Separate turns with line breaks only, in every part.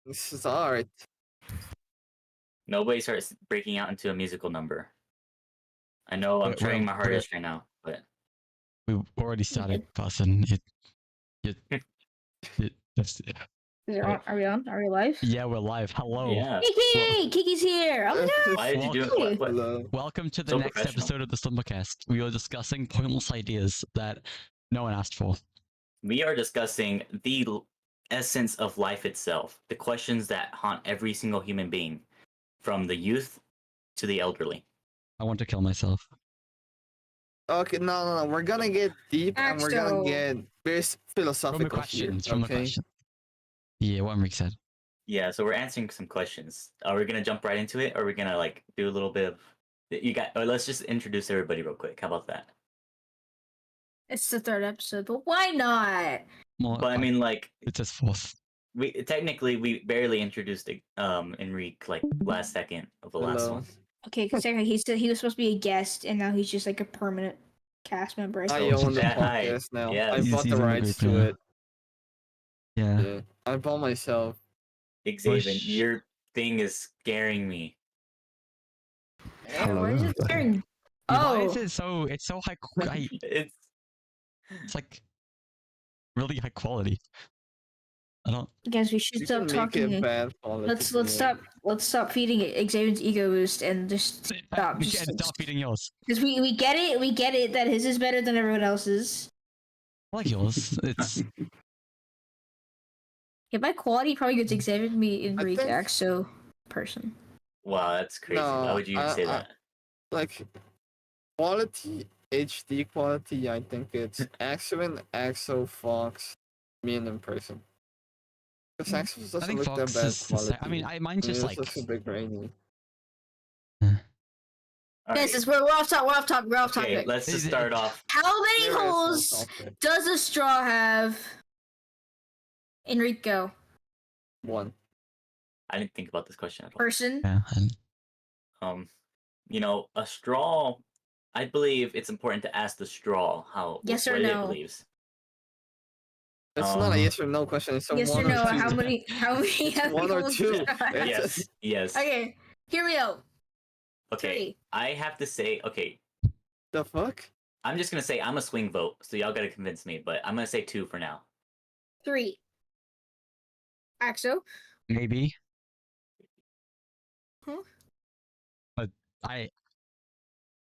This is art.
Nobody starts breaking out into a musical number. I know I'm trying my hardest right now, but
we already started, Carson.
Are we on? Are we live?
Yeah, we're live. Hello.
yeah.
Kiki! Kiki's here! Oh my god!
Why did you do it? What?
Welcome to the
So
next
professional.
episode of the SlumberCast. We are discussing pointless ideas that no one asked for.
We are discussing the essence of life itself, the questions that haunt every single human being, from the youth to the elderly.
I want to kill myself.
Okay, no. We're gonna get deep and we're gonna get very philosophical
From the
here.
question. Yeah, what Enrique said.
Yeah, so we're answering some questions. Are we gonna jump right into it, or are we gonna like do a little bit of? Or let's just introduce everybody real quick. How about that?
It's the third episode, but why not?
Well,
But I mean, like,
it's his fourth.
we barely introduced Enrique like last second of the last one.
Okay, because he said he was supposed to be a guest, and now he's just like a permanent cast member.
I own the
Hi.
podcast now.
Yeah.
I bought the rights to it.
Yeah.
I bought myself.
Axaven, your thing is scaring me.
Why is it scaring?
Why
Oh,
is it so? It's so high.
It's
It's like really high quality. I don't.
I guess we should
You
stop
can make it
talking.
bad quality.
Let's stop feeding Xavier's ego boost and just stop.
Stop eating yours.
Because we get it that his is better than everyone else's.
I like yours. It's
Yeah, by quality, probably gets Xavier to be Enrique
think-
Axo person.
wow, that's crazy.
No,
Why would you even say that?
Like quality, HD quality. I think it's Axaven, Axo, Fox, me, and in person. Because Axo
I
doesn't
think
look
Fox
that bad
is.
quality.
I mean, mine's just like.
looks a bit grainy.
All
Yes,
right.
we're off topic. We're off
Okay,
topic.
let's just start off.
How many
There is no
holes
topic.
does a straw have? Enrico,
One.
I didn't think about this question at all.
person.
Yeah,
A straw. I believe it's important to ask the straw
Yes or
what it
no?
believes.
It's not a yes or no question. It's a
Yes or
one
no?
two.
How many
One or
holes
two.
does a straw have?
It's-
Yes.
Okay, here we go.
Okay.
Three.
I have to say, okay,
The fuck?
I'm just gonna say I'm a swing vote, so y'all gotta convince me, but I'm gonna say 2 for now.
3. Axo.
maybe.
Huh?
But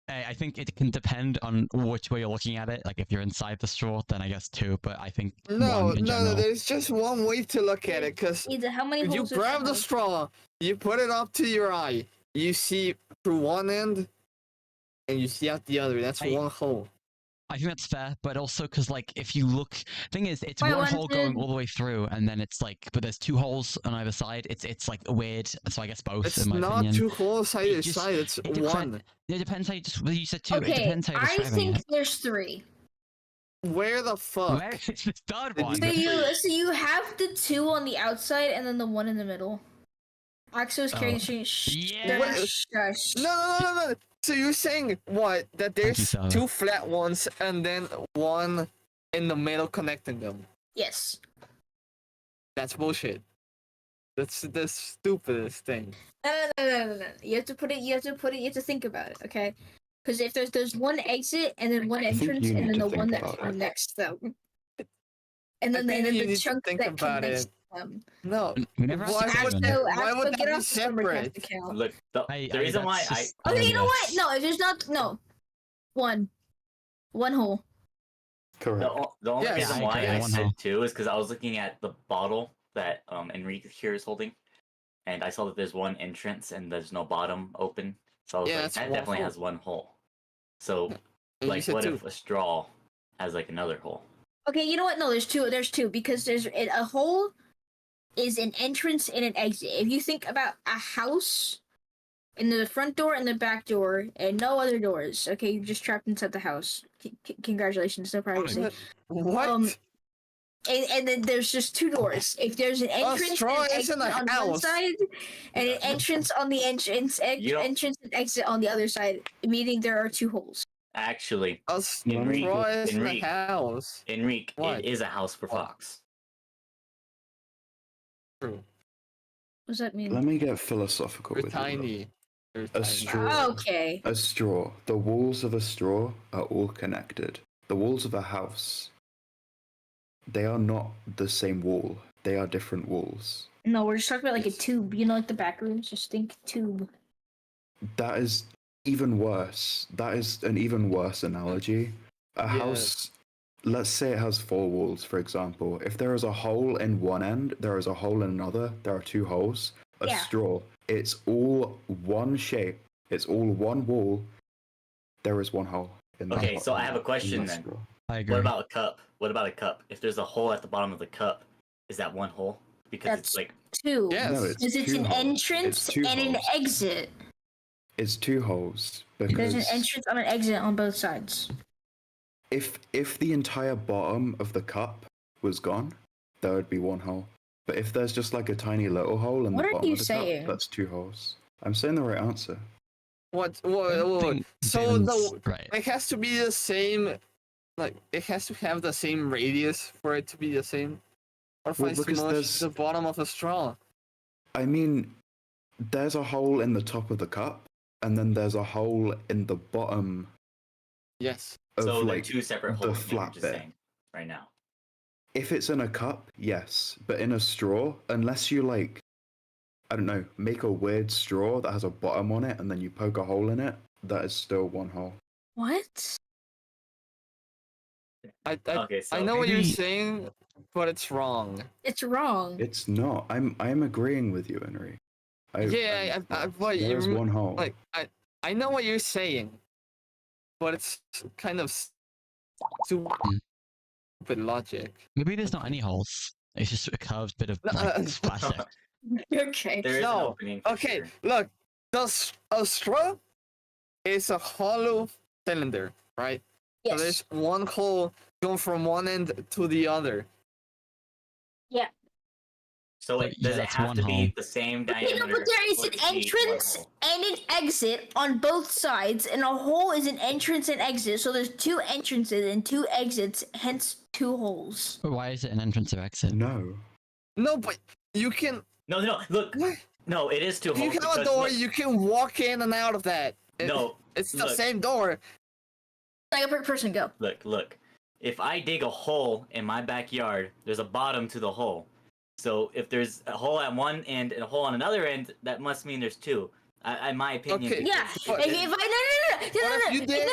I think it can depend on which way you're looking at it. Like if you're inside the straw, then I guess 2. But I think
No,
one in
no.
general.
There's just one way to look at it. Cause
Either how many
you
holes does
grab
it
the
have?
straw, you put it up to your eye, you see through one end, and you see out the other. That's one hole.
I think that's fair, but also because like if you look, thing is, it's
Wait,
one
one
hole going
did-
all the way through, and then it's like, but there's 2 holes on either side. It's like weird. So I guess both.
It's
in my
not
opinion.
2 holes either
just-
side. It's
It
one.
depends how you just. Well, you said 2. It
Okay,
depends how you're
I
describing
think
it.
there's 3.
Where the fuck?
Where is the third
Did
one?
So you have the 2 on the outside and then the 1 in the middle. Axo's carrying the string.
yeah.
Shush.
No. So you're saying what? That
you,
there's
Sarah.
2 flat ones and then one in the middle connecting them.
Yes.
That's bullshit. That's the stupidest thing.
No. You have to put it. You have to think about it. Okay. Because if there's one exit and then one
think
entrance
you
and
need
then
to
the
think
one that
about it.
connects them. And
I
then,
think you
the
need to
chunk
think
that
about
connects
it.
them.
No.
We never
Why
asked
would
Axaven.
that-
Axo,
why would that
get
be
off the SlumberCast
separate?
account.
Look, the
I-
reason why
that's
I
just-
Okay, you know what?
yes.
No, if there's not one hole.
Correct.
the only
Yeah,
reason
I
why
agree,
I
one
said
hole.
2 is because I was looking at the bottle that Enrique here is holding, and I saw that there's one entrance and there's no bottom open. So I was
Yeah,
like,
that's
that
one
definitely
hole.
has one hole. So,
And you
like,
said
what
2.
if a straw has like another hole?
Okay, you know what? No, there's 2. There's 2 because there's a hole is an entrance and an exit. If you think about a house, in the front door and the back door, and no other doors. Okay, you're just trapped inside the house. Congratulations, no privacy.
What?
And then there's just 2 doors. If there's an entrance
straw
and an
isn't
exit
a
on one
house.
side, and an entrance on the entrance and exit on the other side, meaning there are 2 holes.
Actually,
A straw isn't a house.
Enrique,
What?
it is a house for Fox.
True.
What does that mean?
Let me get philosophical
They're
with you.
tiny. They're
A
tiny.
straw.
Okay.
A straw. The walls of a straw are all connected. The walls of a house, they are not the same wall. They are different walls.
No, we're just talking about like a tube. You know, like the back rooms. Just think tube.
That is even worse. That is an even worse analogy. A
Yeah.
house, let's say it has 4 walls, for example. If there is a hole in one end, there is a hole in another. There are 2 holes. A
Yeah.
straw, it's all one shape. It's all one wall. There is one hole. In that
Okay, so I have a
in
question
that
then.
straw.
I agree.
What about a cup? What about a cup? If there's a hole at the bottom of the cup, is that one hole? Because it's
That's
like
two.
Yes.
No,
Because it's
2
an
holes.
entrance
It's 2
and an
holes.
exit.
It's 2 holes
There's
because
an entrance and an exit on both sides.
if the entire bottom of the cup was gone, there would be 1 hole. But if there's just like a tiny little hole in
What
the
are
bottom
you
of the
saying?
cup, that's 2 holes. I'm saying the right answer.
What?
I don't think
So
Dylan's
the
right.
it has to be the same. Like it has to have the same radius for it to be the same. Or if
Well,
I
because
smush
there's-
the bottom of a straw.
I mean, there's a hole in the top of the cup, and then there's a hole in the bottom
Yes.
of
so they're
like
2 separate
the
holes. You're
flat
just
bit.
saying right now.
If it's in a cup, yes, but in a straw, unless you like, I don't know, make a weird straw that has a bottom on it, and then you poke a hole in it, that is still 1 hole.
What?
I
Okay, so
I know what you're
maybe-
saying, but it's wrong.
It's wrong.
It's not. I'm agreeing with you, Henry.
Yeah, but
there is
you
1 hole.
like I know what you're saying, but it's kind of stupid logic.
Maybe there's not any holes. It's just a curved bit of
No,
like plastic.
Okay.
there is an
No,
opening. For
Okay,
sure.
look, a straw is a hollow cylinder, right? So
Yes.
there's 1 hole going from one end to the other.
So
But
it,
yeah,
does it
that's
have
one
to
hole.
be the same
Okay,
diameter?
no, but there is
for
an
it to be one
entrance
hole?
and an exit on both sides, and a hole is an entrance and exit. So there's 2 entrances and 2 exits, hence 2 holes.
But why is it an entrance or exit?
No.
No, but you can
No, look.
what?
No, it is 2
If you
holes.
can have a
because
door,
look,
you can walk in and out of that.
No,
It's the
look.
same door.
Like a person go.
Look. If I dig a hole in my backyard, there's a bottom to the hole. So if there's a hole at one end and a hole on another end, that must mean there's 2. In my opinion.
Okay.
Yeah.
because
But-
If I
What if you did-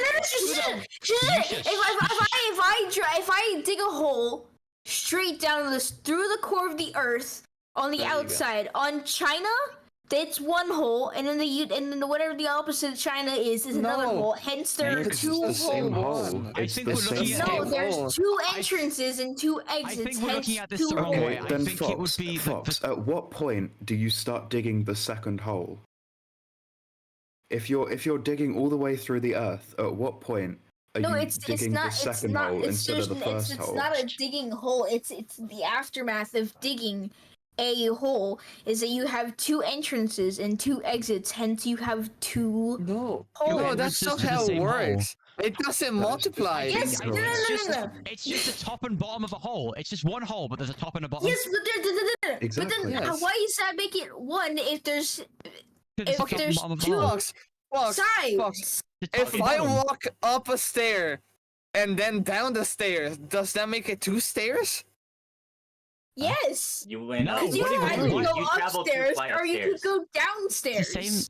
if I dig a hole straight down through the core of the earth on the
There you go.
outside on China, that's 1 hole, and then whatever the opposite of China is another
No.
hole. Hence there are
It's
2
the same
holes.
hole.
I
It's
think
the
we're looking
same
at-
hole.
No, there's
hole.
2 entrances and 2
I
exits.
think we're looking
hence
at this
2
the wrong
holes.
way.
Okay,
I
then
think it would be
Fox, at what point do you start digging the second hole? If you're digging all the way through the earth, at what point are
No,
you
it's
digging
not.
the
It's
second
not.
hole
It's
instead of the first
it's
hole?
not a digging hole. It's the aftermath of digging a hole. Is that you have 2 entrances and 2 exits. Hence, you have 2
No,
holes.
no, that's
entrances
not
to the
how it
same hole.
works. It doesn't multiply.
Yes,
I
no,
think
no,
it's
no,
just
no, no.
it's just the top and bottom of a hole. It's just 1 hole, but there's a top and a bottom.
Yes, but
Exactly.
then
Yes.
why does that make it 1 if there's
It's the top and
there's
bottom of a
2
hole.
Fox,
sides?
The top
if
and
I
bottom.
walk up a stair and then down the stairs, does that make it 2 stairs?
Yes.
You went
No,
up.
Because you
what do you
either
mean?
go
You traveled 2
upstairs
flight
or
of
you could
stairs.
go
It's
downstairs.
the same.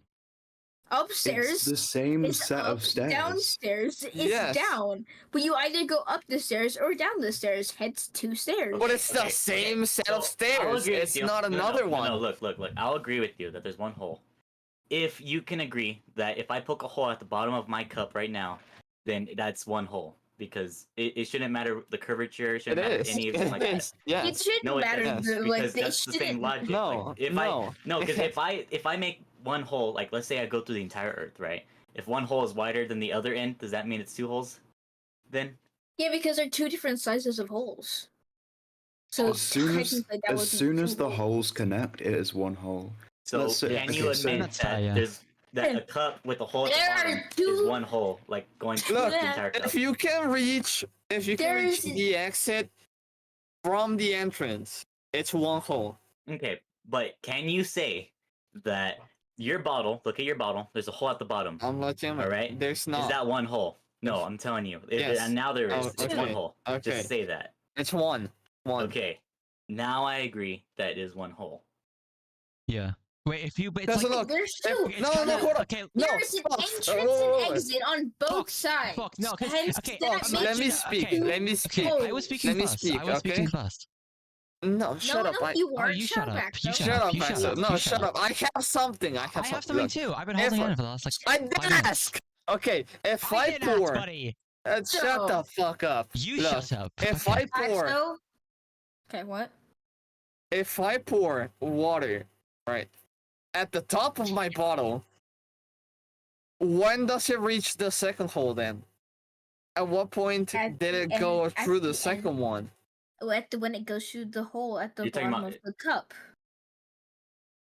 Upstairs.
It's the same
It's
set
up,
of stairs.
Downstairs is
Yes.
down, but you either go up the stairs or down the stairs. Hence 2 stairs.
But it's
Okay,
the same set
so
of
I'll
stairs.
agree with
It's
you.
not
No,
another
no,
one.
No, look. I'll agree with you that there's 1 hole. If you can agree that if I poke a hole at the bottom of my cup right now, then that's 1 hole because it shouldn't matter the curvature. It shouldn't
It
matter
is.
any of it like
It
that.
is. Yes.
It shouldn't
No, it
matter.
doesn't,
Like
because
they
that's the same
shouldn't.
logic.
No,
Like, if
no.
because if I make 1 hole, like let's say I go through the entire Earth, right? If 1 hole is wider than the other end, does that mean it's 2 holes? Then
Yeah, because they're 2 different sizes of holes. So
As soon as,
technically that would
as
be
soon
2
as the
holes.
holes connect, it is 1 hole.
so
Let's say-
can
okay,
you
so-
admit
That's
that
fair, yeah.
there's that a cup with a hole at the
There are
bottom is
two-
1 hole, like going through
Look,
the entire cup?
If you can reach
There's-
the exit from the entrance, it's 1 hole.
Okay, But can you say that your bottle? Look at your bottle. There's a hole at the bottom.
I'm looking.
All right.
There's not.
Is that one hole? No, I'm telling you.
Yes.
And now there is.
Oh,
It's one
okay.
hole.
Okay.
Just say that.
It's one. One.
Okay. Now I agree that it is one hole.
Yeah. Wait, if you but it's
Doesn't
like
look.
There's
If-
two.
it's
No,
kinda-
no, hold on.
Okay,
No,
There's an
fuck.
entrance
Oh,
and exit on both
Fuck,
sides.
fuck, no, 'cause-
Hence,
okay,
that
I'm
makes
Let me
it
speak.
okay.
Let me speak.
Okay, I
Oh.
was speaking
Let me
first.
speak,
I was speaking
okay?
first.
No, shut up.
No,
I,
you
Oh,
weren't.
you
Shut
shut up.
back,
You
though.
shut
shut
up.
up,
You shut
Axel.
up.
No,
You
shut up. I have something. I
I
have
have
something.
something too. I've been
If
holding
I-
it for the last like.
I
5
did
minutes.
ask. Okay, if
I
I
did ask,
pour,
buddy.
shut the fuck up.
You
Look,
shut up.
If
Okay.
I pour,
Axel? Okay, what?
if I pour water, right, at the top of my bottle, when does it reach the second hole then? At what point
At
did
the
it go
end- at
through the
the
second
end.
one?
When it goes through the hole at the
You're talking
bottom
about-
of the cup.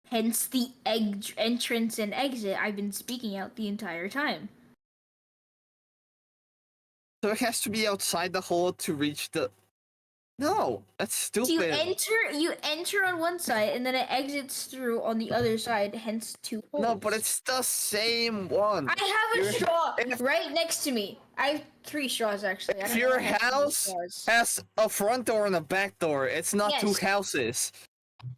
Hence the entrance and exit I've been speaking out the entire time.
So it has to be outside the hole to reach the. No, that's
So
stupid.
you enter on one side and then it exits through on the other side, hence two holes.
No, but it's the same one.
I have a
Your-
straw
if-
right next to me. I have 3 straws actually. I
If
don't know
your
how many
house
straws.
has a front door and a back door, it's not two
Yes.
houses.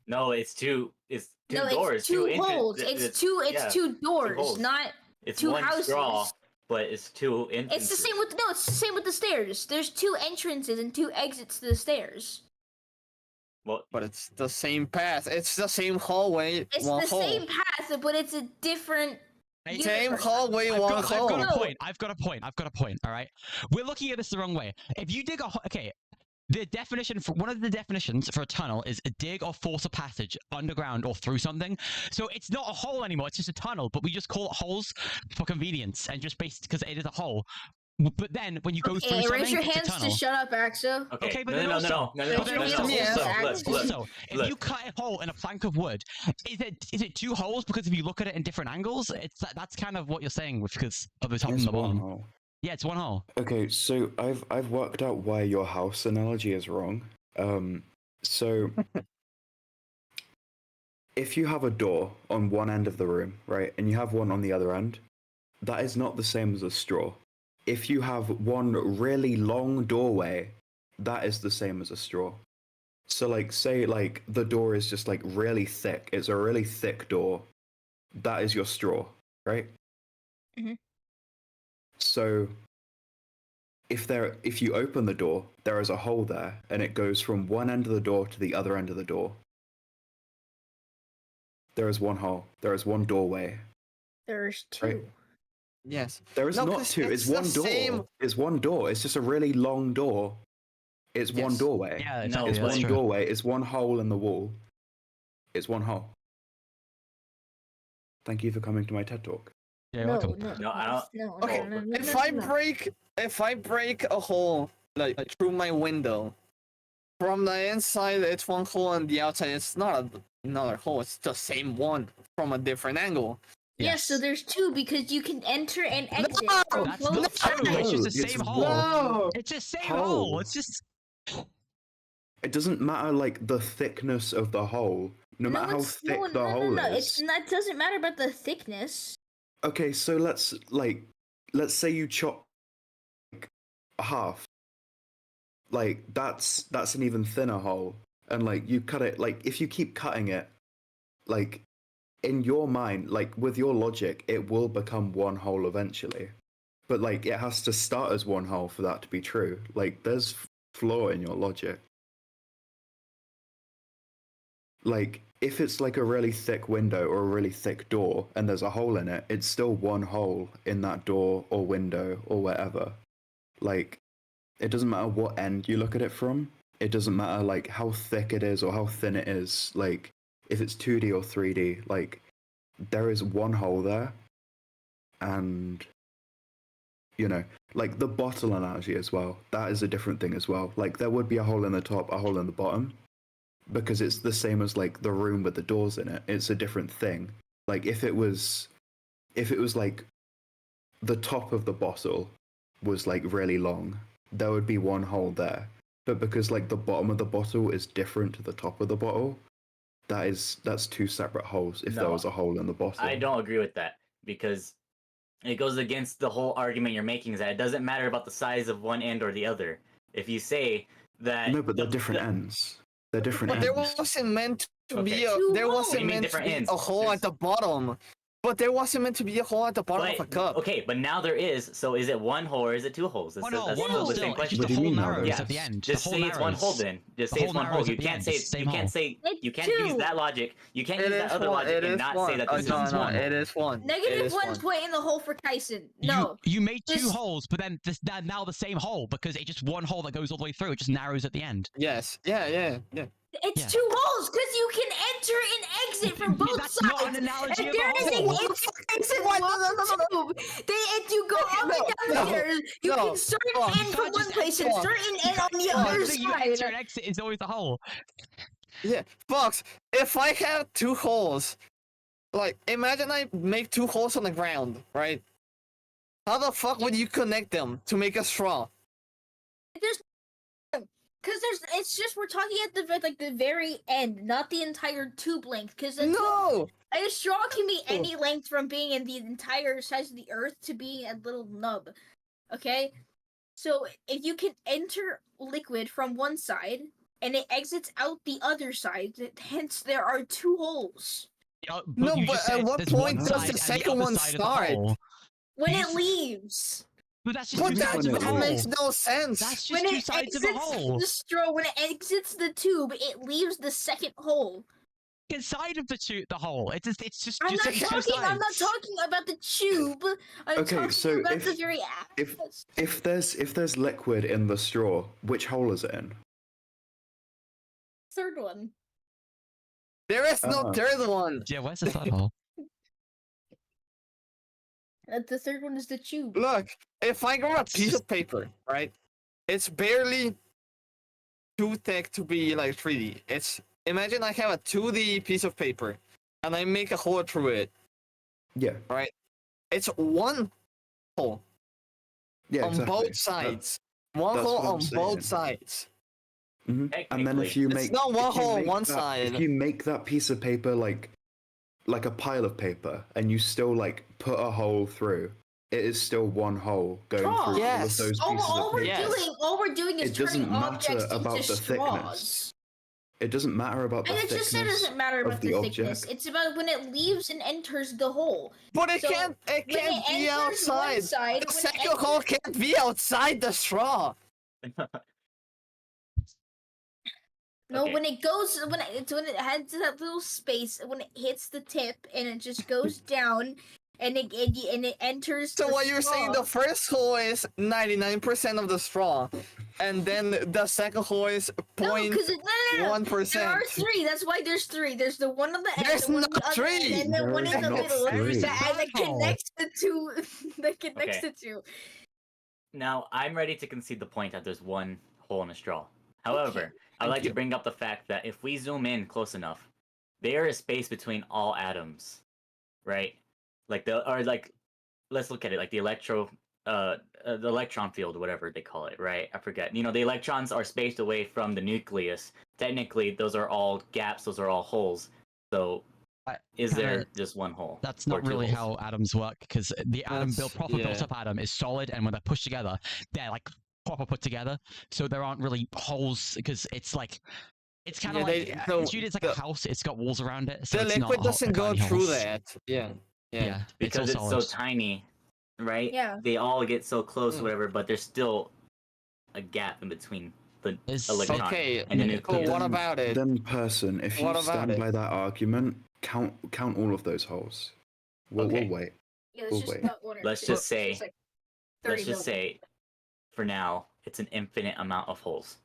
No, it's two. It's two
No,
doors.
it's two
entran-
holes.
th- th-
It's two. It's
yeah,
two doors,
holes.
not.
It's
two
one
houses.
straw, but it's two entrances.
It's the same with It's the same with the stairs. There's 2 entrances and 2 exits to the stairs.
Well,
But it's the same path. It's the same hallway.
It's
one
the
hole.
same path, but it's a different.
Hey,
Same
universe.
hallway,
I've
one
got,
hole.
I've got a
No.
point. I've got a point. I've got a point. All right. We're looking at this the wrong way. If you dig a okay, the definition for one of the definitions for a tunnel is a dig or force a passage underground or through something. So it's not a hole anymore. It's just a tunnel, but we just call it holes for convenience and just based because it is a hole. But then when you go through
Okay,
something,
raise your
it's a
hands to
tunnel.
shut up, Axo.
okay.
Okay, but
no,
then
no,
also-
no, no, no,
But
no,
then
no,
also-
no.
yes.
Also, if
look.
you cut a hole in a plank of wood, is it 2 holes? Because if you look at it in different angles, that's kind of what you're saying with because of the top and
It's
the
one
bottom.
hole.
Yeah, it's 1 hole.
Okay, so I've worked out why your house analogy is wrong. So if you have a door on one end of the room, right, and you have one on the other end, that is not the same as a straw. If you have one really long doorway, that is the same as a straw. So like say like the door is just like really thick. It's a really thick door. That is your straw, right?
Mhm.
So if you open the door, there is a hole there, and it goes from one end of the door to the other end of the door. There is one hole. There is one doorway.
There's 2.
Right.
Yes.
There is
No,
not
'cause
2. It's
it's the
one door.
same-
It's one door. It's just a really long door. It's one
Yes.
doorway.
Yeah,
No,
exactly.
It's
that's
one
true.
doorway. It's one hole in the wall. It's one hole. Thank you for coming to my TED Talk.
Yeah, you're
No,
welcome.
no,
No, I don't-
no,
Okay,
no, no, no,
if
no,
I
no.
break a hole like through my window, from the inside it's one hole and the outside it's not another hole. It's the same one from a different angle.
Yeah, so there's 2 because you can enter and exit. from
That's
both
not true.
sides.
It's just the
It's
same hole.
No.
It's just same
Hole.
hole. It's just
It doesn't matter like the thickness of the hole. No matter how
it's-
thick
no,
the
no,
hole
no,
is.
It doesn't matter about the thickness.
Okay, so let's say you chop like half. Like that's an even thinner hole, and like you cut it. Like if you keep cutting it, like in your mind, like with your logic, it will become one hole eventually. But like it has to start as one hole for that to be true. Like there's flaw in your logic. Like if it's like a really thick window or a really thick door and there's a hole in it, it's still one hole in that door or window or whatever. Like it doesn't matter what end you look at it from. It doesn't matter like how thick it is or how thin it is. Like if it's 2D or 3D, like there is one hole there. And you know, like the bottle analogy as well, that is a different thing as well. Like there would be a hole in the top, a hole in the bottom, because it's the same as like the room with the doors in it. It's a different thing. Like if it was like the top of the bottle was like really long, there would be one hole there. But because like the bottom of the bottle is different to the top of the bottle, that's two separate holes if there
No,
was a hole in the bottom.
I don't agree with that because it goes against the whole argument you're making is that it doesn't matter about the size of one end or the other. If you say that
No, but they're different ends. They're different
But
ends.
there wasn't meant to
Okay.
be a
Two
there
holes.
wasn't
What do you mean
meant to
different
be
ends?
a hole
There's-
at the bottom. But there wasn't meant to be a hole at the bottom of a cup.
Okay, but now there is. So is it one hole or is it two holes?
One hole,
that's
one
still
hole
the
still.
same
It's
question.
just
What
the
do you
hole
mean now
narrows
there
at the
is?
end.
Just
the
say
hole
it's one
narrows.
hole then. Just
The
say
hole
it's one
narrows
hole.
at
You
the
can't
end.
say
It's the same
you can't
hole.
say
It's
you can't use
two.
that logic. You can't
It
use
is
that other
one.
logic
It
and
is
not
one.
say that this
John,
is
no,
one.
It is one. It
Negative
is
one's put in the hole for Tyson. No.
You made two
Just-
holes, but then they're now the same hole because it's just one hole that goes all the way through. It just narrows at the end.
Yes. Yeah.
It's
Yeah.
two holes because you can enter and exit from both
That's
sides.
not an analogy
If
of a
there is
hole.
What the fuck is it? What? No.
If you go up and down the
no,
stairs, you
no.
can start
Oh,
and
you
end
can't
from one
just
place and
enter.
start and end on the
Oh,
other
Everything you enter
side.
and exit is always a hole.
Yeah. Fox, if I have two holes, like imagine I make two holes on the ground, right? How the fuck would you connect them to make a straw?
Because it's just we're talking at the very end, not the entire tube length. Because
No.
a straw can be any length from being in the entire size of the earth to being a little nub. Okay, so if you can enter liquid from one side and it exits out the other side, hence there are two holes.
No,
you
but
just
at
said
what
there's
point
one
does
side
the
and
second
other
one
side of the
start?
hole.
When
You
it
s-
leaves.
But that's just
But
two
that,
sides of a
that
hole.
makes no sense.
That's
When
just two
it
sides of a
exits
hole.
the straw, when it exits the tube, it leaves the second hole.
Inside of the hole. It's just
I'm not
two
talking.
sides.
I'm not talking about the tube. I'm
Okay,
talking
so
about the
if-
very.
If there's liquid in the straw, which hole is it in?
Third one.
There is no third one.
Yeah, where's the third hole?
The third one is the tube.
Look, if I grab a piece of paper, right? It's barely too thick to be like 3D. It's imagine I have a 2D piece of paper and I make a hole through it.
Yeah.
It's one hole
Yeah.
on
exactly.
both sides. One
that's
hole
what I'm
on
saying.
both sides.
Mhm. And then if
Technically,
you
It's
make
not one
if you
hole on
make
one
that-
side.
if you make that piece of paper like a pile of paper, and you still like put a hole through, it is still one hole going
Oh,
through all
yes.
of those pieces
All
of
we're
paper.
Yes.
doing is
It doesn't
turning
matter
objects
about
into
the
straws.
thickness. It doesn't matter about the
And it just said it
thickness.
doesn't matter
of
about
the
the thickness.
object.
It's about when it leaves and enters the hole.
But it
So,
can't
When
be
it enters one
outside.
side,
The
when it
second
enters-
hole can't be outside the straw.
No,
Okay.
when it goes, when it has that little space, when it hits the tip and it just goes down, and it enters.
So
the
what you're saying, the
straw.
first hole is 99% of the straw, and then the second hole is
No, because no. There
0.1%.
are three. That's why there's three. There's the one on the end,
There's
the one on
not
the other end,
three.
and then one
There
in
is
the
not
middle.
three.
That connects the two. That connects
Okay.
the two.
Now, I'm ready to concede the point that there's one hole in a straw. However, I'd
Thank
like
you.
to bring up the fact that if we zoom in close enough, there is space between all atoms, right? Let's look at it like the electron field, whatever they call it, right? I forget. The electrons are spaced away from the nucleus. Technically, those are all gaps. Those are all holes. So, is there
kinda-
just one hole?
That's
or
not
two
really
holes?
how atoms work because the atom
That's-
proper
yeah.
built up atom is solid, and when they're pushed together, they're like proper put together. So there aren't really holes because it's like it's kind of
Yeah,
like
they-
it's like
the-
a house. It's got walls around it. So
The
it's not
liquid doesn't go
tiny
through
holes.
that. Yeah.
Yeah,
Because
it's,
it's
all
so
solid.
tiny, right?
Yeah.
They all get so close,
Mm.
whatever, but there's still a gap in between the
It's-
electron
Okay,
and the
yeah,
nucleus.
but what about it?
Then, person, if you
What about
stand
it?
by that argument, count all of those holes. We'll
Okay.
wait.
Yeah,
We'll
it's just
wait.
not order.
Let's
It's
just say-
like
Let's
30
just
million.
say, for now, it's an infinite amount of holes.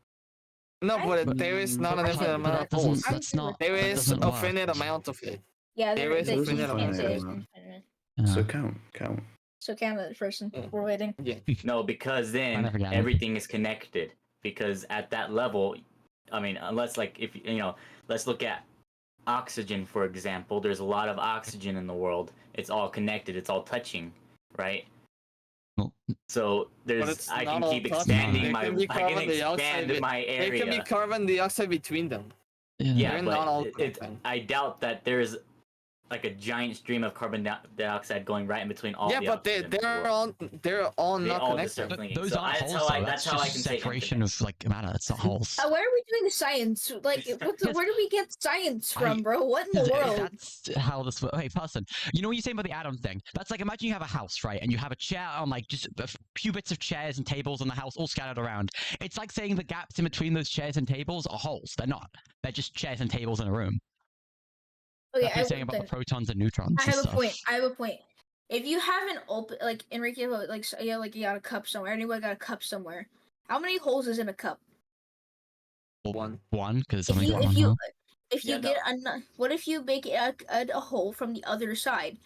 No, but
But-
there is not
but
an infinite amount
that
of
doesn't-
holes.
That's not.
There
that
is
doesn't
a
work.
finite amount of it.
Yeah,
there is
a
you
finite
can't say it's
amount.
infinite.
So
Yeah.
count.
So count it, person.
Yeah.
We're waiting.
No, because then
never got it.
everything is connected. Because at that level, I mean, unless let's look at oxygen, for example. There's a lot of oxygen in the world. It's all connected. It's all touching, right?
Well,
So
it's
I
not
can
all
keep
touching.
expanding
They
my
can be
I can
carbon dioxide
expand
bit-
my
There can be
area.
carbon dioxide between them.
Yeah,
They're not all
but
connected.
I doubt that there's like a giant stream of carbon dioxide going right in between all
Yeah,
the
but
oxygen in the world.
they're all
They
not
all just
connected.
are flinging.
Those
So
aren't
that's
holes,
how
though.
I
That's
can
just
say
separation
infinite.
of like matter. It's not holes.
Where are we doing science? Like, where do we get science from, bro? What in the world?
That's how this. Hey, person. You know what you're saying about the atom thing? That's like imagine you have a house, right? And you have a chair on like just a few bits of chairs and tables in the house all scattered around. It's like saying the gaps in between those chairs and tables are holes. They're not. They're just chairs and tables in a room.
Okay,
That's what you're saying about the protons and neutrons.
I
and
have a
stuff.
point. I have a point. If you have an open, like Enrique, like you got a cup somewhere. Anyone got a cup somewhere? How many holes is in a cup?
One.
One, because
If
something
you
got
if
one
you
hole.
if you
Yeah,
get what if you make a hole from the other side?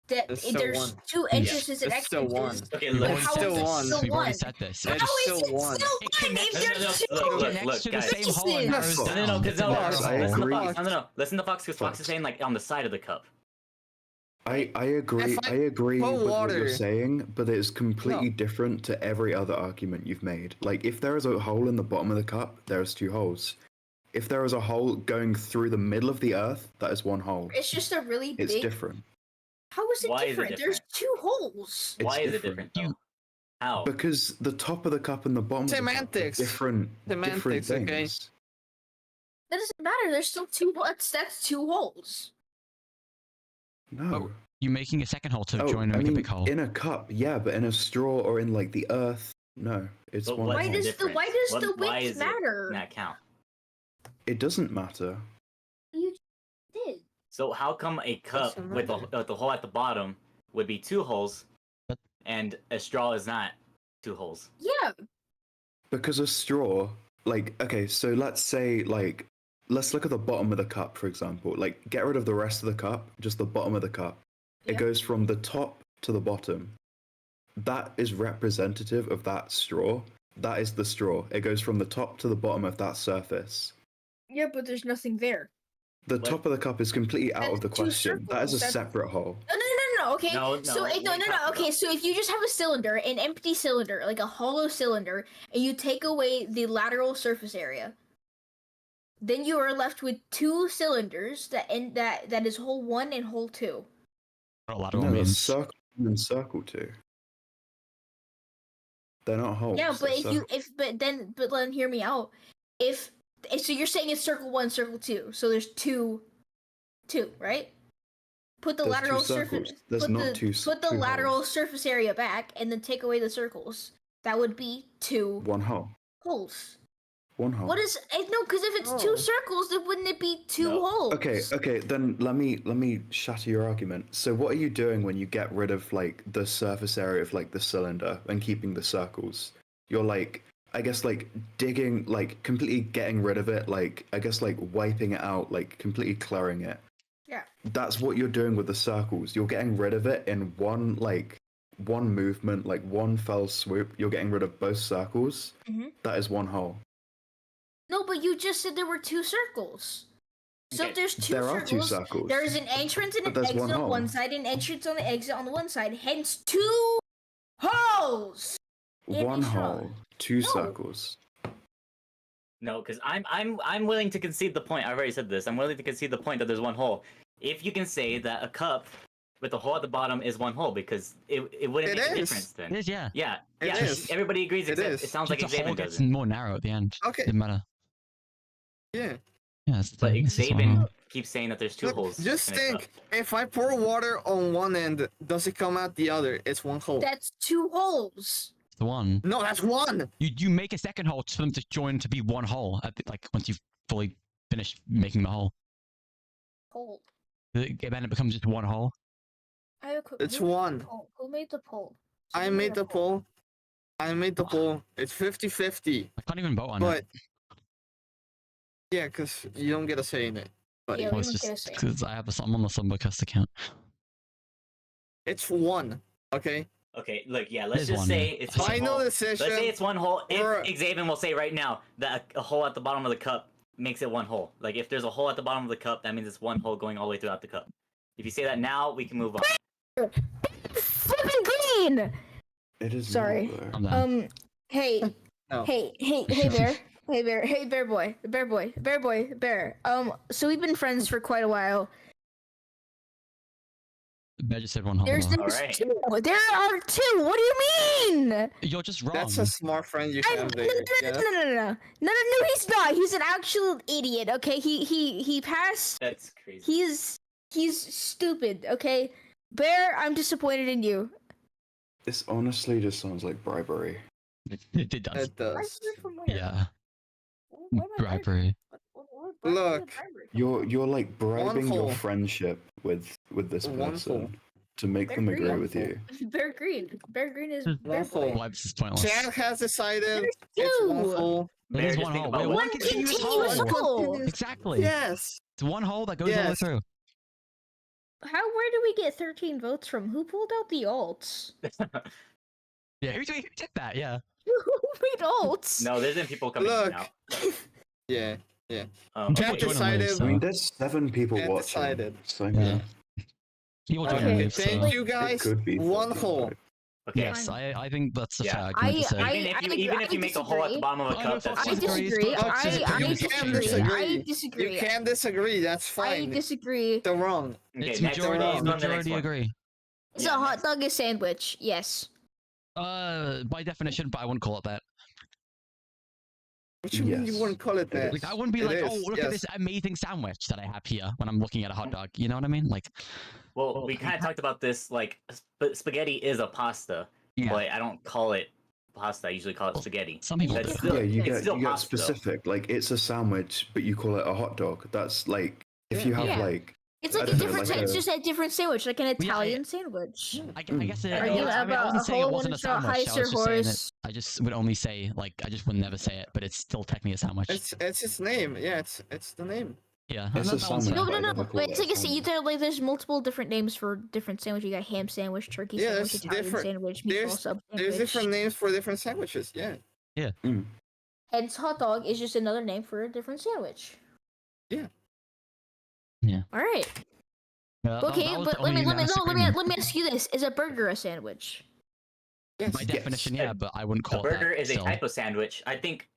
That
It's still
there's
one.
two
Yeah.
entrances and
It's still one.
exits.
Okay,
We've
look.
already
how
said
is it
this.
still
We've already
one?
said this.
It's
How is
still
it
one.
still
It
one
connects-
if there's
No,
two?
no, look,
Connects
look,
to the
guys.
same hole and
Yes.
narrows
No,
down.
No,
It's
because
a
no,
narrow
Fox, I
hole.
listen to
agree.
Fox. No. Listen to Fox, because Fox is saying like on the side of the cup.
I agree.
If I
I agree
put
with what
water-
you're saying, but it's completely
No.
different to every other argument you've made. Like, if there is a hole in the bottom of the cup, there's two holes. If there is a hole going through the middle of the earth, that is one hole.
It's just a really
It's
big.
different
How is it
Why is it
different? There's
different?
two holes.
It's
Why is it
different.
different though? How?
because the top of the cup and the bottom
Semantics.
of the cup are different
Semantics, okay.
things.
That doesn't matter. There's still two. That's two holes.
No.
Oh, You're making a second hole to
Oh,
join and
I
make
mean,
a big hole.
in a cup, yeah, but in a straw or in like the earth, no. It's
But
one
what's
Why
hole.
the
does the
difference?
why does
What-
the
why
width
is it
matter?
Not count.
It doesn't matter.
You did.
So how come a cup
Doesn't
with
matter.
the hole at the bottom would be two holes,
But-
and a straw is not two holes?
Yeah.
Because a straw, like, okay, so let's say, like, let's look at the bottom of the cup, for example. Like, get rid of the rest of the cup, just the bottom of the cup.
Yeah.
It goes from the top to the bottom. That is representative of that straw. That is the straw. It goes from the top to the bottom of that surface.
Yeah, but there's nothing there.
The
What?
top of the cup is completely out
That's
of the
two
question. That is a
circles, that's-
separate hole.
No. Okay.
No,
So
no,
no.
what are you talking
Okay.
about?
So if you just have a cylinder, an empty cylinder, like a hollow cylinder, and you take away the lateral surface area, then you are left with two cylinders that is hole 1 and hole 2.
What lateral
No, that's
means.
circle and circle too. They're not holes.
Yeah, but
they're
but then hear me out. So you're saying it's circle 1, circle 2. So there's two, right? Put the
There's
lateral
two circles.
surface.
There's
put
not
the,
two
Put the
two
lateral
holes.
surface area back, and then take away the circles. That would be two
One hole.
holes.
One hole.
What is? No, because if it's two
Oh.
circles, then wouldn't it be two
No.
holes?
Okay, then let me shatter your argument. So what are you doing when you get rid of like the surface area of like the cylinder and keeping the circles? You're like, I guess like digging, like completely getting rid of it, like I guess like wiping it out, like completely clearing it.
Yeah.
That's what you're doing with the circles. You're getting rid of it in one movement, like one fell swoop. You're getting rid of both circles.
Mhm.
That is one hole.
No, but you just said there were two circles. So
Okay,
if there's two
There
circles,
are two circles.
there is an entrance and
But
an
there's
exit
one
on
hole.
one side, and entrance on the exit on the one side. Hence, two holes. in
One
each hole.
hole, two
No.
circles.
No, because I'm willing to concede the point. I already said this. I'm willing to concede the point that there's one hole. If you can say that a cup with a hole at the bottom is one hole, because it wouldn't
It
make a
is.
difference then.
It is, yeah.
Yeah,
It
yeah.
is.
Everybody agrees.
It
Except
is.
it sounds like
Just the hole
Axaven
gets
doesn't.
more narrow at the end.
Okay.
Doesn't matter.
Yeah.
Yeah, it's the
But
thing. It's just one
Axaven
hole.
keeps saying that there's two
Look,
holes.
just
in a cup.
think, if I pour water on one end, does it come out the other? It's one hole.
That's two holes.
It's the one.
No, that's one.
You make a second hole for them to join to be one hole. Like once you've fully finished making the hole,
Hole.
then it becomes just one hole.
I have a quick.
It's
who made the
one.
poll? Who made the poll?
I
Someone
made the
a
poll. I made the poll. It's 50-50.
I can't even vote on
But
it.
yeah, because you don't get a say in it. But
Yeah,
Well,
we
it's
don't get a
just
say.
because I have I'm on the SlumberCast account.
it's one. Okay.
Okay, look, yeah. Let's
There's
just
one,
say
yeah.
it's one
Final
hole.
decision.
Let's say it's one hole.
Or-
If Axaven will say right now that a hole at the bottom of the cup makes it one hole. Like if there's a hole at the bottom of the cup, that means it's one hole going all the way throughout the cup. If you say that now, we can move on.
Flipping green.
It is.
Sorry.
Not, though.
I'm done.
Hey,
No.
hey, Bear. Hey bear, bear. So we've been friends for quite a while.
Bear just said one hole.
There's
though.
Alright.
two. There are two. What do you mean?
You're just wrong.
That's a smart friend you
No,
have
no,
there.
no, he's not. He's an actual idiot. Okay, he passed.
That's crazy.
He's stupid. Okay, Bear, I'm disappointed in you.
This honestly just sounds like bribery.
It does.
It does.
Yeah.
Why am I
Bribery.
Look.
You're like bribing
hole.
your friendship with this
One
person
hole.
to make
Bear
them
Green.
agree with you.
Bear Green. Bear Green is
One
Bear
hole.
Boy.
Wipes is pointless.
Chad has decided
There's
it's one
two.
hole.
It
Bear,
is
just
one
think
hole.
about
Wait,
what-
one continuous
continuous
hole.
hole.
Exactly.
Yes.
It's one hole that goes all the way
Yes.
through.
Where did we get 13 votes from? Who pulled out the alts?
Yeah, who did that? Yeah.
Who made alts?
No, there's been people coming in
Look.
and out.
Yeah.
People
Chat
join on those,
decided.
I mean,
so-
there's 7 people
Can't
watching.
decided.
So
Yeah. People join
Okay,
on those,
thank
so-
you guys.
could be
One
13,
hole.
right?
Okay.
Yes, I think that's a
Yeah.
fair argument to say.
Even if you make a hole at the
disagree.
bottom of a
I
cup,
don't
that's
fuck
I
with
fine.
Agrees,
disagree.
but
I
you
can
disagree.
disagree.
I
You
disagree.
can disagree. That's
I
fine.
disagree.
They're wrong.
Okay,
It's
next
majority
on to the next
majority
one.
agree.
It's
Yeah,
a hot
next.
dog a sandwich. Yes.
By definition, but I wouldn't call it that.
What you mean you
Yes.
wouldn't call it that?
Like I wouldn't be
It
like,
is,
oh, look
yes.
at this amazing sandwich that I have here when I'm looking at a hot dog. You know what I mean? Like,
Well, we kind of talked about this. Like, spaghetti is a pasta,
yeah.
but I don't call it pasta. I usually call it
Well,
spaghetti.
Some people
That's
do.
still-
Yeah, you
it's
get
still pasta, though.
specific. Like it's a sandwich, but you call it a hot dog. That's like if you have
Yeah.
like
It's
I
like a
don't know,
different.
like
it's
a-
just a different sandwich, like an
yeah,
Italian sandwich.
I guess it,
Are
I,
you
mean, I
about
wasn't
a
saying it
whole
wasn't a
one shot
sandwich. I was
Heiser
just saying it.
horse?
I just would only say like I just would never say it, but it's still technically a sandwich.
It's its name. Yeah, it's the name.
Yeah,
It's
that-
a
that one's
sandwich.
fair.
No,
I
no,
never
no.
call
But
it
it's
a
like a,
sandwich.
there's multiple different names for different sandwiches. You got ham sandwich, turkey
Yeah,
sandwich,
there's
Italian
different-
sandwich,
there's-
meatball sub
There's
sandwich.
different names for different sandwiches. Yeah.
Hence, hot dog is just another name for a different sandwich.
Yeah.
Yeah.
All right.
That
Okay,
was
but
the
let
only
me
unanimous agreement.
ask you this: is a burger a sandwich?
Yes.
By definition, yeah, but I wouldn't
A
call it
burger
that.
is a
still.
type of sandwich. I think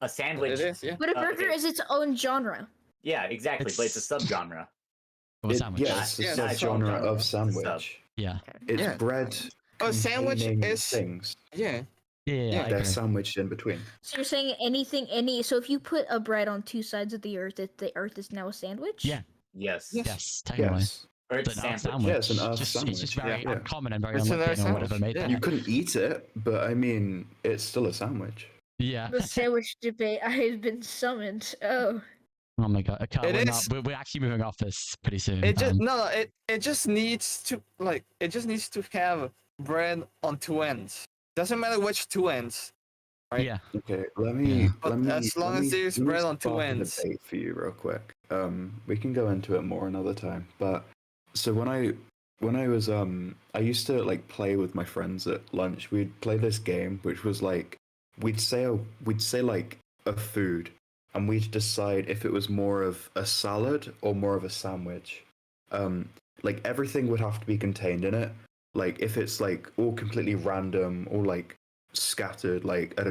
a sandwich.
It is. Yeah.
But a burger
okay.
is its own genre.
Yeah, exactly. But it's a subgenre.
Of a sandwich.
Yeah, it's a
Yeah,
it's
subgenre
subgenre.
of
It's a sub.
sandwich.
Yeah.
It's
Yeah.
bread.
A sandwich
containing
is-
things.
Yeah.
Yeah,
Yeah,
I
They're
agree.
sandwiched in between.
So you're saying so if you put a bread on two sides of the earth, that the earth is now a sandwich?
Yeah.
Yes.
Yes.
Yes, technically.
Yes.
Earth
It's an earth
sandwich.
Yeah, it's an earth
It's just
sandwich,
very
yeah.
uncommon and very
It's an
unlikely
earth
no one would ever
sandwich,
made
yeah.
that.
You couldn't eat it, but I mean, it's still a sandwich.
Yeah.
The sandwich debate. I have been summoned. Oh.
Oh my god. Okay,
It
we're,
is-
we're actually moving off this pretty soon.
It just no. It just needs to have bread on two ends. Doesn't matter which two ends. right?
Yeah.
Okay, let me.
But
let me
as long
let
as
me-
there's
let me
bread on two
spark a
ends.
debate for you real quick. We can go into it more another time. But so when I was I used to like play with my friends at lunch. We'd play this game which was like we'd say like a food, and we'd decide if it was more of a salad or more of a sandwich. Like everything would have to be contained in it. Like if it's like all completely random or like scattered, like I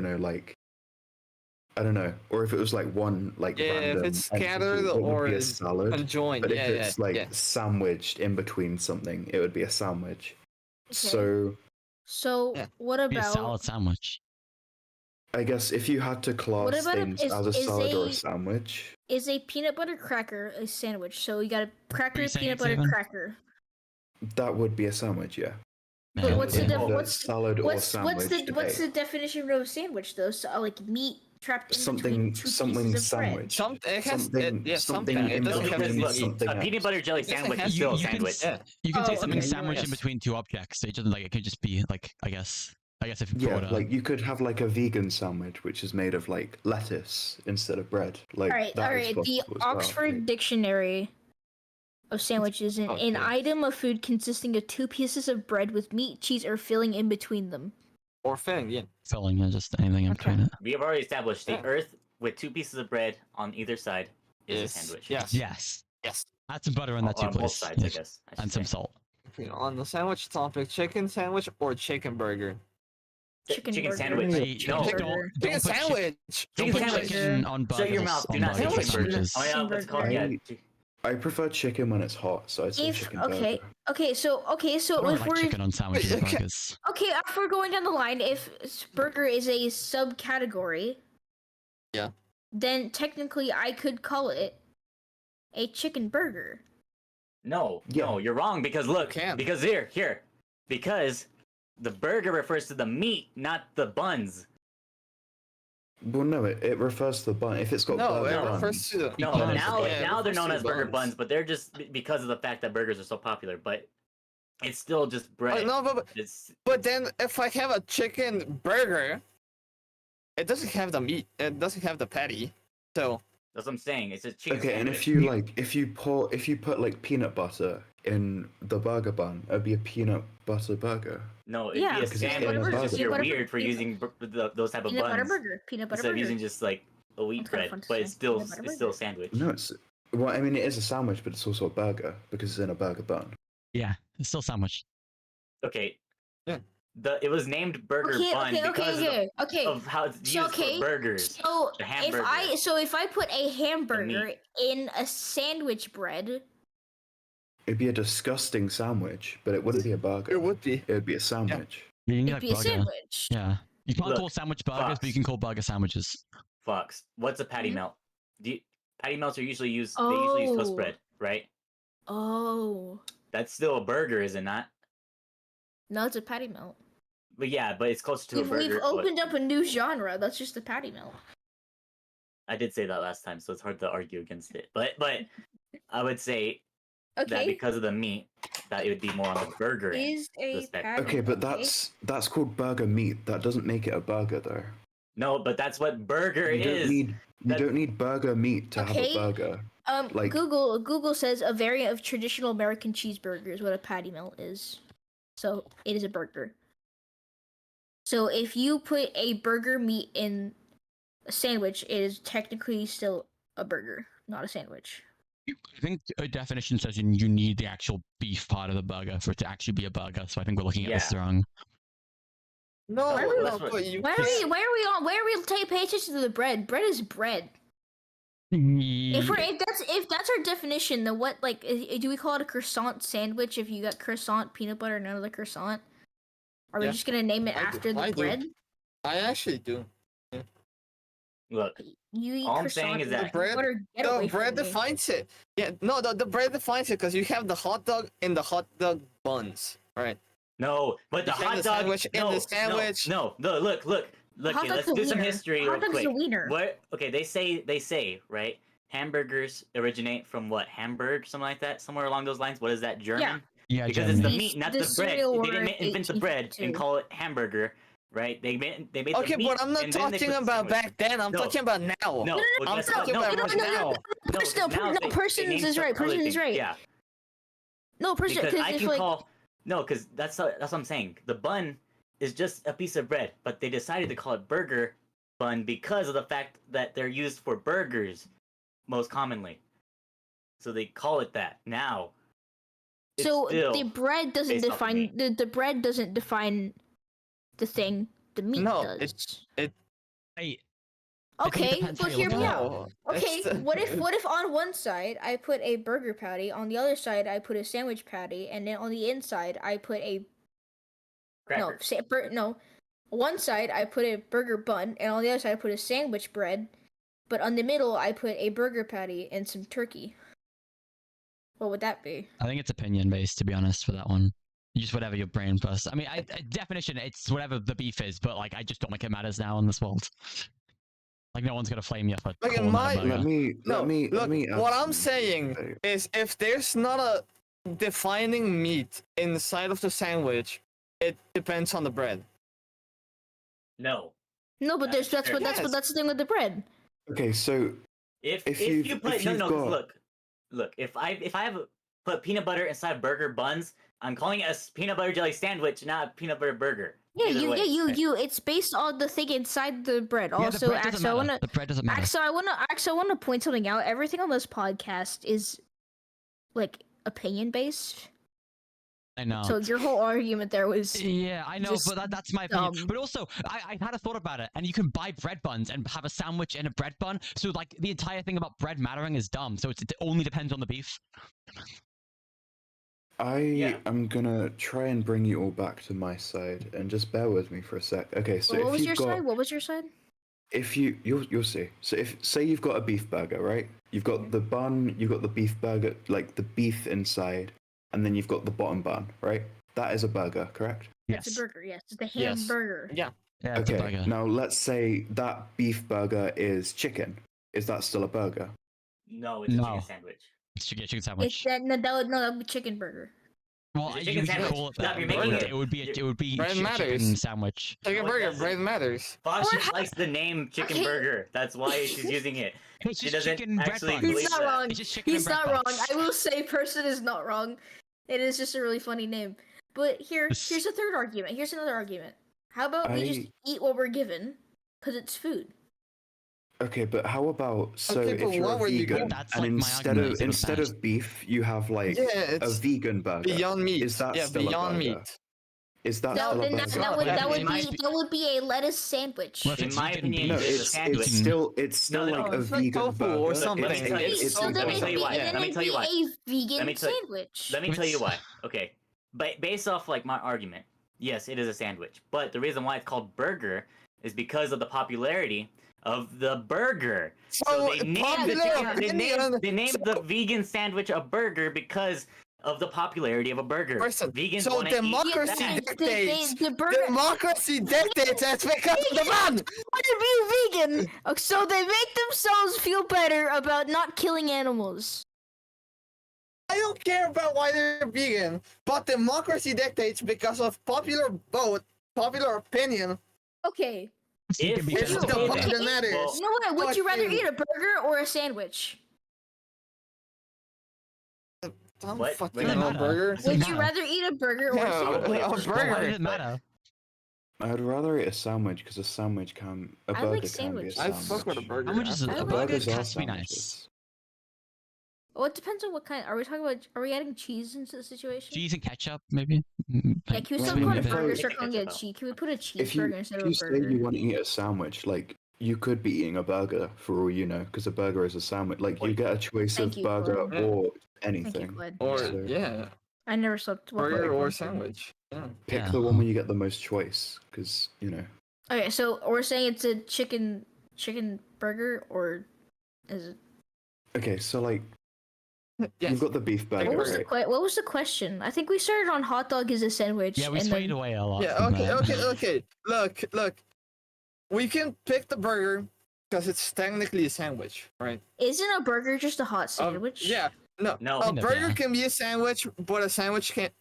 don't know, or if it was like one like
Yeah, if
random
it's
entity,
scattered
it would
or
be a
is
salad.
Conjoined.
But
Yeah,
if it's like
yeah.
sandwiched in between something, it would be a sandwich. So
So
Yeah.
what
Be a
about
salad sandwich.
I guess if you had to class
about a-
things
is-
as a
is
salad or
a-
a sandwich,
is a peanut butter cracker a sandwich? So you got a cracker,
you saying,
peanut butter
Axaven?
cracker.
that would be a sandwich, yeah.
But
Yeah.
what's the
In
def-
the
what's
salad or
what's
sandwich
what's the
debate.
definition of a sandwich though? So like meat trapped in between two
something
pieces of bread.
sandwich.
It has
Something-
yeah,
something
something. It
in
doesn't
No,
have
because
to be
look,
something
a peanut
else.
butter jelly
Doesn't
sandwich
have
is
to-
still a
you can
sandwich.
Yeah.
You can say
Oh,
something
okay,
sandwiched in
yes.
between two objects. So it doesn't like it could just be like I guess if
Yeah,
broader.
like you could have like a vegan sandwich which is made of like lettuce instead of bread. Like
All right,
that
all
is
right. The
possible as well.
Oxford Dictionary of sandwiches an
Okay.
item of food consisting of two pieces of bread with meat, cheese, or filling in between them.
Or thing, yeah.
filling, yeah, just anything in
Okay.
between it.
We have already established the
Yeah.
Earth with two pieces of bread on either side is a
Yes,
sandwich.
yes.
Yes.
Yes.
Add some butter on that too,
On both
please.
sides, I
Yes.
guess. I should
And some
say.
salt.
On the sandwich topic, chicken sandwich or chicken burger?
Chicken burger.
sandwich.
Hey,
No.
just
Burger.
don't
Chicken
put
sandwich.
Don't
Chicken
put
sandwich.
chicken on burgers.
Shut your mouth. Do
on
not say
burgers or
chicken.
sandwiches.
Oh yeah, what's it called? Yeah.
I prefer chicken when it's hot, so I'd say
If
chicken
okay,
burger.
so
I don't
if
like
we're
chicken on sandwiches and
Okay.
burgers.
okay, if we're going down the line, if burger is a subcategory,
Yeah.
then technically I could call it a chicken burger.
No,
Yeah.
no, you're wrong because look,
Can't.
because here, because the burger refers to the meat, not the buns.
Well, no, it refers to the bun. If it's got
No,
burger
it
buns,
refers to the.
No,
Buns.
now
Yeah, it
now they're
refers
known
to
as
the
burger buns, but they're just because of the fact that burgers are so popular. But it's still just bread.
No,
It's
but then if I have a chicken burger, it doesn't have the meat. It doesn't have the patty. So
that's what I'm saying. It's a chicken
okay, and
sandwich.
if you put like peanut butter in the burger bun, it'd be a peanut butter burger.
No, it'd
Yeah,
be a
because it's
sandwich.
in a
It's just
burger.
you're
Peanut butter
weird for
burger.
using those type of
Peanut butter
buns
burger. Peanut butter
instead of
burger.
using just like a wheat
That's kinda
bread.
fun to
But
say.
it's still
Peanut butter
a
burger.
sandwich.
No, it's well, I mean, it is a sandwich, but it's also a burger because it's in a burger bun.
Yeah, it's still sandwich.
Okay.
Yeah.
It was named burger bun because
Okay.
of how it's
So,
used
okay,
for burgers.
So
The hamburger.
if I put a hamburger in a sandwich bread,
It'd be a disgusting sandwich, but it wouldn't be a burger.
it would be.
It would be a sandwich.
You can
it'd
get
be a
burger.
sandwich.
Yeah. You can't
Look,
call sandwich burgers, but you
Fox.
can call burger sandwiches.
Fox, what's a patty
Mhm.
melt? Patty melts are usually used. They usually use toast
Oh.
bread, right?
Oh.
That's still a burger, is it not?
No, it's a patty melt.
But yeah, but it's close to a
We've
burger. but
opened up a new genre. That's just a patty melt.
I did say that last time, so it's hard to argue against it. But I would say that
Okay.
because of the meat, that it would be more on the burger end.
Is a
Respect.
patty
Okay, but
melt,
that's called burger meat. That doesn't make it a burger, though.
No, but that's what burger
You
is.
you don't need burger meat to have
Okay.
a burger. like-
Google says a variant of traditional American cheeseburger is what a patty melt is. So it is a burger. So if you put a burger meat in a sandwich, it is technically still a burger, not a sandwich.
I think a definition says you need the actual beef part of the burger for it to actually be a burger. So I think we're looking at this
Yeah.
wrong.
No,
Why are we-
no,
that's what-
but you.
Why are we paying attention to the bread? Bread is bread.
Yeah.
If that's our definition, then what do we call it a croissant sandwich if you got croissant, peanut butter, and another croissant? Are we
Yeah,
just gonna name it
I do-
after the
I do.
bread?
I actually do.
Look,
You eat
All I'm
croissant
saying is
and
that-
peanut butter, get
The
away from
bread
me.
defines it. Yeah, no, the bread defines it because you have the hot dog in the hot dog buns, right?
no, but the
You have
hot
the
dog.
sandwich in
no,
the sandwich.
No, look.
Hot
Okay,
dog's
let's
a
do some
wiener.
history
Hot
real
dog's
quick.
a wiener.
What? Okay, they say right. Hamburgers originate from what? Hamburg, something like that, somewhere along those lines. What is that? German?
Yeah,
Because it's the
Germany.
meat, not
The
the bread.
cereal
They didn't
word
invent the bread and
1852.
call it hamburger, right? They made
Okay,
the meat,
but I'm not
and then they
talking
put the
about
sandwich.
back then. I'm
No.
talking about now.
No, well,
I'm
guess what?
talking
No,
about
because
right
now.
now.
No,
Person-
because now
no,
they
Persons
named
is
some
right,
other
Persons is
thing.
right.
Yeah,
No, person,
because I
if
can
like
call. No, because that's what I'm saying. The bun is just a piece of bread, but they decided to call it burger bun because of the fact that they're used for burgers most commonly. So they call it that now. It's
so
still
the bread doesn't
based off of
define
meat.
the bread doesn't define the thing. The meat
No,
does.
Hey, I think it
Okay,
depends how
but
you
hear
look
me
at it.
out.
No,
Okay,
it's-
what if on one side I put a burger patty, on the other side I put a sandwich patty, and then on the inside I put a
cracker.
no, one side I put a burger bun, and on the other side I put a sandwich bread, but on the middle I put a burger patty and some turkey. What would that be?
I think it's opinion based, to be honest, for that one. Just whatever your brain first. I mean, definition, it's whatever the beef is, but like, I just don't think it matters now in this world. Like, no one's gonna flame you for
Like, in
calling
my-
that a burger.
No,
let me
look, what
ask
I'm
you
saying
something.
is if there's not a defining meat inside of the sandwich, it depends on the bread.
No.
No, but
That's
that's
fair.
the thing with the bread.
Okay, so
If
If
you
you've-
put
if
no
you've
no
got-
look if I have put peanut butter inside burger buns, I'm calling it a peanut butter jelly sandwich, not a peanut butter burger.
Yeah,
Either way.
you. It's based on the thing inside the bread.
Yeah, the
Also,
bread doesn't
Axel, I
matter.
wanna,
The bread doesn't matter.
Axel, I wanna point something out. Everything on this podcast is like opinion based.
I know.
So your whole argument there was
Yeah, I know,
just
but that's my opinion.
dumb.
But also, I had a thought about it, and you can buy bread buns and have a sandwich in a bread bun. So like the entire thing about bread mattering is dumb. So it only depends on the beef.
I am gonna try and bring you all back to my side, and just bear with me for a sec. Okay, so
what
if
was
you've
your
got,
side? What was your side?
if you'll see. So if say you've got a beef burger, right? You've got the bun, you've got the beef burger, like the beef inside, and then you've got the bottom bun, right? That is a burger, correct?
It's a burger, yes. It's a hamburger.
Yeah.
Yeah, it's a
Okay.
burger.
Now let's say that beef burger is chicken. Is that still a burger?
No, it's a
No.
chicken sandwich.
It's chicken
It's
sandwich.
that that would be chicken burger.
Well,
It's a
you
chicken
could
sandwich.
call it
Stop,
that.
you're
but
making
it would be
Bread
chicken
matters.
sandwich.
Chicken
No, it
burger,
doesn't.
bread matters.
Boss
Or
just likes the name chicken
Okay.
burger. That's why she's using it.
It's
She
just
doesn't
chicken bread
actually
buns.
believe
He's not
that.
wrong.
It's just chicken
He's
and bread
not wrong.
buns.
I will say person is not wrong. It is just a really funny name. But here's a third argument. Here's another argument. How about we just eat what we're given? Because it's food.
Okay, but how about so
Okay,
if
but
you're
what
a
were you
vegan
gonna-
That's
and
like my
instead
argument,
of
is it was
instead
bad.
of beef you have like
Yeah,
a
it's
vegan burger?
Beyond Meat.
Is that
yeah,
still a
Beyond
burger?
Meat.
Is that
No,
still a
then
burger?
that would be a lettuce sandwich.
Well, if
In
it's
my
vegan
opinion,
beef,
No,
it is a
it's
sandwich.
still
No,
like
no,
a
it's like
vegan
tofu
burger.
or something.
Let me tell you-
It's
So then
let me tell you why.
then
Let me
it'd
tell you
be
why.
a vegan
Let me tell you-
sandwich.
Let me tell you why. Okay, but based off like my argument, yes, it is a sandwich. But the reason why it's called burger is because of the popularity of the burger. So they named they named the vegan sandwich a burger because of the popularity of a burger.
Person,
Vegans
so
want to eat
democracy
that.
dictates.
The burger.
Democracy dictates that's because of the man.
Why are you vegan? So they make themselves feel better about not killing animals.
I don't care about why they're vegan, but democracy dictates because of popular vote, popular opinion.
Okay.
You
If
can be
This is
just
the
a
part
vegan.
that matters.
Well,
You know what? Would
Fuck
you rather
you.
eat a burger or a sandwich?
I'm
What?
fucking
Doesn't
a
matter.
burger.
Doesn't
Would you
matter.
rather eat a burger or a
Yeah,
sandwich?
a
Why
burger.
does it matter?
I'd rather eat a sandwich because a sandwich can a
I
burger
like
can be a
sandwiches.
I
sandwich.
fuck with a burger.
How much is
I
a
like
burger?
Burgers are
Has to be nice.
sandwiches.
Well, it depends on what kind. Are we talking about? Are we adding cheese into the situation?
Cheese and ketchup, maybe.
Yeah, can we
Well,
stop
I mean,
calling a
if
burger?
I-
Start calling it a
Ketchup.
cheese. Can we put a
If
cheeseburger
you,
instead
if
of
you
a
say
burger?
you want to eat a sandwich, like you could be eating a burger for all you know, because a burger is a sandwich. Like you
Wait.
get a choice
Thank
of
you,
burger
Glenn.
or
Thank you,
anything.
Glenn.
Or
So-
yeah,
I never slept. what
burger
burger
or
was it?
sandwich. Yeah.
Pick
Yeah.
the one where you get the most choice, because you know.
Okay, so we're saying it's a chicken burger, or is it?
Okay, so like
Yes.
you've got the beef burger,
What was
Burger.
the
right?
what was the question? I think we started on hot dog as a sandwich.
Yeah, we
and
swayed
then,
away a lot.
Yeah.
from
Okay.
that.
Okay. Look. We can pick the burger because it's technically a sandwich, right?
Isn't a burger just a hot sandwich?
Yeah. No.
No.
A
Kind of,
burger
yeah.
can be a sandwich, but a sandwich can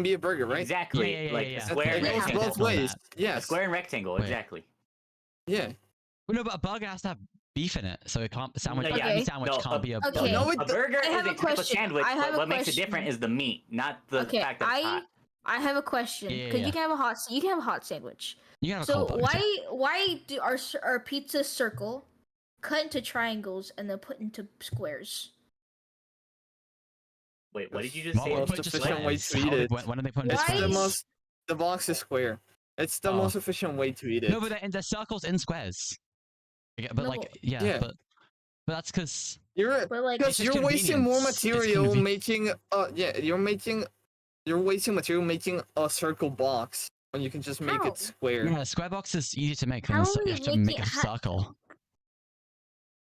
be a burger, right?
Exactly.
Yeah, yeah, yeah,
like
yeah.
a
It
square and
goes
Yeah.
rectangle.
both ways.
that.
A
Yes.
square and rectangle.
Wait.
Exactly.
Yeah.
Well, no, but a burger has to have beef in it, so it can't. Sandwich.
No,
Any
yeah.
sandwich
No,
can't be a
okay.
burger.
No,
A burger
I
is
have
a
a
type of
question.
sandwich,
I have
but
a
what makes it
question.
different is the meat, not the
Okay,
fact that it's hot.
I have a question
Yeah,
because
yeah.
you can have a hot sandwich.
You can have a
So
cold burger.
why do our pizzas circle, cut into triangles, and then put into squares?
Wait, what did you just
What
say?
would
most
put just
efficient way
squares?
to eat
How-
it.
When are they putting
It's
Why
the
is-
most. The box is square. It's the
Oh.
most efficient way to eat it.
No, but they're circles in squares. Yeah, but
No,
like,
but-
yeah,
Yeah.
but that's because
You're
But like,
because
just
you're wasting more
convenience. It's
material
conven-
making. You're wasting material making a circle box when you can just make
How?
it square.
yeah, a square box is easy to make.
How
Than
are
you
we
have to make
making-
a circle.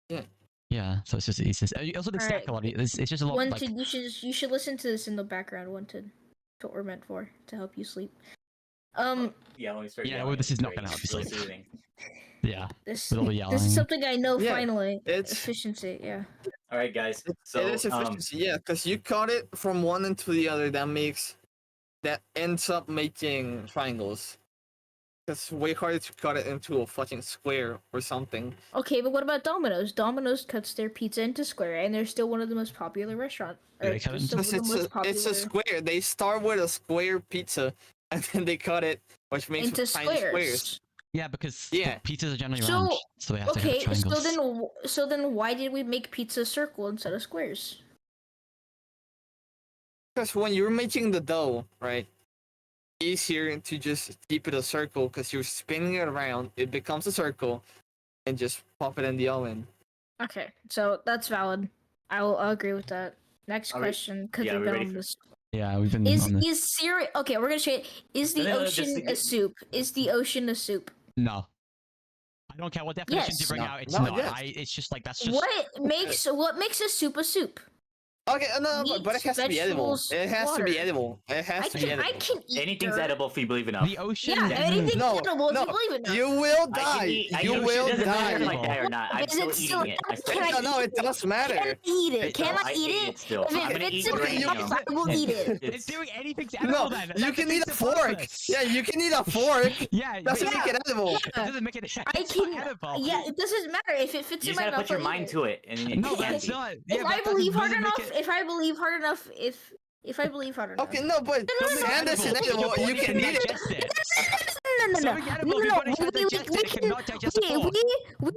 Yeah.
Yeah, so it's just easy. Also, they stack
Alright.
a lot. It's just a lot. Like,
Wanted, you should listen to this in the background. Wanted, that's what we're meant for, to help you sleep.
Yeah, when we start
Yeah,
yelling,
well, this
it's
is not
great.
gonna help
It's
you
really
sleep.
soothing.
yeah,
this
with all the
this
yelling.
is something I know.
Yeah,
Finally,
it's-
efficiency. Yeah.
All right, guys. So
it is efficiency, yeah, because you cut it from one end to the other. That ends up making triangles. It's way harder to cut it into a fucking square or something.
Okay, but what about Domino's? Domino's cuts their pizza into square, and they're still one of the most popular restaurants.
Do they cut it into-
Because it's a square. They start with a square pizza, and then they cut it, which makes
into
tiny squares.
yeah, because
Yeah.
pizzas are generally
So,
round, so they have to
Okay,
have triangles.
so then why did we make pizza circle instead of squares?
Because when you're making the dough, right, easier to just keep it a circle because you're spinning it around, it becomes a circle, and just pop it in the oven.
Okay, so that's valid. I'll agree with that. Next
Are we-
question, because
yeah,
we've
we're
been
ready
on
for-
this.
Yeah, we've been
Is
on this.
cereal? Okay, we're gonna say it. Is the
No, just
ocean
to
a
get-
soup? Is the ocean a soup?
No. I don't care what definitions you
Yes.
bring
No.
out. It's
No,
not.
yes.
It's just like that's just.
What makes a soup a soup?
Okay, no, but it
Meats,
has to be edible.
vegetables,
It has to be
water.
edible. It has to be edible.
I can eat
Anything's
dirt.
edible if you believe enough.
The ocean.
Yeah, anything's
No,
edible if
no,
you believe it.
You will
I can
die.
eat.
You
it
will
doesn't matter if
die.
I die or not. I'm
Is
still
it still
eating it. I
edible? Can I
still
No, it does
Can I
matter.
eat it?
It
Can
does.
I eat it?
still.
If
I'm
it
gonna
fits
eat
in
it right
my
now.
mouth, I will eat it.
It's doing anything's
No,
edible then.
you
That
can eat a
defeats the
fork.
purpose.
Yeah, you can eat a fork.
Yeah,
Doesn't
but
make it edible.
it doesn't make it. It's
I
not
can.
edible.
Yeah, it doesn't matter if it fits
You
in
just
my
gotta
mouth.
put your
I'll eat
mind
it.
to it, and then
No,
it can
that's
be.
not.
If
Yeah,
I
but
believe
that
hard
doesn't make
enough,
it-
if I believe hard enough, if I believe hard enough.
Okay, no, but
no,
sand is
Edible,
edible.
your body
You can eat it.
digest it.
No.
Something edible, your body can't digest it. It cannot digest a fork.
Oh,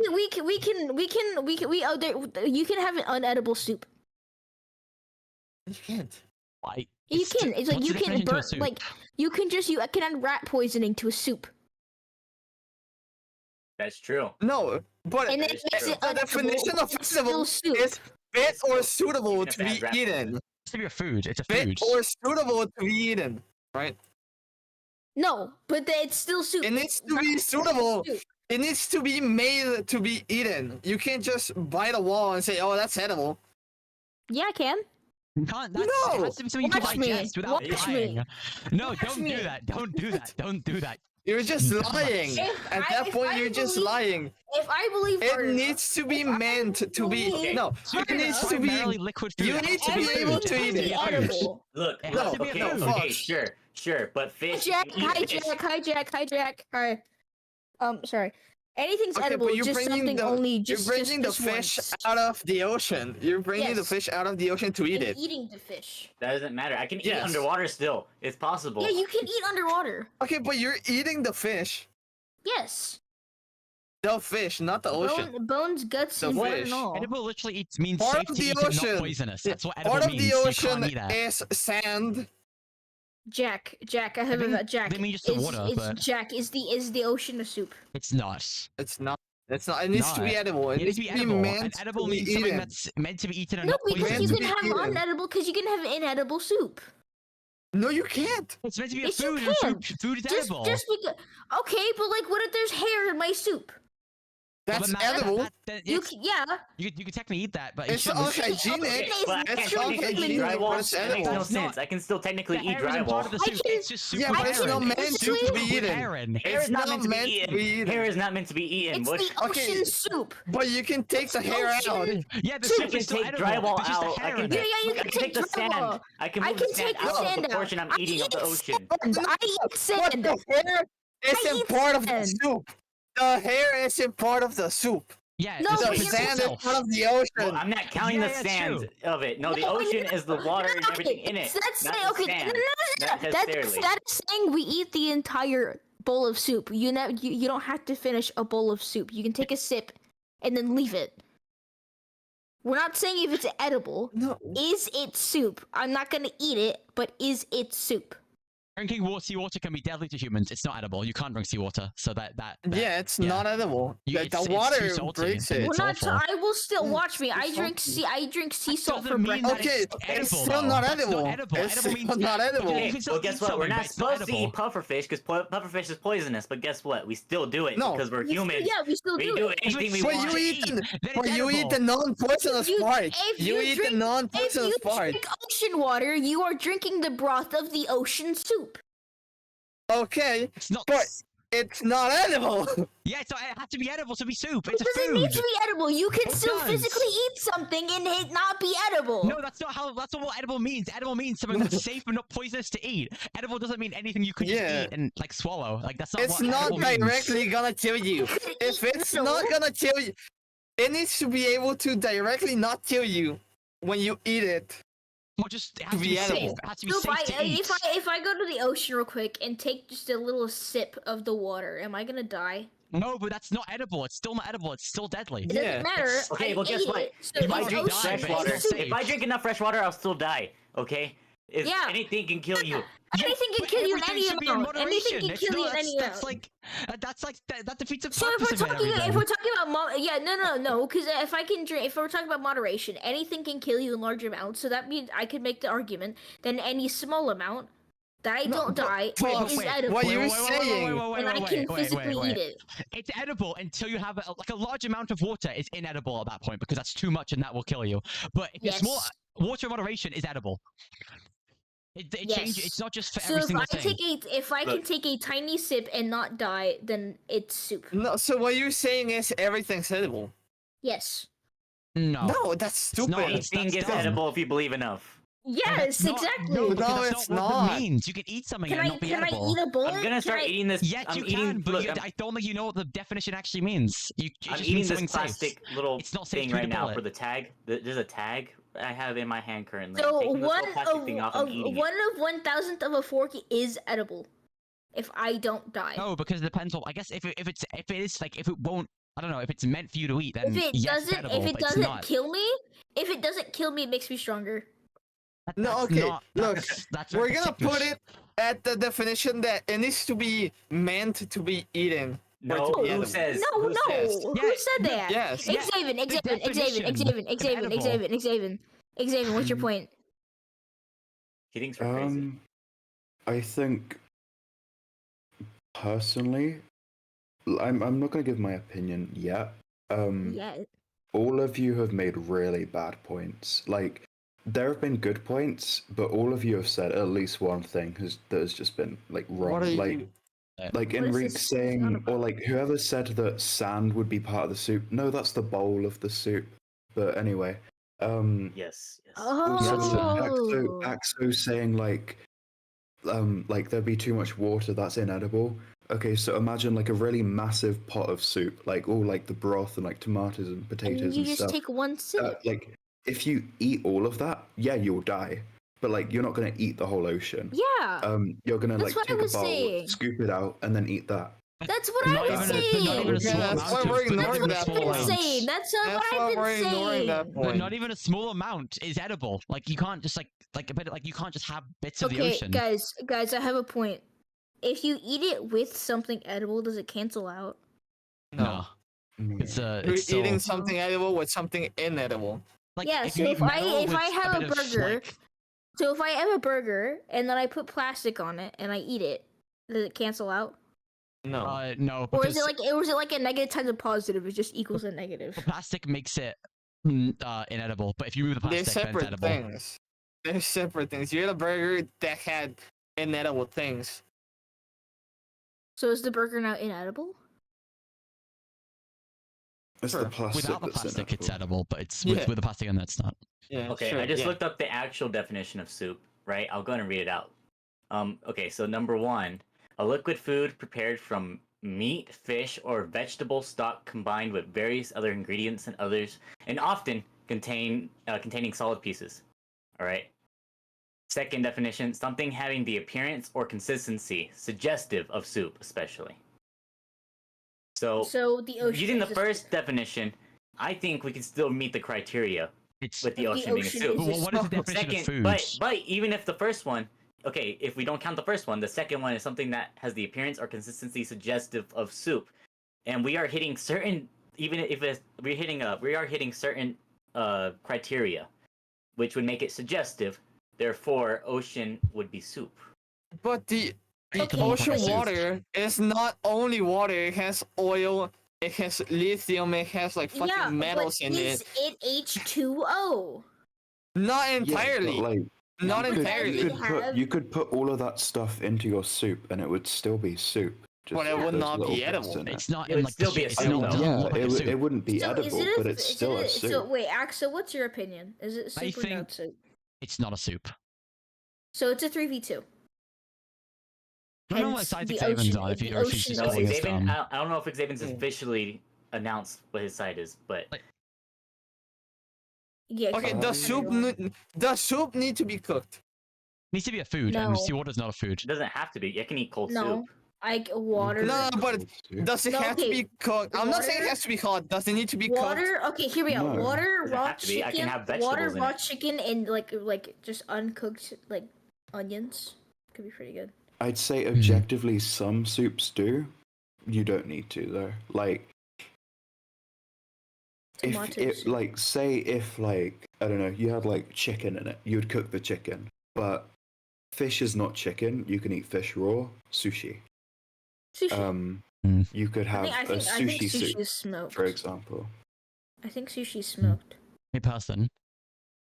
you can have an unedible soup.
You can't.
Why?
You
It's
can.
ju-
It's like
what's
you
the
can
definition to a
burn.
soup?
Like you can add rat poisoning to a soup,
That's true.
No, but
and then
That
it
is
makes
true.
it
the
unedible.
definition of
It's
edible
still soup.
is fit or suitable
Even
to
if it
be
has rat
eaten.
It's to be a food. It's a
Fit
food.
or suitable to be eaten. Right?
No, but it's still soup.
It needs to be suitable.
Soup.
It needs to be made to be eaten. You can't just bite a wall and say, "Oh, that's edible."
Yeah, I can.
You can't. That's,
No!
it has to be something you can
Watch me.
digest without
Watch
dying.
me.
No,
Watch
don't
me.
do that. Don't do that. Don't do that.
You're just lying. At that
If
point,
I
you're just
believe-
lying.
If I believe hard
It
enough,
needs to be
if I
meant to be.
believe
No,
hard
it needs
enough-
to
Primarily
be.
liquid food.
You
It has
need to be
food.
able to
It has
eat
be
it.
a food.
edible.
Look,
It
look,
has to be
okay,
a food.
okay,
Fuck.
sure, but fish.
Jack,
you eat fish.
hijack. Hi. Sorry. Anything's
Okay,
edible.
but you're
Just
bringing
something
the
only.
you're
Just
bringing the
just
fish
once.
out of the ocean. You're bringing the
Yes.
fish out of the ocean to eat
And
it.
eating the fish.
That doesn't matter. I can eat
Yes.
underwater still. It's possible.
Yeah, you can eat underwater.
Okay, but you're eating the fish.
Yes.
The fish, not the ocean.
Bones, guts,
The
and blood
fish.
and all.
Edible literally eats means
Part
safe
of
to
the
eat and
ocean.
not poisonous. That's what edible
Part of
means.
the
You
ocean
can't eat that.
is sand.
Jack, I have
mean-
a Jack.
they mean just the
is,
water,
is
but-
Jack is the ocean a soup?
It's not.
It's not. It's not. It needs to be
Not.
edible. It
It needs to be edible.
meant
And edible
to be
means something
eaten.
that's meant to be eaten and
No,
not
because
meant
you
to
poisoned.
can
be
have
eaten.
unedible. Because you can have inedible soup.
No, you can't.
It's meant to be a
Yes, you
food. And
can.
food is edible.
Just because. Okay, but like, what if there's hair in my soup?
Well,
That's
then that-
edible.
that-
You
it's-
can, yeah.
you can technically eat that, but
It's
you shouldn't.
unhygienic.
Okay,
but I
It's
can't
not
technically eat
hygienic, but
drywall.
it's
That makes
edible.
no
It's
sense.
not.
I can still technically
The
eat
hair isn't part of
drywall.
the
I
soup.
can-
It's just soup
Yeah,
with
but it's
hair
not
in.
meant
It's
to
soup
be
with
eaten.
hair in.
Hair is
It's
not
not
meant to be
meant to
eaten.
be eaten.
Hair is not meant to be eaten.
It's
What?
the
Okay.
ocean soup.
But you can take the hair
ocean-
out.
Yeah, the
Soup
soup
I can
is still
take
edible.
drywall
There's just the
out. I
hair
can
in
Yeah,
it.
yeah, you
I
can
can take the
take
sand.
drywall.
I can
I
move
can
the sand
take the
out of
sand
the
out.
portion I'm
I
eating of the
eat
ocean.
sand. I eat
But
sand.
the hair isn't
eat
part of the
sand.
soup. The hair isn't part of the soup.
Yeah,
No,
the
The
soup
but
is
sand is
itself.
part of the
Well,
ocean.
I'm not counting
Yeah,
the
yeah,
sand
true.
of it. No, the
No,
ocean is the water and everything in it.
That's
not
saying,
the
okay,
sand. Not
that's
necessarily.
saying we eat the entire bowl of soup. You don't have to finish a bowl of soup. You can take a sip and then leave it. We're not saying if it's edible.
No.
Is it soup? I'm not gonna eat it, but is it soup?
Drinking seawater can be deadly to humans. It's not edible. You can't drink seawater, so that
Yeah, it's
yeah.
not edible.
You-
The
it's too
water
salty,
breaks
and
it.
We're
it's
not.
awful.
I will still watch me. I
it's
drink
salty.
sea. I drink sea salt
doesn't
for
mean
breakfast.
that
Okay,
it's
it's
edible,
still
though.
not
That's
edible.
not edible.
It's
Edible
still
means
not edible.
You can still
Well,
eat
guess what? We're
something, but
not
it's not
supposed to eat
edible.
pufferfish because pufferfish is poisonous. But guess what? We still do it
No.
because we're
We still-
humans.
Yeah, we still
We
do
do
it.
anything we
But
But
want.
you
to
eat
eat,
the
then it's
but you eat
edible.
the non-poisonous
If
part.
if
You eat the
drink-
non-poisonous
If you
part.
drink ocean water, you are drinking the broth of the ocean soup.
Okay,
It's not.
but it's not edible.
Yeah, it has to be edible to be soup. It's
It
a
doesn't
food.
need to be edible. You can
It
still
does.
physically eat something and it not be edible.
No, that's not how. That's not what edible means. Edible means something that's safe and not poisonous to eat. Edible doesn't mean anything you could
Yeah.
just eat and like swallow. Like that's not
It's
what
not
edible means.
directly gonna kill you.
You could
If
eat
it's
no.
not gonna kill you, it needs to be able to directly not kill you when you eat it.
Well, just it has to
be
be
edible.
safe. It has to be
So
safe to eat.
if I go to the ocean real quick and take just a little sip of the water, am I gonna die?
No, but that's not edible. It's still not edible. It's still deadly.
It
Yeah.
doesn't matter.
Okay,
I
well, guess
ate
what?
it, so
You
If I
might
it's
drink
die,
ocean.
fresh
but
water,
it's safe.
if I drink enough fresh water, I'll still die. Okay. Is anything can kill you.
Anything can
But
kill you in
everything
any
should be in
amount. Anything
moderation.
can
It's
kill you
not-
in any
that's
amount.
that defeats the
So
purpose of it, everything.
if we're talking about no, because if we're talking about moderation, anything can kill you in large amounts. So that means I could make the argument then any small amount that I don't die is edible,
What you're saying?
and I can physically eat it.
It's edible until you have a large amount of water is inedible at that point because that's too much and that will kill you. But if it's small, water in moderation is edible. It changes. It's not just for every single thing.
If I can take a tiny sip and not die, then it's soup.
No, so what you're saying is everything's edible.
Yes.
No, that's stupid.
Anything is edible if you believe enough.
Yes, exactly.
No,
No,
that's
it's
not what
not.
it means. You can eat something
Can
and
I
not be
can I
edible.
eat a bullet?
I'm gonna start eating this.
Yes,
I'm
you
eating,
can, but
look,
I don't think you know what the definition actually means. It
I'm
just
eating
means
this
something
plastic
safe.
little
It's not safe
thing
to eat a
right now
bullet.
for the tag. There's a tag I have in my hand currently.
So
I'm taking this
one
little plastic thing off and eating it.
1/1000th of a fork is edible, if I don't die.
No, because it depends on. I guess if it is like if it won't. I don't know if it's meant for you to eat. Then
If it
yes, it's
doesn't,
edible,
if it
but it's
doesn't
not.
kill me, it makes me stronger.
No,
That's
okay,
not-
look,
that's
we're
very
gonna
particular.
put it at the definition that it needs to be meant to be eaten.
No,
to be
who
edible.
says?
No,
Who says?
who
Yeah,
said that?
Yes.
Yeah,
Axaven,
the definition of
Axaven, what's your point?
He thinks we're crazy.
I think personally, I'm not going to give my opinion yet.
Yeah.
All of you have made really bad points. Like, there have been good points, but all of you have said at least one thing that has just been like wrong.
What are
like,
you?
like
What is
Enrique
this
saying,
sound
or
about?
like whoever said that sand would be part of the soup. No, that's the bowl of the soup. But anyway,
Yes. Yes.
also
Oh.
Axo saying like there'd be too much water, that's inedible. Okay, so imagine like a really massive pot of soup, like all like the broth and like tomatoes and potatoes
And you
and
just
stuff.
take one sip.
Like if you eat all of that, yeah, you'll die. But like you're not gonna eat the whole ocean.
Yeah.
You're gonna
That's
like
what I
take a
was
bowl,
saying.
scoop it out, and then eat that.
That's what
Not
I was
even a-
saying.
not even a
Yeah,
small
that's
amount
why
of-
we're
not
ignoring
even a
that
small
I've been
point.
amount.
saying. That's
That's
what
why
I've
we're
been
ignoring that
saying.
But
point.
not even a small amount is edible. Like you can't just like you can't just have bits of the
Okay,
ocean.
guys, I have a point. If you eat it with something edible, does it cancel out?
No,
Mm.
it's
You're
it's
eating
still,
something edible with something inedible.
like
Yeah,
if
so
you eat
if I-
metal
if
with
I have a
bit of,
burger,
like-
So if I have a burger and then I put plastic on it and I eat it, does it cancel out?
No.
No,
Or
because
is it like a negative times a positive? It just equals a negative.
the plastic makes it inedible. But if you remove the
They're
plastic, then it's
separate
edible.
things. They're separate things. You had a burger that had inedible things.
So is the burger now inedible?
It's
Sure.
the plastic
Without the
that's
plastic, it's
inedible.
edible. But it's
Yeah.
with the plastic in there, it's not.
Yeah.
Okay,
sure,
I just
yeah.
looked up the actual definition of soup, right? I'll go ahead and read it out. Okay, so number 1, a liquid food prepared from meat, fish, or vegetable stock combined with various other ingredients and others, and often containing solid pieces. All right. Second definition, something having the appearance or consistency suggestive of soup, especially. So
The ocean.
using the
is a
first
soup.
definition, I think we can still meet the criteria
It's
with the
The
ocean being a
ocean
soup.
is
But what is the
Second-
definition of
Second,
food?
but even if the first one, okay, if we don't count the first one, the second one is something that has the appearance or consistency suggestive of soup, and we are hitting certain, even if it's, we are hitting certain criteria, which would make it suggestive. Therefore, ocean would be soup.
But the
Okay.
ocean
Okay.
water is not only water. It has oil. It has lithium. It has like fucking
Yeah,
metals
but
in
is
it.
it H2O?
Not
Yeah, but,
entirely.
like,
Not
but
you
entirely.
it
could
have-
you could put all of that stuff into your soup and it would still be soup.
But it
with
would
those
not be
little bits
edible.
in it.
It's not
It
in
would
like
still
the
be a
shape.
soup,
It's
though.
not, doesn't
Yeah,
look like a
it
soup.
wouldn't be
So
edible, but it's still a soup.
So wait, Axel, what's your opinion? Is it
I
soup or not
think-
soup?
It's not a soup.
So it's a 3v2.
I don't know what
Hence,
side
the
Axaven's
ocean-
on. If
the
you or if he's
ocean
just
No,
is-
calling us
Axaven,
dumb.
I don't know if Axaven's
Yeah.
officially announced what his side is, but
Yeah.
Okay,
come
the
on,
soup
everyone.
the soup need to be cooked.
Needs to be a food,
No.
and seawater's not a food.
it doesn't have to be. I can eat cold
No.
soup.
Like water.
No, but does it
No,
have to
okay.
be cooked? I'm not saying it
Water-
has to be hot. Does it need to be cooked?
Water. Okay, here we go.
No.
Water,
Doesn't
raw
have to be. I can
chicken.
have
Water,
vegetables in
raw
it.
chicken, and like just uncooked like onions. Could be pretty good.
I'd say objectively some soups do. You don't need to though. Like
Tomatoes.
if I don't know, you had like chicken in it, you'd cook the chicken. But fish is not chicken. You can eat fish raw. Sushi.
Sushi.
You could have
I think
a sushi
sushi
soup,
is smoked.
for example.
I think sushi's smoked.
Hey, person.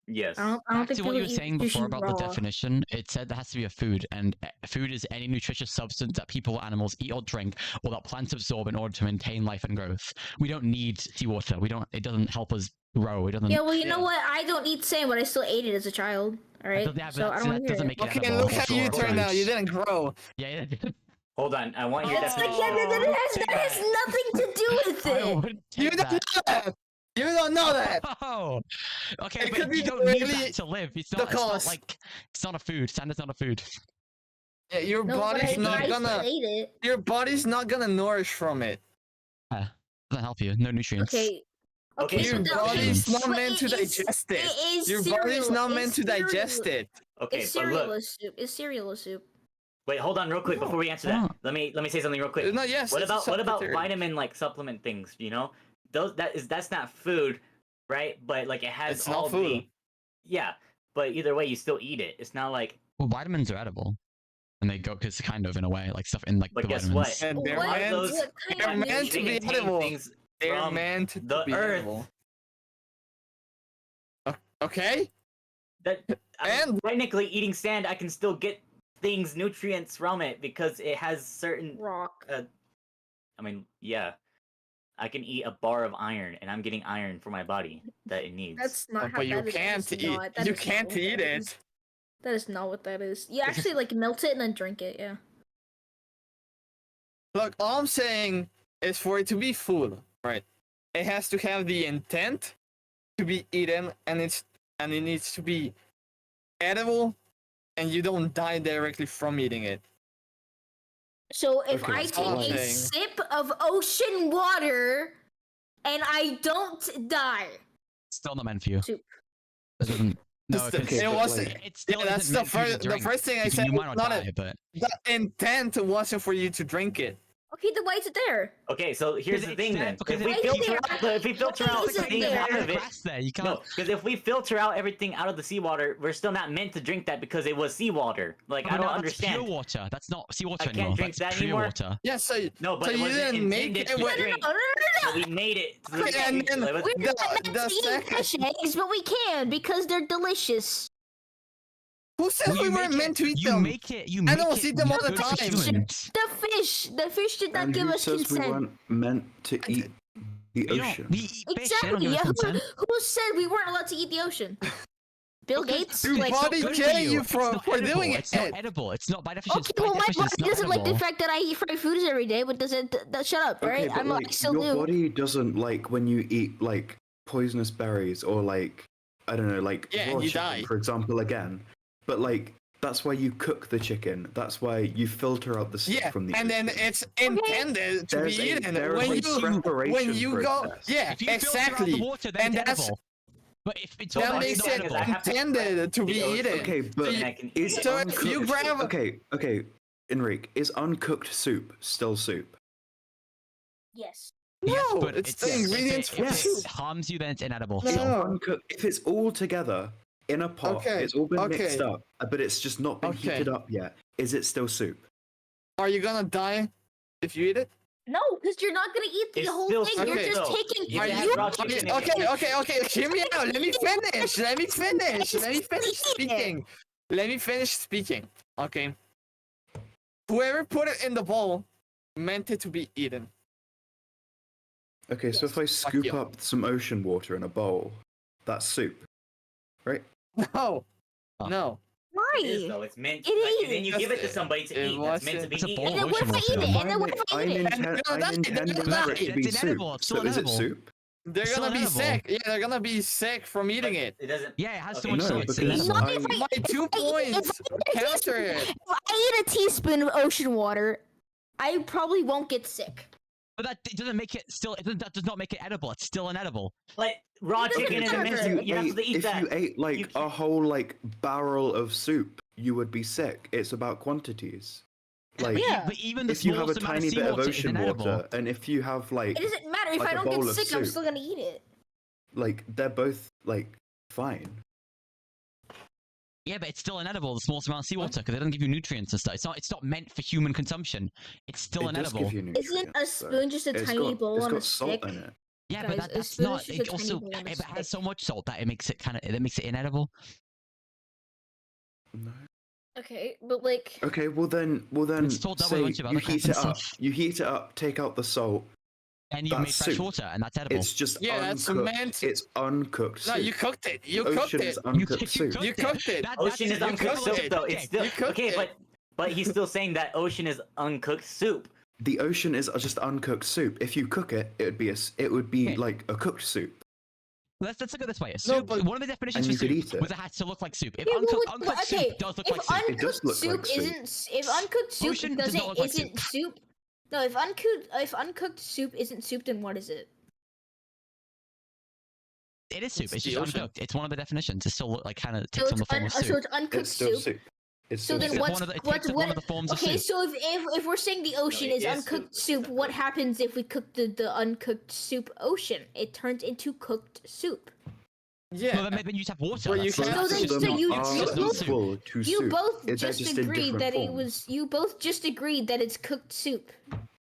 Yes.
I don't
Back
think
to what you were
people eat
saying before
sushi
about
raw.
the definition, it said there has to be a food, and food is any nutritious substance that people or animals eat or drink, or that plants absorb in order to maintain life and growth. We don't need seawater. It doesn't help us grow. It doesn't.
Yeah, well, you know
Yeah.
what? I don't eat salmon, but I still ate it as a child. All right,
Yeah, but
so I
that
don't want to
doesn't
hear
make
it.
it
Okay,
edible.
look how you
Sure.
turned out. You didn't grow.
Yeah.
Hold on. I want your
It's like,
definition.
yeah, that has nothing to do with
I
it.
wouldn't
You
take
don't know
that.
that. You don't know that.
Oh, okay,
It
but
could be
you don't need
really
that to live. It's
the
not. It's not
cost.
like it's not a food. Sand is not a food.
Yeah, your
No, but
body's not
I still
gonna.
ate it.
Your body's not gonna nourish from it.
Doesn't help you. No nutrients.
Okay.
Okay,
Your
so-
body's not
but
meant to
it is-
digest it.
It is
Your
cereal.
body's not
It's
meant to digest
cereal.
it.
Okay,
It's
but
cereal
look.
a soup. It's cereal a soup.
Wait, hold on real quick before we answer that. Let me say something real quick.
No, yes.
What
it's a
about
supplementary.
vitamin like supplement things? You know, that's not food, right? But like it has
It's not
all
food.
the yeah. But either way, you still eat it. It's not like.
Well, vitamins are edible, and they go because kind of in a way like stuff in like
But
the
guess
vitamins.
what?
And they're
What?
meant,
those-
What kind
they're
of
meant to
They
be
contain
edible.
things
They're
from
meant to
the
be
earth.
edible. Okay.
That I mean,
And-
technically eating sand, I can still get things nutrients from it because it has certain.
Rock.
I mean, yeah, I can eat a bar of iron, and I'm getting iron for my body that it needs.
That's not how
But you
that is-
can't
that is
eat.
not- that
You
is not
can't
what
eat
that is.
it.
That is not what that is. You actually like melt it and then drink it. Yeah.
Look, all I'm saying is for it to be food, right? It has to have the intent to be eaten, and it needs to be edible, and you don't die directly from eating it.
So if
Okay,
I
that's
take
all I'm
a
saying.
sip of ocean water and I don't die,
Still not meant for you.
Soup.
It doesn't. No,
Just the-
'cause
it
but,
wasn't.
like-
it still
Yeah, that's
isn't
the
meant for you to
first. The
drink.
first thing I
You-
said.
you might
was
not
not
die, but
the intent wasn't for you to drink it.
okay, then why is it there?
Okay, so here's
Because
the
it's
thing
there,
then.
because
If we
it's
filter
there.
out, if we filter
Why
out
is it
things
there?
out of it,
grass there. You can't.
no, because if we filter out everything out of the seawater, we're still not meant to drink that because it was seawater. Like
But
I don't
no,
understand.
That's pure water. That's not seawater
I can't
anymore.
drink
That's
that
pure
anymore?
water.
Yeah, so
No, but
so
it
you
wasn't
didn't make
intended
it.
to
with-
drink.
No.
But we made it. To
Okay, and then
Like,
We're not
The-
meant
the
to eat
second-
fish eggs, but we can because they're delicious.
Who said
Well,
we
you
weren't
make
meant to eat
You
them?
make it. You make
Animals
it
eat them all the
good for
time.
humans.
The fish did not
And
give
who
us
says we
consent.
weren't meant to eat the
You don't-
ocean?
we eat fish. They don't
Exactly.
give us
Yeah,
consent.
who said we weren't allowed to eat the ocean? Bill
Because
Gates.
Your
Like,
it's not
body
good
killing
for
you
It's
for
not
doing
edible.
it.
It's not edible. It's not by definition.
okay,
by
well, my
definition, it's
body
not
doesn't like the
edible.
fact that I eat fried foods every day, but does it? Shut up, right?
but,
I'm
like,
I still
your
do.
body doesn't like when you eat like poisonous berries or like I don't know, like
Yeah,
raw
you
chicken,
die.
for example. Again, but like that's why you cook the chicken. That's why you filter out the stuff
Yeah,
from the.
and then
ocean.
it's intended to
There's
be
a-
eaten
there is
when
a
you
preparation
go.
process.
Yeah,
If you filter out
exactly.
the water, then
And
it's
that's-
edible. But if it's
That
That
not,
makes
it's not
it
I
edible.
have to
intended to be
the ocean.
eaten.
Okay, but
and I can
is
eat
So
it.
if you
uncooked-
grab-
okay, Enrique, is uncooked soup still soup?
Yes.
Yes,
No,
but
it's the ingredients
if
for
it
soup.
harms you, then it's inedible.
No.
So,
Uncooked, if it's all together in a pot,
Okay,
it's all been mixed
okay.
up, but it's just not been
Okay.
heated up yet. Is it still soup?
Are you gonna die if you eat it?
No, because you're not gonna eat the
It's
whole
still
thing. You're
soup,
just
though.
taking.
You
Are
can have
you?
raw chicken in it.
Okay. Hear me out. Let me finish. Let me finish speaking. Let me finish speaking. Okay. Whoever put it in the bowl meant it to be eaten.
Okay, so if I scoop
you.
up some ocean water in a bowl, that's soup, right?
No.
Oh.
No.
It is
Why?
though. It's meant.
It
like, and then
is.
you give it to somebody to
It
eat. That's meant to
wasn't-
be
It's a
eaten.
bowl
And then
of
what if
ocean
I eat
water.
it? And then what if I eat it?
And they're gonna die,
intended
they're gonna
for it
die.
to be
It's
soup.
inedible, it's
So
still
is it
inedible.
soup?
They're
It's
gonna
still
be
edible.
sick. Yeah, they're gonna be sick from eating it.
It doesn't.
yeah, it has so
Okay,
much
no,
salt. It's
because
inedible.
Not if I-
My 2
if I eat-
points counter it.
If I eat a teaspoon of ocean water, I probably won't get sick.
But that it doesn't make it still. That does not make it edible. It's still inedible.
Like raw
It doesn't
chicken is
matter.
meant to. You're not supposed to eat
if
that.
you ate like
You
a whole like barrel of soup, you would be sick. It's about quantities. Like,
Yeah.
But even the
if you have a
smallest amount of
tiny bit of
seawater is
ocean
inedible.
water, and if you have like
It doesn't matter if
like
I
a
don't get
bowl of
sick. I'm
soup.
still gonna eat it.
they're both like fine.
Yeah, but it's still inedible, the smallest amount of seawater, because it doesn't give you nutrients and stuff. It's not meant for human consumption. It's still
It does
inedible.
give you
Isn't a
nutrients,
spoon just a
though.
tiny bowl
It's
on
got
a
salt
stick?
in it.
Yeah,
Guys,
but
a
that's
spoon
not.
is just a
It
tiny
also
bowl on a
it has
stick.
so much salt that it makes it inedible.
No.
Okay, but like,
Okay, well then,
It's salt that with a
say
bunch of
you
other
heat
crap
it
and
up.
stuff.
You heat it up, take out the salt.
And you
That's
made fresh
soup.
water, and that's edible.
It's just
Yeah, that's
uncooked.
meant-
It's uncooked
No,
soup.
you cooked it. You
Ocean
cooked it.
is uncooked soup.
You cooked it.
Ocean is
you
uncooked
cooked
soup,
it.
though.
Okay,
It's still
you cooked
okay,
it.
but he's still saying that ocean is uncooked soup.
The ocean is just uncooked soup. If you cook it, it would be
Okay.
like a cooked soup.
Let's look at it this way.
No,
Soup,
but-
one of the definitions
And
for
you could
soup
eat it.
was it has to look like soup. If
yeah,
uncooked
okay,
soup does look
if
like soup.
It does
uncooked
look
soup
like soup.
if uncooked soup
Ocean does not look like
isn't soup. No, if uncooked soup isn't soup, then what is it?
It is soup.
It's
It's
the
just
ocean.
uncooked. It's one of the definitions. It still look like kind of
So
takes on
it's
the form of
so
soup.
it's uncooked
It's still
soup.
soup. It's
So
still
then
It's
soup.
one
what's
of the- it
what's
takes up
what?
one of the forms of
Okay,
soup.
so if we're saying the ocean
it
is
is
uncooked
soup.
soup, what happens if we cook the uncooked soup ocean? It turns into cooked soup.
Yeah.
Well, then maybe you just have water.
Well, you
that's-
can't-
that's
So then-
just
so
not-
you-
it's
are
just not soup.
equal to
You
soup.
both
They're
just
in
agreed
different
that it
forms.
was. You both just agreed that it's cooked soup,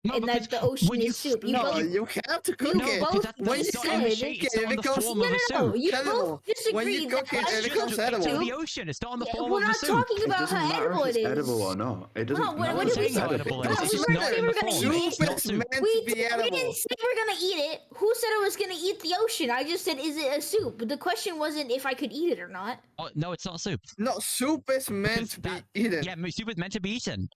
No,
and
because
that the ocean
when you-
is soup. You
No,
both
you have to cook
you
No,
it.
because
both
that's
when
it's
you
not in the
said-
shape. It's
it
not in the
becomes-
form
No,
of a
no,
soup.
no. You
Edible.
both just
When you
agreed
cook
that
it, it
It's
becomes
just- it's in
edible.
the ocean. It's not on the
Yeah,
form
we're
of a
not
soup.
talking
It
about
doesn't
how
matter
edible
if
it
it's
is.
edible or not. It doesn't
No, what
matter
do
I'm
we
if
saying
it's
how
say?
edible it
No,
is. It's
we
just
weren't
not
saying
in
we're
the
gonna
form.
eat
It's
Soup
not
is
soup.
meant
We,
to be
we
edible.
didn't say we're gonna eat it. Who said I was gonna eat the ocean? I just said, is it a soup? The question wasn't if I could eat it or not.
Oh, no, it's not soup.
No, soup is meant to be
That-
eaten.
Yeah, soup is meant to be eaten.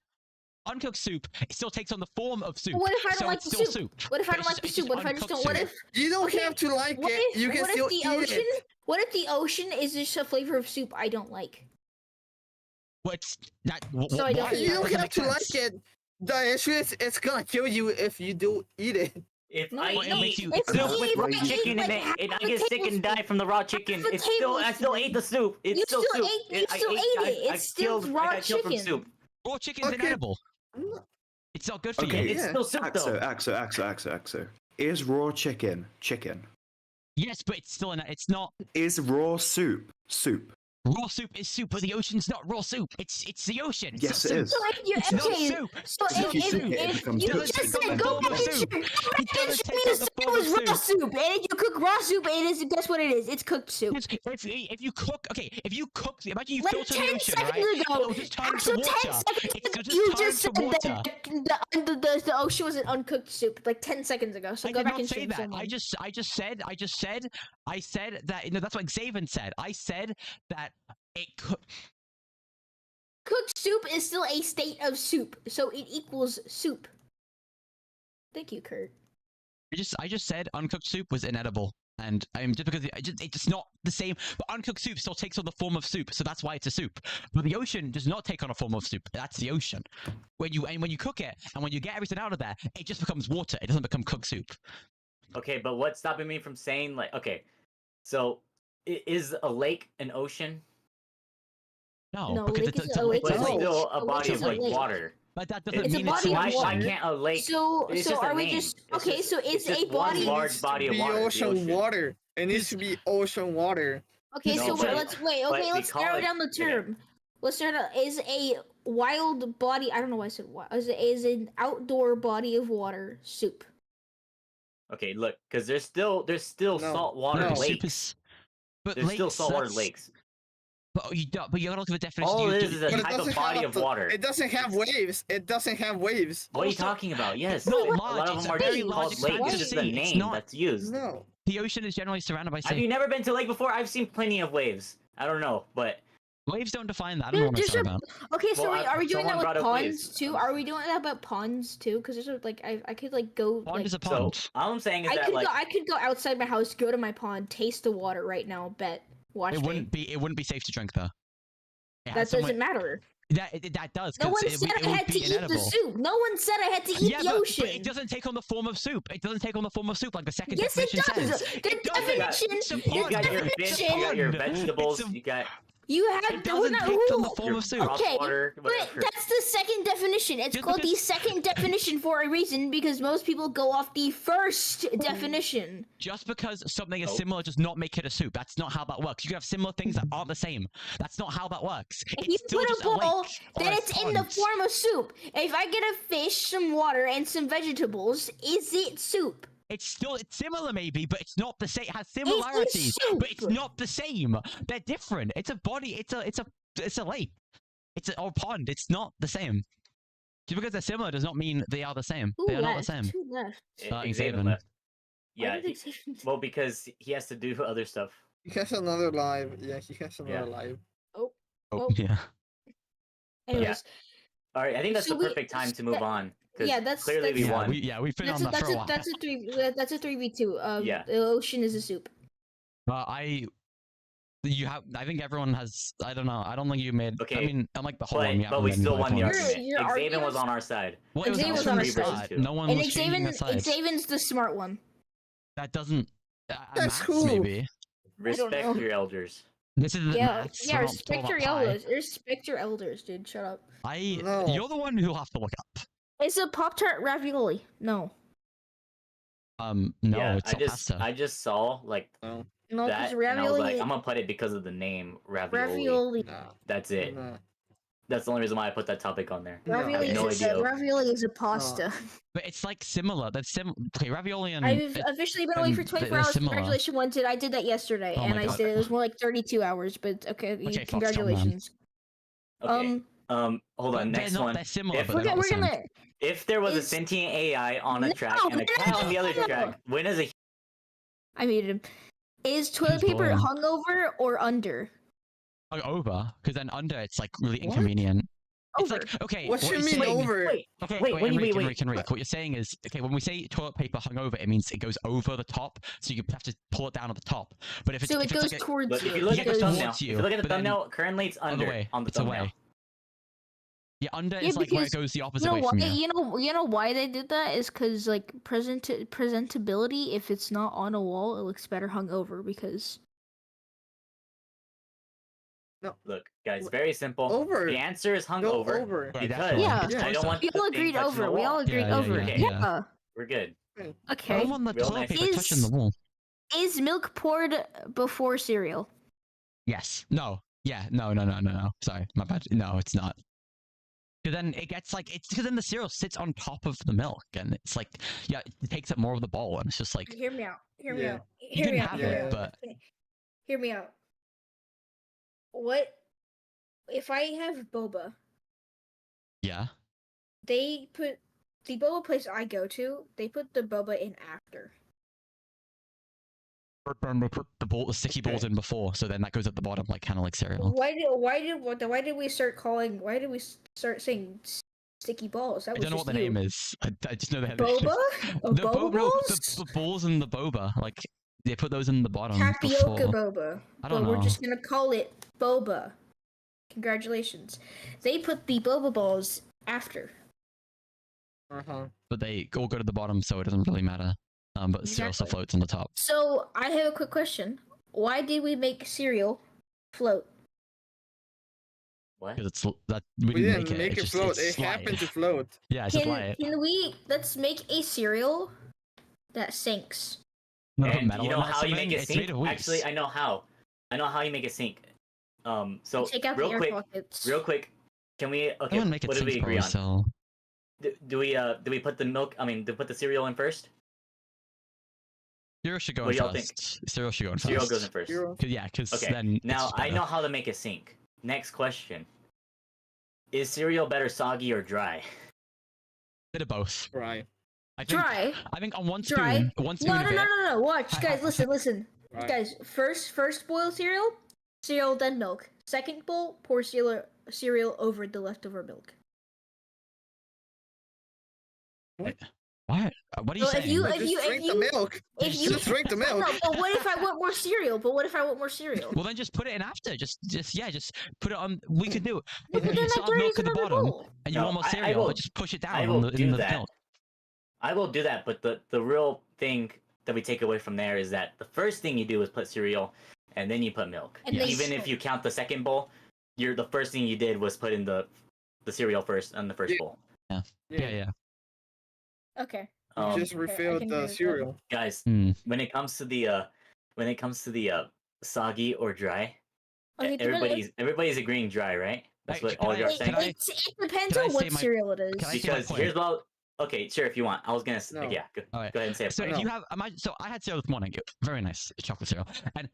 Uncooked soup, it still takes on the form of soup.
But what if I don't
so
like
it's
the
still
soup? What if I
But
don't
it's
like the
just-
soup?
it's
What if I just
uncooked
don't? What
soup.
if?
You don't
Okay,
have to like
What
it.
if?
You can
What
still
if the
eat
ocean?
it.
What if the ocean is just a flavor of soup I don't like?
What's that?
So I don't
why?
eat
You
That
don't
doesn't
have
make
to
sense.
like it. The issue is it's gonna kill you if you do eat it.
If
No,
I
Well, it makes
eat
you-
If
soup
you
with
eat
raw
like-
chicken
like
in it,
half
and I
a
get sick and die
tablespoon-
from the raw chicken,
half a
it's still I still ate the soup. It's
You
still
still
soup.
ate- you still ate it.
I
It's still
killed,
raw
I got killed from
chicken.
soup.
Raw chicken's
Okay.
inedible. It's not good for
Okay,
you.
It's
Yeah.
still soup though.
Axo. Is raw chicken chicken?
Yes, but it's still it's not.
Is raw soup soup?
Raw soup is soup, but the ocean's not raw soup. It's the ocean. It's
Yes,
not
it
soup.
is.
So if you
It's not
okay,
soup.
so
If you cook it, it becomes
you
soup.
just
It
said
doesn't
go
take
back
on
and
the
shoot.
form of
Go back
It doesn't
and shoot
take
me
on
to
the
say it
form
was
of
raw
soup.
soup, and if you cook raw soup, it is. Guess what it is? It's cooked soup.
If you cook, okay, if you cook, imagine you
Like
filter the
10
ocean,
seconds
right?
ago,
It'll just turn into
so 10
water.
seconds
It's
ago,
just
you
turn
just
to
said
water.
that the ocean was an uncooked soup like 10 seconds ago. So
I
go
did
back
not
and
say
shoot
that.
someone.
I said that. No, that's what Axaven said. I said that it could.
Cooked soup is still a state of soup, so it equals soup. Thank you, Kurt.
I just said uncooked soup was inedible, and just because it's not the same. But uncooked soup still takes on the form of soup, so that's why it's a soup. But the ocean does not take on a form of soup. That's the ocean. When you cook it and when you get everything out of there, it just becomes water. It doesn't become cooked soup.
Okay, but what's stopping me from saying like okay, so is a lake an ocean?
No,
No,
because
lake
it's
is
a
a
lake.
lake
But
is
it's
a lake.
still a
A
body
lake
of
is a
like
lake.
water.
But that doesn't
It's a
mean
body of
Why
water.
can't a lake?
So
it's
so
just a
are we
name.
just
It's
okay?
just-
So
it's
it's a
just one
body.
large
Needs
body
to
of
be
water, the
ocean
ocean.
water. It needs to be ocean water.
Okay,
No,
so
but-
let's wait.
but
Okay,
we
let's
call
narrow
it-
down the
okay.
term. Let's start out. Is a wild body? I don't know why I said wild. Is an outdoor body of water soup?
Okay, look, because there's still
No,
saltwater
no.
soup
lakes.
is. But
There's still saltwater
that's-
lakes.
But you gotta look at the definition.
All
you
it
do-
is a
But it
type of
doesn't
body
have
of water.
It doesn't have waves. It doesn't have waves.
What are you
Also-
talking about? Yes,
not
a
large,
lot of
it's
them
a
are
very
just
large
called
expanse
lakes.
of
It's just the
sea. It's
name
not-
that's used.
No.
The ocean is generally surrounded by
Have you
sea.
never been to a lake before? I've seen plenty of waves. I don't know, but
Waves don't define that. I don't know what I'm
There's
talking
a-
about.
Okay, so
Well,
wait, are we doing that
someone
with
brought up
ponds
waves.
too? Are we doing that about ponds too? Because there's like I could like go.
Pond
like,
is a
so
pond.
all I'm saying is
I
that
could
like
go. I could go outside my house, go to my pond, taste the water right now. Bet. Watch
It
me.
wouldn't be safe to drink though. It
That
has so
doesn't
much-
matter.
That does.
No
'cause
one
it
said
would- it
I
would
had to
be
eat the
inedible.
soup. No one said I had to eat
Yeah,
the
but
ocean.
it doesn't take on the form of soup. It doesn't take on the form of soup like the second
Yes, it
definition
does.
says.
The
It doesn't.
definition-
It's a
you
pond.
got your
It's
fish,
a
you got your
pond.
vegetables,
It's a-
you got
You have
It
there was
doesn't
not
take on the
rule.
form of soup.
Okay,
Water,
but
whatever.
that's the second definition. It's
Just
called the
because-
second definition for a reason because most people go off the first definition.
Just because something is
Nope.
similar does not make it a soup. That's not how that works. You can have similar things that aren't the same. That's not how that works.
If
It's
you
still
put
just
a bowl,
lake or
then
a
it's in the
pond.
form of soup. If I get a fish, some water, and some vegetables, is it soup?
It's similar maybe, but it's not the same. It has similarities, but it's
soup.
not the same. They're different. It's a body. It's a lake. Or a pond. It's not the same. Just because they're similar does not mean they are the same.
Who
They are not the
left?
same.
Who left?
Axaven
Axaven.
left.
Why
Yeah,
did Axaven-
well, because he has to do other stuff.
He has another live. Yeah, he has another live.
Oh,
Oh.
yeah.
Anyways,
All right, I think that's
So
the
we-
perfect time to move on. 'Cause
yeah, that's-
clearly we
that's-
won.
We've been on that for a while.
that's a 3v2.
Yeah.
The ocean is a soup.
I think everyone has. I don't know. I don't think you made. I
Okay,
mean, unlike the whole one,
But we still won the
You're-
argument.
you're
Xavier was
arguing-
on our side.
Well, it was
Xavier was
also
on our
three
side.
versus two. No one
And
was changing the side.
Xaven's the smart one.
That doesn't.
That's
Maths,
cool.
maybe.
Respect
know.
your elders.
This is
Yeah,
maths.
yeah.
we're not
Respect
talking
your
about pi.
elders. Respect your elders, dude. Shut up.
No.
You're the one who'll have to look up.
It's a Pop Tart ravioli. No,
No,
Yeah,
it's not pasta.
I just saw like
No.
no,
that,
because
and I was
ravioli.
like, I'm gonna put it because of the name ravioli.
ravioli.
Nah.
That's it.
Nah.
That's the only reason why I put that topic on there.
No.
I have
Ravioli,
no
is
idea.
ravioli is a pasta.
But it's like similar. They're Okay, ravioli and.
I've officially been away for
and
24
they're
hours.
similar.
Congratulations, one did. I did that yesterday,
Oh
and
my
I
God.
said it was more like 32 hours. But okay,
Okay, Fox,
congratulations.
Okay. Hold
but
on.
they're
Next
not,
one.
They're similar,
If
but
We're,
they're not
we're
the same.
gonna.
If there was a
Is-
sentient AI on a
No,
track and a cat on the other
no.
track, when is a
I muted him. Is toilet paper
boring.
hung over or under?
Over, because then under it's like really
What?
inconvenient. It's
Over.
like okay.
What you
you're
mean
saying-
over?
Wait,
Okay,
wait,
Enrique. What you're saying is, okay, when we say toilet paper hung over, it means it goes over the top, so you have to pull it down at the top. But if it's
So
if
it
it's
goes
like
towards
Look,
you.
if you look
Yeah,
at the
it goes
thumbnail,
towards
if
you,
you look at the
but then
thumbnail, currently it's
other
under
way,
on the
it's
thumbnail.
away. Yeah, under
Yeah,
is like where it
because-
goes the opposite
You know
way
why?
from you.
You know why they did that is because like presentability. If it's not on a wall, it looks better hung over because
Look, guys, very simple.
Over.
The answer is hung
Go
over.
over.
Right,
Because
that's why.
Yeah.
It's
I don't
closer.
want
we
the
all
thing
agreed
touching
over.
the
We
wall.
all agreed
Yeah, yeah,
over.
yeah,
Yeah.
yeah.
We're good.
I
Okay.
don't want the
Real
toilet
nice.
paper touching the wall.
Is milk poured before cereal?
Yes. No. Yeah. No. Sorry, my bad. No, it's not. Because then it gets like it's because then the cereal sits on top of the milk, and it's like yeah, it takes up more of the bowl, and it's just like
Hear me out. Hear me
Yeah.
out.
you
Hear
can
me out.
have
Hear me
yeah.
it,
out.
but
Hear me out. What if I have boba?
yeah.
They put the boba place I go to. They put the boba in after.
But then they put the sticky balls in before, so then that goes at the bottom, like kind of like cereal.
Why did we start saying sticky balls? That
I
was
don't know
just
what the
you.
name is. I just know they have
Boba? Oh,
the
boba
no,
balls?
the balls in the boba, like they put those in the bottom.
Tapioca
before.
boba.
I don't
But we're
know.
just gonna call it boba. Congratulations. They put the boba balls after.
Uh-huh.
But they all go to the bottom, so it doesn't really matter. But cereal still
Exactly.
floats on the top.
So I have a quick question. Why did we make cereal float?
What?
Because it's that we
We
didn't
didn't
make
make
it.
it float. It
light.
happened to float.
Yeah, it's just light.
Can we let's make a cereal that sinks?
No,
And
metal
you
in
know
that
how you
something?
make it
It's
sink?
made of wheat.
Actually, I know how. I know how you make it sink. So
Take out
real
the air
quick,
pockets.
real quick, can we?
I
Okay,
wouldn't make it
what did we
sink
agree
probably,
on?
so
Do we put the milk? I mean, do we put the cereal in first?
cereal should go
What
in
do y'all think?
first. Cereal should go in first.
Cereal goes in first.
Zero.
Yeah, because
Okay.
then
Now
it's
I
better.
know how to make it sink. Next question: Is cereal better soggy or dry?
Bit of both.
Right.
I think,
Dry.
I think on one
Dry.
spoon, one spoon
No,
of
no,
it.
no, no, no. Watch,
I-
guys. Listen.
Right.
Guys, first boil cereal, then milk. Second bowl, pour cereal over the leftover milk.
What? What are you
So if
saying?
you-
Just drink the milk.
If you
Just drink the milk.
No, but what if I want more cereal?
Well, then just put it in after. Just put it on. We could do.
No,
If
but
you
then
still
I
have
dirty
milk at the
another
bottom,
bowl.
and you
No,
want more
I
cereal,
will-
just push it
I
down
will
in
do
the
that.
milk.
I will do that, but the real thing that we take away from there is that the first thing you do is put cereal, and then you put milk.
And they
Even if you count the second bowl, the first thing you did was put in the cereal first on the first
Yeah.
bowl.
Yeah.
Okay.
Just
I
refilled
can
the
agree with that.
cereal.
Guys,
Hmm.
when it comes to the soggy or dry,
Okay, depending-
everybody's agreeing dry, right? That's
Hey,
what all
can
you're
I-
saying.
can I-
it depends
can I
on
say
what
my-
cereal it is.
can I say my
Because
point?
here's about. Okay, sure, if you want. I was gonna.
No.
Yeah, go
All right.
ahead and say it.
So if
No.
you have, so I had cereal this morning. Very nice chocolate cereal, and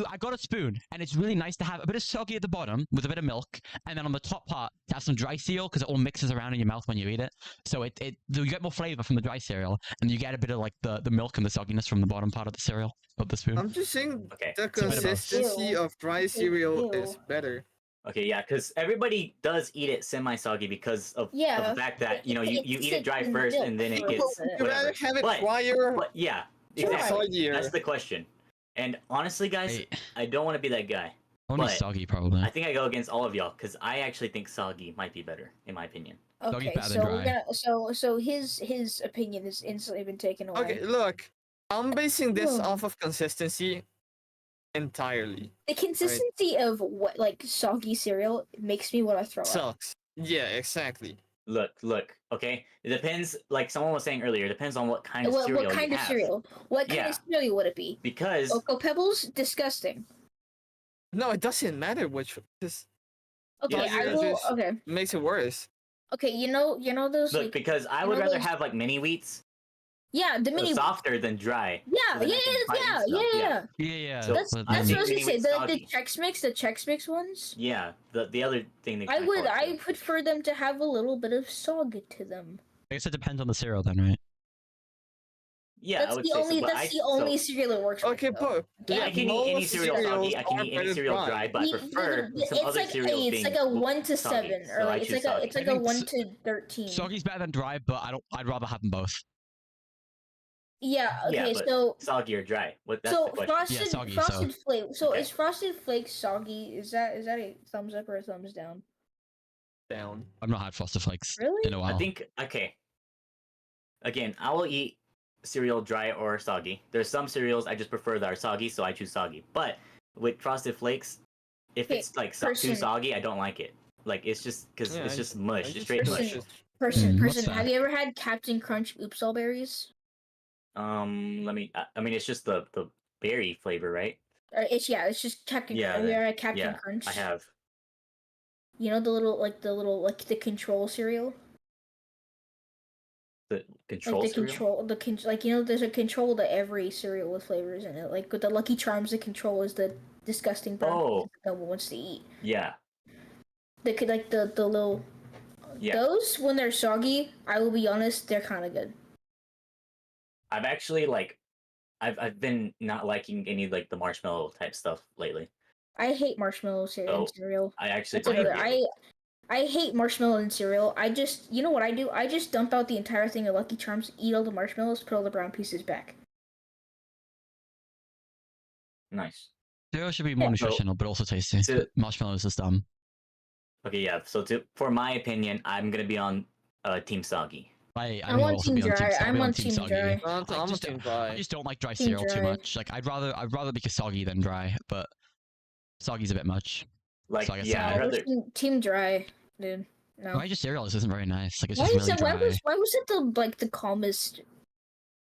I got a spoon, and it's really nice to have a bit of soggy at the bottom with a bit of milk, and then on the top part to have some dry cereal because it all mixes around in your mouth when you eat it. So you get more flavor from the dry cereal, and you get a bit of like the milk and the sogginess from the bottom part of the cereal of the spoon.
I'm just saying
Okay.
the
a bit of both.
consistency
Ew.
of dry cereal is
Ew.
better.
Okay, yeah, because everybody does eat it semi-soggy because of
Yeah,
the fact that you
it's
eat it dry
in
first
milk
and then it
first.
gets
Would
You rather
whatever.
have it
But-
drier
But yeah,
Dry.
exactly.
soggier.
That's the question. And honestly, guys,
Wait,
I don't want to be that guy.
only
but-
soggy probably.
I think I go against all of y'all because I actually think soggy might be better, in my opinion.
Doggy
Okay,
better than
so we're
dry.
gonna so his opinion is instantly been taken away.
Okay, look, I'm basing this
Ugh.
off of consistency entirely.
The consistency of what like soggy cereal makes me want to throw up.
Sucks. Yeah, exactly.
Look, okay? It depends, like someone was saying earlier, it depends on what kind of cereal
What kind
you
of
have.
cereal? What kind
Yeah.
of cereal would it be?
Because,
Cocoa Pebbles? Disgusting.
No, it doesn't matter which. This
Okay,
Yeah,
I
yeah,
will.
just-
Okay,
makes it worse.
okay. You know those
look,
like
because I
you
would
know
rather
those-
have like mini wheats,
yeah the
so
mini
softer than dry.
yeah
so then I can bite and stuff, yeah.
Yeah.
So,
That's
I
what I
think
was gonna
mini
say.
wheats
The
soggy.
Chex Mix ones.
Yeah, the other thing they
I
kinda call it,
I
too.
prefer them to have a little bit of sog to them.
I guess it depends on the cereal then, right?
Yeah,
That's
I would
the
say
only.
so, but
that's the only
so,
cereal it works with.
Okay,
though.
but
I can eat any
most
cereal soggy, I
cereals
can
are
eat any
better
cereal dry, but I prefer
It's
some other
like
cereal
it's
being
like a 1 to
soggy,
7
so
or
I
like it's
choose
like a
soggy.
it's like
I
a
think
1 to 13.
Soggy's better than dry, but I'd rather have them both.
Yeah.
Yeah,
Okay.
but
So
soggy or dry. What that's
so
the question.
frosted
Yeah, soggy,
frosted flakes. So
Okay.
is frosted flakes soggy? Is that a thumbs up or a thumbs down?
down.
I've not had Frosted Flakes
Really?
in a while.
I think okay. Again, I will eat cereal dry or soggy. There's some cereals I just prefer that are soggy, so I choose soggy. But with Frosted Flakes, if
Okay,
it's like too
person.
soggy, I don't like it. Like it's just because
Yeah,
it's
I
just mush,
just
straight
wish
mush.
it-
Person.
what's
Have
that?
you ever had Captain Crunch Oops All Berries?
Let me. I mean, it's just the berry flavor, right?
It's just Captain.
Yeah,
Have you ever had Captain
yeah,
Crunch?
I have.
You know the little the control cereal.
The control
Like the
cereal?
control, like there's a control to every cereal with flavors in it. Like with the Lucky Charms, the control is the disgusting brown
Oh.
piece that no one wants to eat.
Yeah,
The little
yeah.
those when they're soggy, I will be honest, they're kind of good.
I've actually I've been not liking any like the marshmallow type stuff lately.
I hate marshmallow
Oh,
cereal.
I actually
That's another.
prefer it.
I hate marshmallow and cereal. I just you know what I do? I just dump out the entire thing of Lucky Charms, eat all the marshmallows, put all the brown pieces back.
Nice.
Cereal should be more
Yeah, so-
nutritional, but also tasty.
to-
Marshmallows is dumb.
Okay, yeah. So for my opinion, I'm gonna be on Team Soggy.
I'm
I'm on
also
Team
be on
Dry.
I'll
I'm
be
on
Team
Team
Soggy.
Dry.
I'm
I
on
just,
Team
I
Dry.
just don't like dry
Team
cereal too
Dry.
much. Like I'd rather be soggy than dry, but soggy's a bit much.
Like,
So I guess
yeah,
I'd
I'd
No,
rather.
Team Dry, dude. No.
Dry just cereal just isn't very nice. Like it's
Why
just
is
really
that?
dry.
Why was it the calmest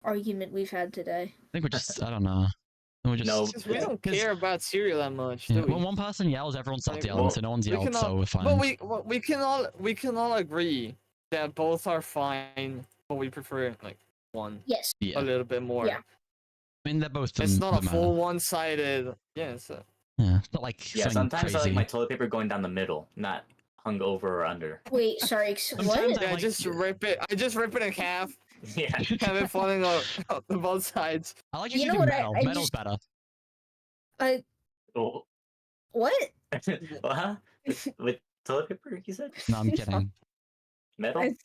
argument we've had today?
I think we're just I don't know. We're just
No,
Because we don't
'cause-
care about cereal that much,
Yeah,
do we?
when one person yells, everyone starts
Like,
yelling,
well,
so no one's
we
yelled,
can
so
all-
we're fine.
But we can all agree that both are fine, but we prefer like one
Yes.
Yeah,
a little bit more.
Yeah.
I mean they're both.
It's not a
the
full one-sided. Yeah, so
Yeah, it's not like
Yeah,
something
sometimes I
crazy.
like my toilet paper going down the middle, not hung over or under.
Wait, sorry.
Sometimes
What?
I
yeah,
like-
just rip it. I just rip it in half,
Yeah.
have it falling on both sides.
I like
You
using
know what,
metal.
I
Metal's
just-
better.
Oh,
What?
huh? With toilet paper, you said?
No, I'm kidding.
Metal?
I,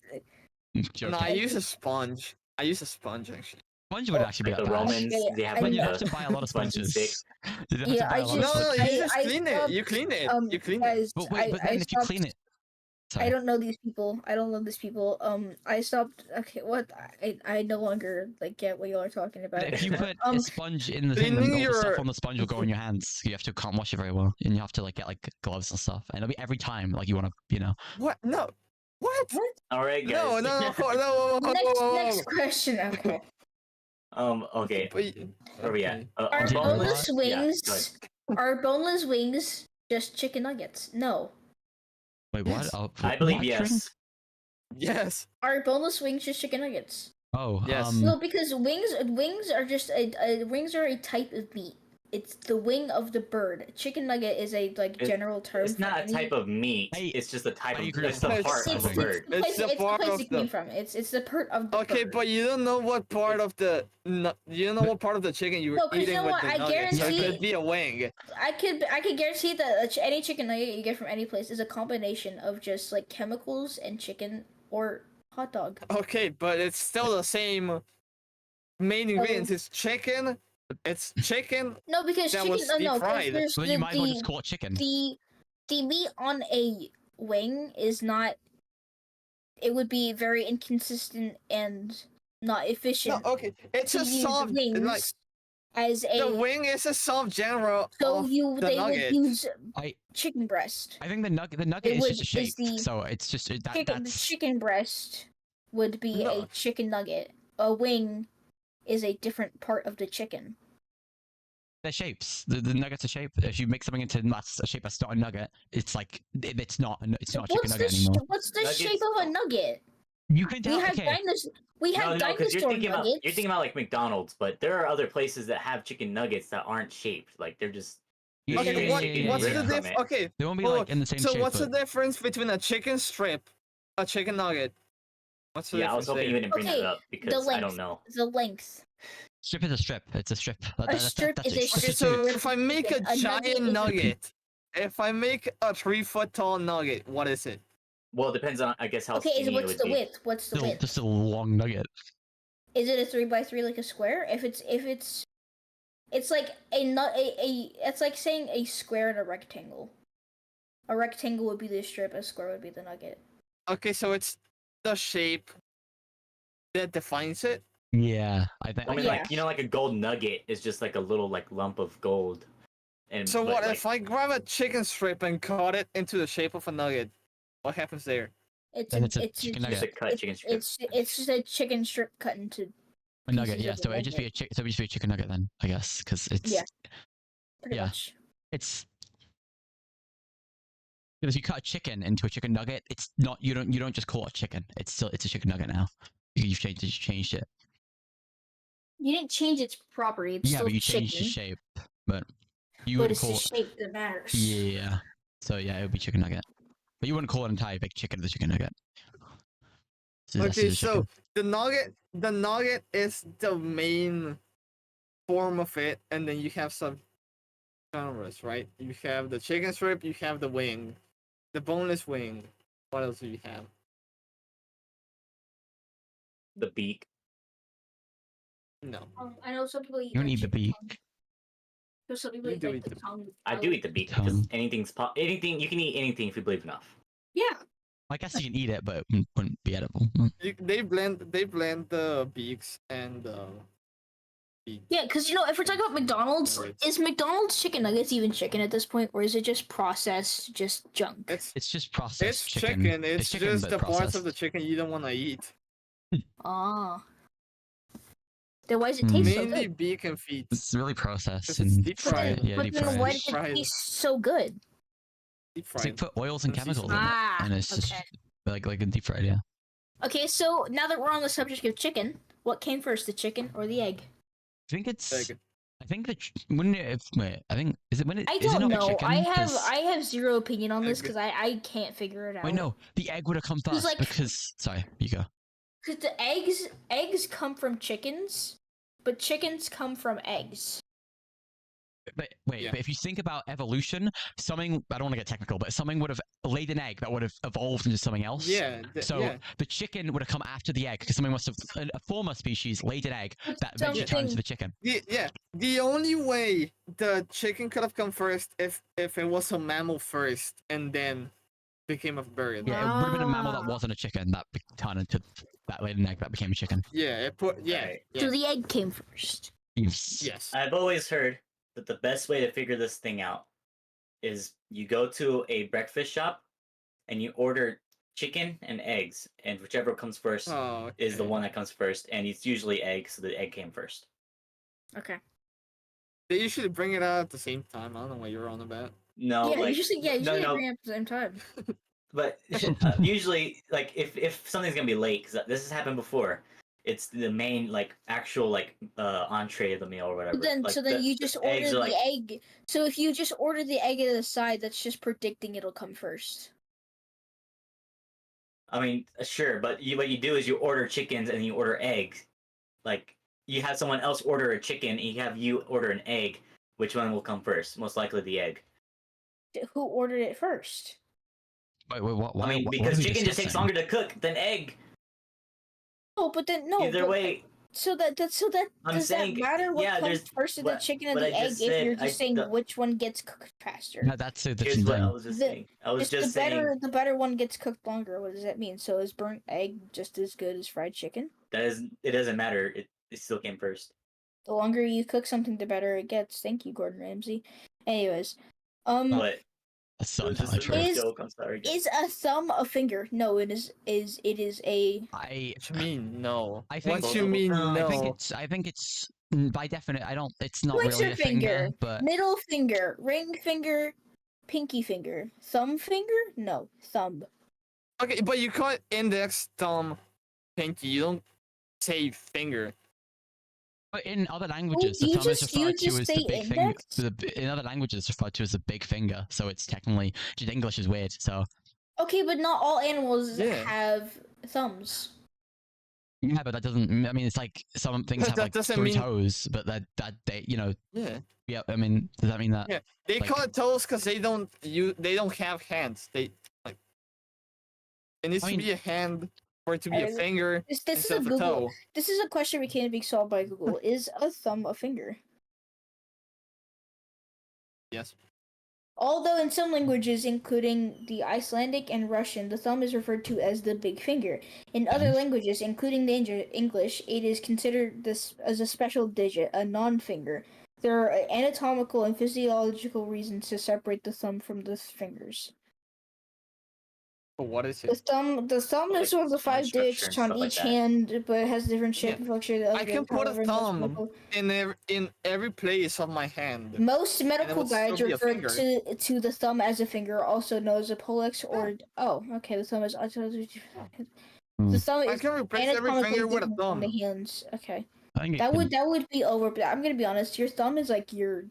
I'm joking.
No, I use a sponge. I use a sponge actually.
Sponge would actually be
Like the
that bad.
Romans,
Yeah,
they have
I
But
like
you
know.
have
the
to buy a lot of
sponge and
sponges.
stick.
You have to
Yeah,
buy
I
a lot of
No,
just-
no,
sponges.
you just
I
clean it.
stopped-
You clean it.
Um,
You clean it.
guys,
But wait, but then if you clean it, Sorry.
I don't know these people. I don't know these people. I stopped. Okay, what? I no longer like get what y'all are talking about.
But if you put a sponge in the
Cleaning
thing, then all the stuff
your-
on the sponge will go in your hands. You have to can't wash it very well, and you have to like get like gloves and stuff. And it'll be every time like you want to, you know.
What? No. What?
All right, guys.
No, no.
Next question. Okay.
Okay. Where we at?
Are
boneless-
boneless
yeah,
wings?
go ahead.
Are boneless wings just chicken nuggets? No.
Wait, what?
Yes.
Oh,
I believe
what?
yes.
Yes.
Are boneless wings just chicken nuggets?
Oh,
Yes.
No, because wings are just wings are a type of meat. It's the wing of the bird. Chicken nugget is a general term.
It's
for
not a
any-
type of meat.
I-
It's just a type
I
of.
agree
It's
with
the
that.
part
It's
of a bird.
the place,
It's the
it's the
part
place
of
it came
the-
from. It's the part of the
Okay,
bird.
but you don't know what part of the you don't know what part of the chicken you were
No, 'cause you
eating
know
with
what?
the
I
nuggets. So it
guarantee-
could be a wing.
I could guarantee that any chicken nugget you get from any place is a combination of just like chemicals and chicken or hot dog.
Okay, but it's still the same main ingredients. It's chicken. It's chicken.
No, because
That
chicken.
was
No, 'cause
deep-fried.
there's
Then you might as well just call it chicken.
the meat on a wing is not. It would be very inconsistent and not
No,
efficient
okay. It's
to
a
use
soft
wings
like
as a.
the wing is a soft general
so
of
you
the
they
nugget.
would use
I
chicken breast.
I think the nugget
It
is
would-
just a shape,
is the
so it's just that
The
that's
chicken breast would be
No.
a chicken nugget. A wing is a different part of the chicken.
they're shapes. The nuggets are shape. If you make something into that's a shape that's not a nugget, it's like it's not a chicken nugget anymore.
What's the
Nuggets-
shape of a nugget?
You can
We
tell.
have
Okay,
we have
No, because
dinosaur
you're thinking
nuggets.
about like McDonald's, but there are other places that have chicken nuggets that aren't shaped. Like they're just.
Yeah,
Okay,
straight
what,
chicken
what's the
ripped from
difference?
it.
Okay,
they won't be
hold
like
on.
in the same
so
shape.
what's the
but
difference between a chicken strip, a chicken nugget? What's the
Yeah, I was
difference
hoping you
there?
wouldn't bring
Okay,
that up because I
length.
don't know.
The length.
strip is a strip. It's a strip.
A strip is a
Okay,
strip.
so if I make a
A nugget
giant
is a-
nugget, if I make a 3 foot tall nugget, what is it?
Well, it depends on I guess how
Okay,
skinny it
what's
would
the
be.
width? What's the
Still,
width?
just a long nugget.
Is it a 3x3 like a square? If it's it's like it's like saying a square and a rectangle. A rectangle would be the strip, a square would be the nugget.
Okay, so it's the shape that defines it.
Yeah, I think.
I mean,
Yeah.
like like a gold nugget is just like a little like lump of gold. And
So
but,
what
like,
if I grab a chicken strip and cut it into the shape of a nugget? What happens there?
It's
Then
a,
it's a
it's
chicken
just,
just a
nugget.
cut chicken strip?
it's just a chicken strip cut into
A nugget,
pieces
yeah.
of
So
the
it'd just be a
nugget.
so it'd just be a chicken nugget then, I guess, because it's
Yeah. pretty
Yeah.
much.
it's. Because if you cut a chicken into a chicken nugget, it's not you don't just call it chicken. It's a chicken nugget now. You've changed it.
You didn't change its property. It's
Yeah,
still
but you
chicken,
changed the shape. But you
but
wouldn't
it's the
call
shape that matters.
yeah. So yeah, it would be chicken nugget. But you wouldn't call an entire big chicken the chicken nugget. So that's
Okay,
just a
so
chicken.
the nugget is the main form of it, and then you have some genres, right? You have the chicken strip, you have the wing, the boneless wing. What else do you have?
the beak.
No.
I know some people eat.
You don't
like,
eat the
chicken
beak.
tongue. There's some people
You
eat
do
like
eat
the
the-
tongue.
I do eat the beak because
Tongue.
anything you can eat anything if you believe enough.
Yeah.
I guess you can eat it, but it wouldn't be edible.
They blend the beaks and the beak.
Yeah, because if we're talking about McDonald's,
Nuggets.
is McDonald's chicken nuggets even chicken at this point, or is it just processed, just junk?
It's
It's just processed
it's
chicken.
chicken. It's
chicken,
just
but
the parts of
processed.
the chicken you don't want to eat.
Ah. Then why does it
Mm.
taste so
Mainly
good?
beak and feet.
It's really processed
Because it's
and
deep
But then,
fried.
Yeah,
but
deep
then
fried.
why
Deep
does it
fried.
taste so good?
Deep
It's like
fried.
put oils and
Don't
chemicals
season
in
it.
it, and it's just
okay.
like a deep fried. Yeah.
Okay, so now that we're on the subject of chicken, what came first, the chicken or the egg?
I think it's.
Egg.
I think that wouldn't it? Wait, I think is it when it?
I
is it
don't
not a
know.
chicken?
I have
'Cause-
I have zero opinion on this
Egg.
because I can't figure it out.
Wait, no. The egg would have come
'Cause,
first
like-
because. Sorry, you go.
Because the eggs come from chickens, but chickens come from eggs.
But wait,
Yeah.
but if you think about evolution, something I don't want to get technical, but something would have laid an egg that would have evolved into something else.
Yeah.
So
yeah.
the chicken would have come after the egg because something must have a former species laid an egg that eventually turned
Something-
into the chicken.
Yeah. The only way the chicken could have come first if it was a mammal first, and then became a bird.
Yeah, it would have been a mammal that
Ah.
wasn't a chicken that turned into that laid an egg that became a chicken.
Yeah, it put yeah.
Right.
yeah.
So the egg came first.
Yes.
I've always heard that the best way to figure this thing out is you go to a breakfast shop and you order chicken and eggs, and whichever comes first
Oh,
is the
okay.
one that comes first, and it's usually egg, so the egg came first.
Okay.
They usually bring it out at the same time. I don't know what you're on about.
No,
yeah,
like
usually
no,
bring it up at the same time.
but usually, like if something's gonna be late, because this has happened before, it's the main like actual like entree of the meal or whatever.
But then,
Like,
so then you just order
eggs
the
are, like,
egg. So if you just order the egg at the side, that's just predicting it'll come first.
I mean, sure, but what you do is you order chickens and you order eggs. Like you have someone else order a chicken, and you order an egg. Which one will come first? Most likely the egg.
Who ordered it first?
Wait, what? Why,
I mean,
what are
because
we
chicken just takes
discussing?
longer to cook than egg.
Oh, but then no.
Either
but-
way,
So that
I'm
does
saying,
that matter what
yeah,
comes
there's-
first, of the
what-
chicken or
what
the
I
egg?
just
If
said,
you're just saying which one gets cooked faster.
No, that's a
here's
different
what I
thing.
was just
The-
saying. I was just
the
saying
better one gets cooked longer. What does that mean? So is burnt egg just as good as fried chicken?
it doesn't matter. It still came first.
The longer you cook something, the better it gets. Thank you, Gordon Ramsay. Anyways,
But
That's
it
so
was just a
intellectual.
first
Is-
joke. I'm sorry. guys.
is a thumb a finger? No, it is a.
What you mean no?
I think-
What you mean
I
no?
I think it's by definition. I don't. It's not
What's
really
your
a finger,
finger?
but
Middle finger, ring finger, pinky finger, thumb finger? No, thumb.
Okay, but you call it index, thumb, pinky. You don't say finger.
But in other languages,
you
the thumb is
just- you
referred to
just
as the
say
big finger.
index?
In other languages, it's referred to as the big finger. So it's technically just English is weird. So
Okay, but not all animals
Yeah.
have thumbs.
yeah, but that doesn't. I mean, it's like some things
But
have
that
like
doesn't
3
mean-
toes, but that they
Yeah.
yeah. I mean, does that mean that?
Yeah. They
Like-
call it toes because they don't have hands. They like it needs
I
to
mean-
be a hand for it to be a
I-
finger
This is a
instead of a
Google.
toe.
This is a question we can't be solved by Google. Is a thumb a finger?
Yes.
Although in some languages, including the Icelandic and Russian, the thumb is referred to as the big finger. In other languages, including the English, it is considered this as a special digit, a non-finger. There are anatomical and physiological reasons to separate the thumb from the fingers.
But what is
The
it?
thumb
Like
is one of the 5
structure and
digits on
stuff like
each
that.
hand, but it has different shape
Yeah.
and function. than
I
other
can put a
however,
thumb in every place of my hand.
Most
it
medical
would still
guides
be a
refer
finger.
to the thumb as a finger, also known as a pollex or okay. The thumb is the thumb
I
is
can replace every
anatomically
finger with a
different from
thumb.
the hands. Okay,
I think it
that
can-
would be over. But I'm gonna be honest. Your thumb is like your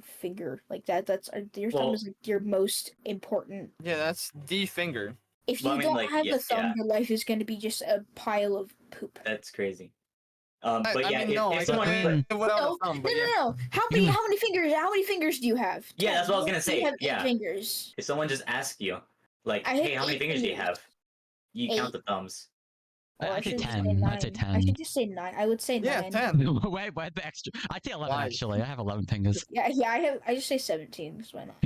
finger, like that. That's your thumb
Well-
is like your most important.
Yeah, that's the finger.
If you
Well, I mean,
don't
like,
have
yeah,
a thumb,
yeah.
your life is gonna be just a pile of poop.
That's crazy. But
I
yeah,
mean, no,
if
I
someone,
can-
live without
No,
a thumb,
no,
but yeah.
no. How many fingers? How many fingers do you have?
Yeah, that's what I was
You
gonna say,
have 8
yeah.
fingers.
if someone just asked you, like,
I have
hey, how many
8
fingers do you
fingers.
have? You count the thumbs.
Oh,
I'd say
should
10.
say
I'd say
9. I
10.
should just say 9. I would say 9.
Yeah, 10.
Where'd the extra? I'd say 11
Why?
actually. I have 11 fingers.
Yeah. I just say 17. Because why not?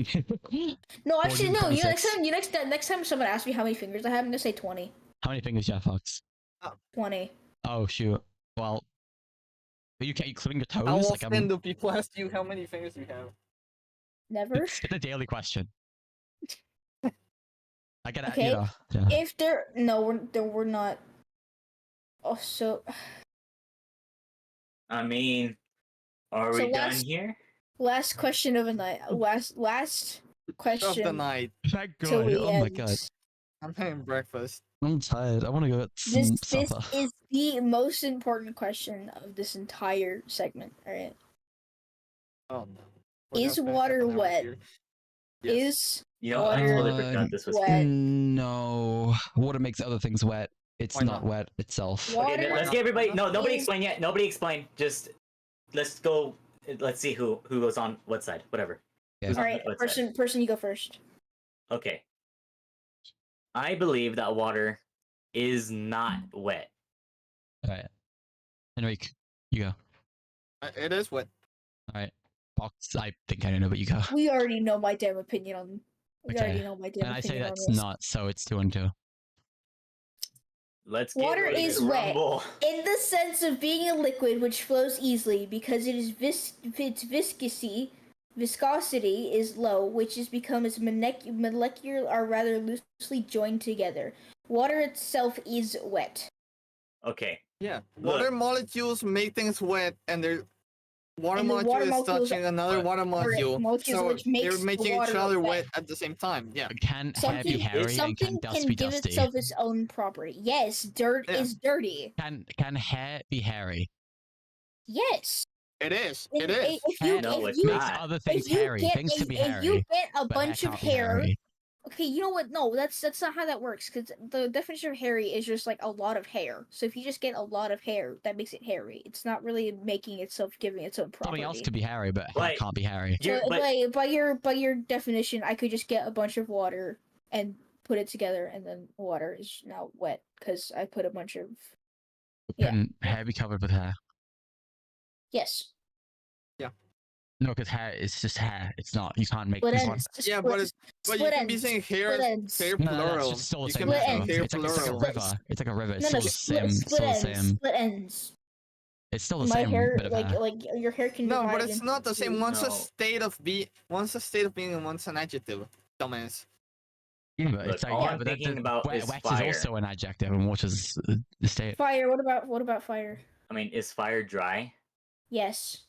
No,
Or
actually,
do
no. You
26.
next time someone asks me how many fingers I have, I'm gonna say 20.
How many fingers do you have, Fox?
20.
Oh shoot. Well, are you including your toes?
How
Like
often do people ask you how many fingers you have?
Never.
it's a daily question. I get it.
Okay.
You know, yeah.
If we're not. Oh, so
I mean, are
So
we done
last-
here?
last question of the night. Last
Of
question.
the night.
Thank
till
God.
we
Oh my
end.
God.
I'm having breakfast.
I'm tired. I want to go get some
This
supper.
is the most important question of this entire segment. All right.
Oh no.
Is
We're gonna
water
spend half an hour
wet?
here. Yes.
Is
You know, I totally forgot this was.
wet.
No. Water makes other things wet. It's
Why
not
not?
wet itself.
Water-
Okay, let's get everybody. No, nobody
is-
explain yet. Nobody explain. Just let's go. Let's see who goes on what side. Whatever.
Yeah.
Who's
all
on
right?
what side?
Person, you go first.
Okay. I believe that water is not wet.
All right. Enrique, you go.
It is wet.
All right. Fox, I think I know, but you go.
We already know my damn opinion on You
Okay.
already know my
And I say
opinion on
that's
this.
not, so it's 2 and 2.
Let's get
Water
ready
is
to
wet.
rumble.
In the sense of being a liquid which flows easily because its viscosity is low, which is become its molecular are rather loosely joined together. Water itself is wet.
Okay.
Yeah.
Look.
Water molecules make things wet, and they're water
And the
molecule
water
is
molecules
touching another
But-
water molecule,
molecules
so
which
they're
makes the
making each
water
other
wet.
wet at the same time. Yeah.
Can hair be
Something,
hairy and
something
can dust
can
be
give
dusty?
itself its own property. Yes, dirt
Yeah.
is dirty.
Can hair be hairy?
Yes.
It is.
And
It is.
If you,
No,
if
it's
you,
not.
Makes other things
if you
hairy.
get
Things
a,
can be
if
hairy.
you get a
but
bunch
hair
of
can't be
hair,
hairy.
okay, you know what? No, that's not how that works. Because the definition of hairy is just like a lot of hair. So if you just get a lot of hair, that makes it hairy. It's not really making itself, giving its own property.
Something else could be hairy, but hair
Like-
can't be hairy.
You-
So,
but-
by your definition, I could just get a bunch of water and put it together, and then water is now wet because I put a bunch of yeah.
Can hair be covered with hair?
yes.
No, because hair is just hair. It's not. You can't make.
Split
this one-
ends.
Yeah, but it's but you
split
can be
ends.
saying hair,
Split ends.
hair
No, that's
plural.
just still the
You
same.
can
Split
be
thing.
saying
ends.
hair
It's like a
plural.
river. It's like a river. It's
No,
still
no,
the same.
split
Still the
ends.
same.
Split ends.
It's still the
My
same
hair,
bit of hair.
like your hair can.
No, but
divide
it's
into
not the same.
two.
One's
No.
a state of being, and one's an adjective. Dumbass.
Yeah, but
Look,
it's like,
all
yeah,
I'm
but that-
thinking
that-
about
wet,
is
wet
fire.
is also an adjective, and water is the state.
Fire. What about fire?
I mean, is fire dry?
Yes.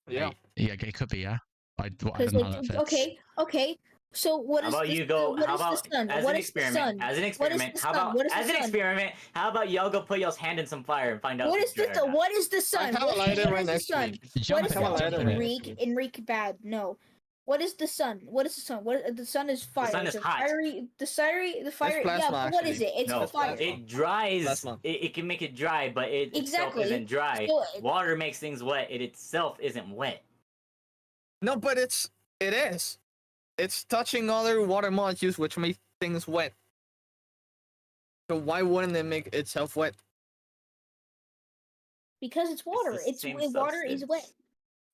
Yeah.
Yeah, it could be. Yeah. I don't
Because
know how that fits.
okay. So what
How
is
about
the
you go?
What
How
is
about
the sun?
as
What
an
is the
experiment?
sun?
As an
What is
experiment,
the
how
sun?
about
What is
as
the
an
sun?
experiment? How about y'all go put y'all's hand in some fire and find out?
What
if
is
it's
the
dry or not?
what is the sun?
I have a lighter
What
right
is the
next to
sun?
me.
Jump
What is
I have a
the
lighter
sun?
right next to
Enrique? Enrique bad. No. What is the sun? What is the sun? What the sun is fire.
sun is
It's
hot.
fiery. The fire. Yeah,
plasma,
but what is
actually.
it? It's
No,
fire.
it dries.
Plasma.
It can make it dry, but it
Exactly.
itself isn't dry.
So,
Water makes things wet. It itself isn't wet.
No, but it is. It's touching other water molecules, which make things wet. So why wouldn't it make itself wet?
because it's water.
the
It's
same
water is wet.
substance.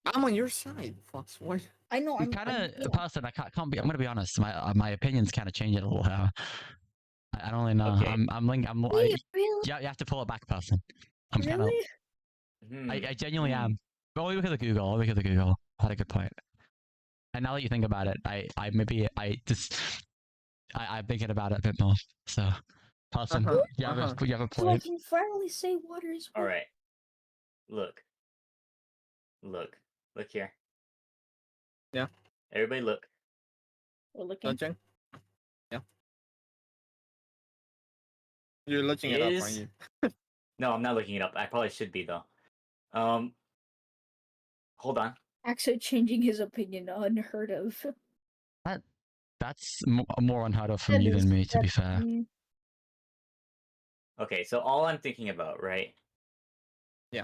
I'm on your side, Fox. What?
I know.
I'm kind of person. I can't be. I'm gonna be honest. My opinions kind of change a little here. I don't really know.
Okay.
Really?
Yeah, you have to pull it back, person. I'm kind of.
Really?
Hmm.
I genuinely am. But look at the Google. Look at the Google. I had a good point. And now that you think about it, I'm thinking about it a bit more. So, person,
Uh-huh,
you have
uh-huh.
you have a
So I
point.
can finally say water is wet.
All right. Look here.
Yeah.
Everybody, look.
We're looking.
Touching? Yeah. You're looking it up,
Is-
aren't you?
No, I'm not looking it up. I probably should be though. Hold on.
Axo changing his opinion, unheard of.
That's more unheard of from
That
you
is-
than me, to be
that-
fair.
Okay, so all I'm thinking about, right?
Yeah.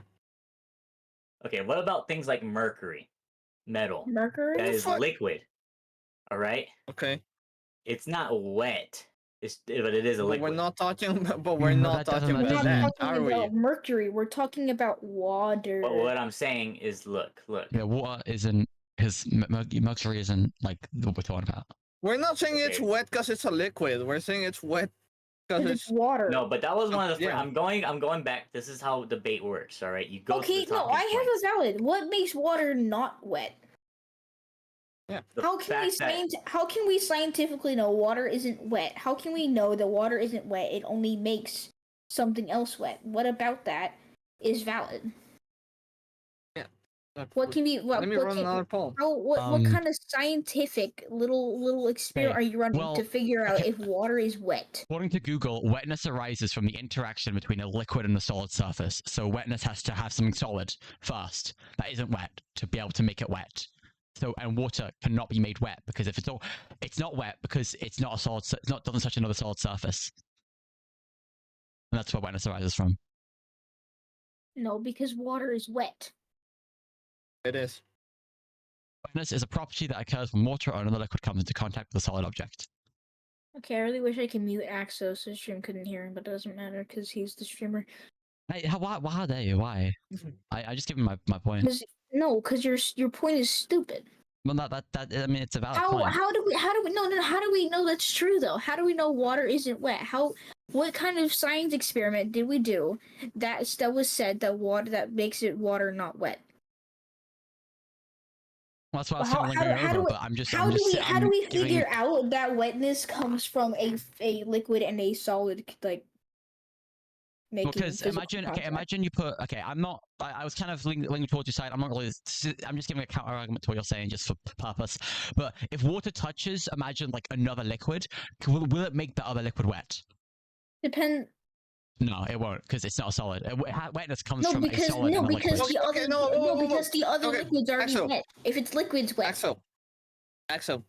Okay, what about things like mercury, metal?
Mercury?
That is
fuck?
liquid. All right.
Okay.
It's not wet. But it is a
But
liquid.
we're not talking about, but we're
No,
not
that doesn't-
talking
We're
that
about
not
doesn't-
that,
talking
are
about
we?
mercury. We're talking about water.
But what I'm saying is, look.
Yeah, water isn't because mercury isn't like what we're talking about.
We're not saying it's
Okay.
wet because it's a liquid. We're saying it's wet because
Because it's water.
No, but that was one of the.
Yeah.
I'm going back. This is how debate works. All right, you go.
Okay,
to the
no,
talking
I have
points.
a valid. What makes water not wet?
The
How can we
fact that-
how can we scientifically know water isn't wet? How can we know that water isn't wet? It only makes something else wet. What about that is valid? What can be what,
Let me
what
run
can,
another poll.
what
Um,
kind of scientific little experiment
okay,
are you running
well,
to figure out
okay.
if water is wet?
According to Google, wetness arises from the interaction between a liquid and a solid surface. So wetness has to have something solid first that isn't wet to be able to make it wet. So and water cannot be made wet because if it's not wet because it's not a solid. It's not doesn't touch another solid surface. And that's where wetness arises from.
No, because water is wet.
It is.
Wetness is a property that occurs when water or another liquid comes into contact with a solid object.
Okay, I really wish I could mute Axo so the stream couldn't hear him, but it doesn't matter because he's the streamer.
Hey, why dare you? Why? I just give him my point.
Because your point is stupid.
Well, that I mean, it's a valid
How
point.
how do we no how do we know that's true though? How do we know water isn't wet? What kind of science experiment did we do that was said that water that makes it water not wet?
Well, that's why I was
How-
kind of
how do-
linking
how
over,
do we-
but I'm just.
How
I'm
do
just,
we how
I'm
do we
giving-
figure out that wetness comes from a liquid and a solid like making
Because
physical
imagine, okay,
contact?
imagine you put, okay, I'm not, I was kind of leaning towards your side. I'm not really, I'm just giving a counter argument to what you're saying just for purpose. But if water touches, imagine like another liquid, will it make the other liquid wet?
Depend.
No, it won't, because it's not a solid. Wetness comes
No,
from a
because
solid and a liquid.
the
Okay,
other
no, whoa, whoa,
because the other
okay,
liquid's already
Axel.
wet. If it's liquid's wet.
Axel,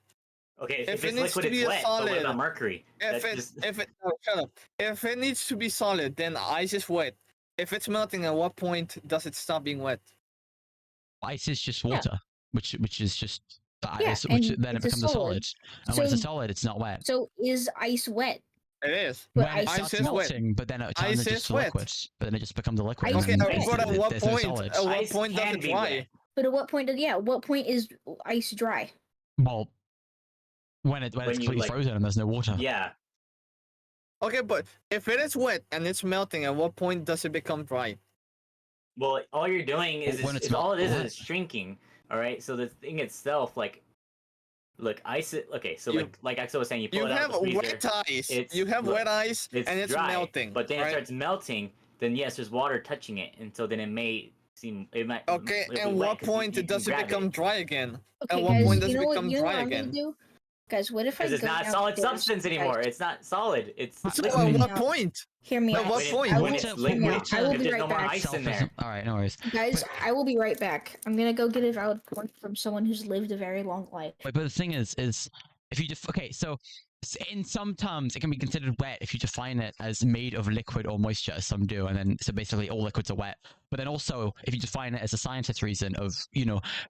Okay,
If
if
it
it's
needs to
liquid,
be
it's
a
wet. But what
solid,
about mercury?
if
That's
it
just-
if it no, shut up. If it needs to be solid, then ice is wet. If it's melting, at what point does it stop being wet?
Ice is just water, which is just the
Yeah,
ice, which
and
then it
it's a
becomes a
solid.
solid. And when it's a
So-
solid, it's not wet.
So is ice wet?
It is.
But
When it
ice
starts
is wet.
melting, but then it turns
Ice
into
is
just a
wet.
liquid, but then it just becomes a liquid.
Ice
and
is
then
wet.
But at what
there's no
point?
solid.
At what
Ice
point does
can
it
be
dry?
wet.
But at what point? At what point is ice dry?
Well, when it's
When you,
completely
like-
frozen and there's no water.
Yeah,
Okay, but if it is wet and it's melting, at what point does it become dry?
well, all you're doing is,
When it's
all it is
what?
is shrinking. All right, so the thing itself, like, look, ice. Okay, so
You-
like Axel was saying, you pull
You
it out
have
of the freezer.
wet ice.
It's-
You have
look,
wet ice,
It's
and it's
dry,
melting.
but then
right?
it starts melting. Then yes, there's water touching it, and so then it may seem it might.
Okay,
it'll be
and
wet
what
'cause you-
point
you
does it
grab
become dry again?
Okay,
what
guys,
point does
you
it
know
become
what? You know
dry
what I'm
again?
gonna do? Guys, what if I
Because it's
go
not solid
downstairs?
substance anymore.
Guys,
It's not solid. It's
So
So
liquid.
I mean-
at what
Now-
point?
hear me
At
out.
what
When it-
point?
when
will-
it's
Water-
liquid,
I will
if
be
there's
right
no more
back.
ice in
Itself
there.
All right, no worries.
Guys, I will be right back. I'm gonna go get a valid point from someone who's lived a very long life.
But the thing is if you just okay, so in some terms it can be considered wet if you define it as made of liquid or moisture, as some do, and then so basically all liquids are wet. But then also if you define it as a scientist reason of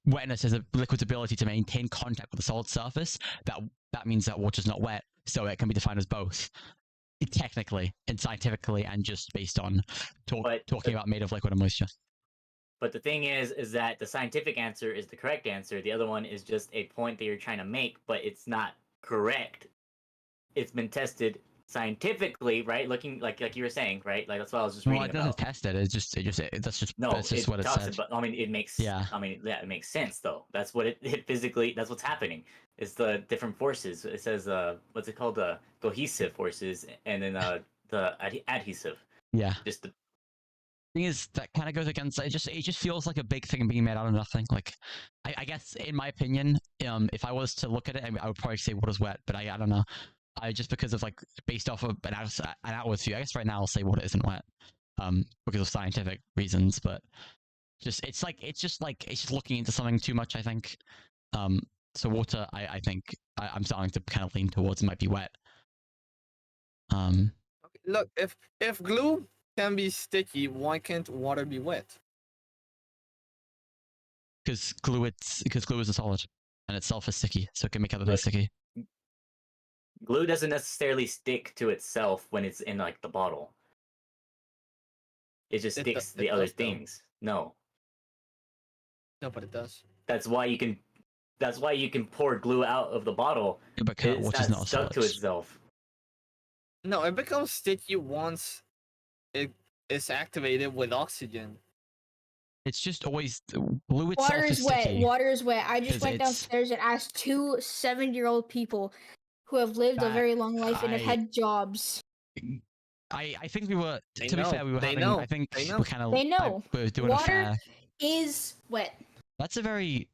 wetness as a liquid's ability to maintain contact with a solid surface, that means that water's not wet, so it can be defined as both. Technically and scientifically, and just based on
But
talking about made of liquid and moisture.
But the thing is that the scientific answer is the correct answer. The other one is just a point that you're trying to make, but it's not correct. It's been tested scientifically, right? Looking like you were saying, right? Like that's what I was just
Well,
reading
it doesn't
about.
test it. That's just
No,
that's just
it
what it
talks
said.
about. I mean, it makes.
Yeah.
I mean, yeah, it makes sense though. That's what it physically. That's what's happening. It's the different forces. It says what's it called? The cohesive forces, and then the adhesive.
Yeah.
Just the
Thing is, that kind of goes against it. Just feels like a big thing being made out of nothing. Like, I guess in my opinion, if I was to look at it, I would probably say water's wet, but I don't know. I just because of like based off of an outward view. I guess right now I'll say water isn't wet, because of scientific reasons. But it's just looking into something too much. I think. So water, I think I'm starting to kind of lean towards it might be wet.
Look, if glue can be sticky, why can't water be wet?
Because glue is a solid and itself is sticky, so it can make other things
Look,
sticky.
glue doesn't necessarily stick to itself when it's in like the bottle. It just sticks to the other
does, though.
things. No,
No, but it does.
that's why you can pour glue out of the bottle.
Yeah, but
It's
water's not a
stuck
solid.
to itself.
No, it becomes sticky once it is activated with oxygen.
It's just always glue itself
Water
is
is wet.
sticky.
Water is wet. I just
'Cause
went
it's-
downstairs and asked 2 7-year-old people who have lived a
That-
very long life and have
I-
had jobs.
I think we were
They
to be
know,
fair we were
they
having
know,
I think
they know.
we're kind of
They know.
we were doing a
Water
fair.
is wet.
That's a very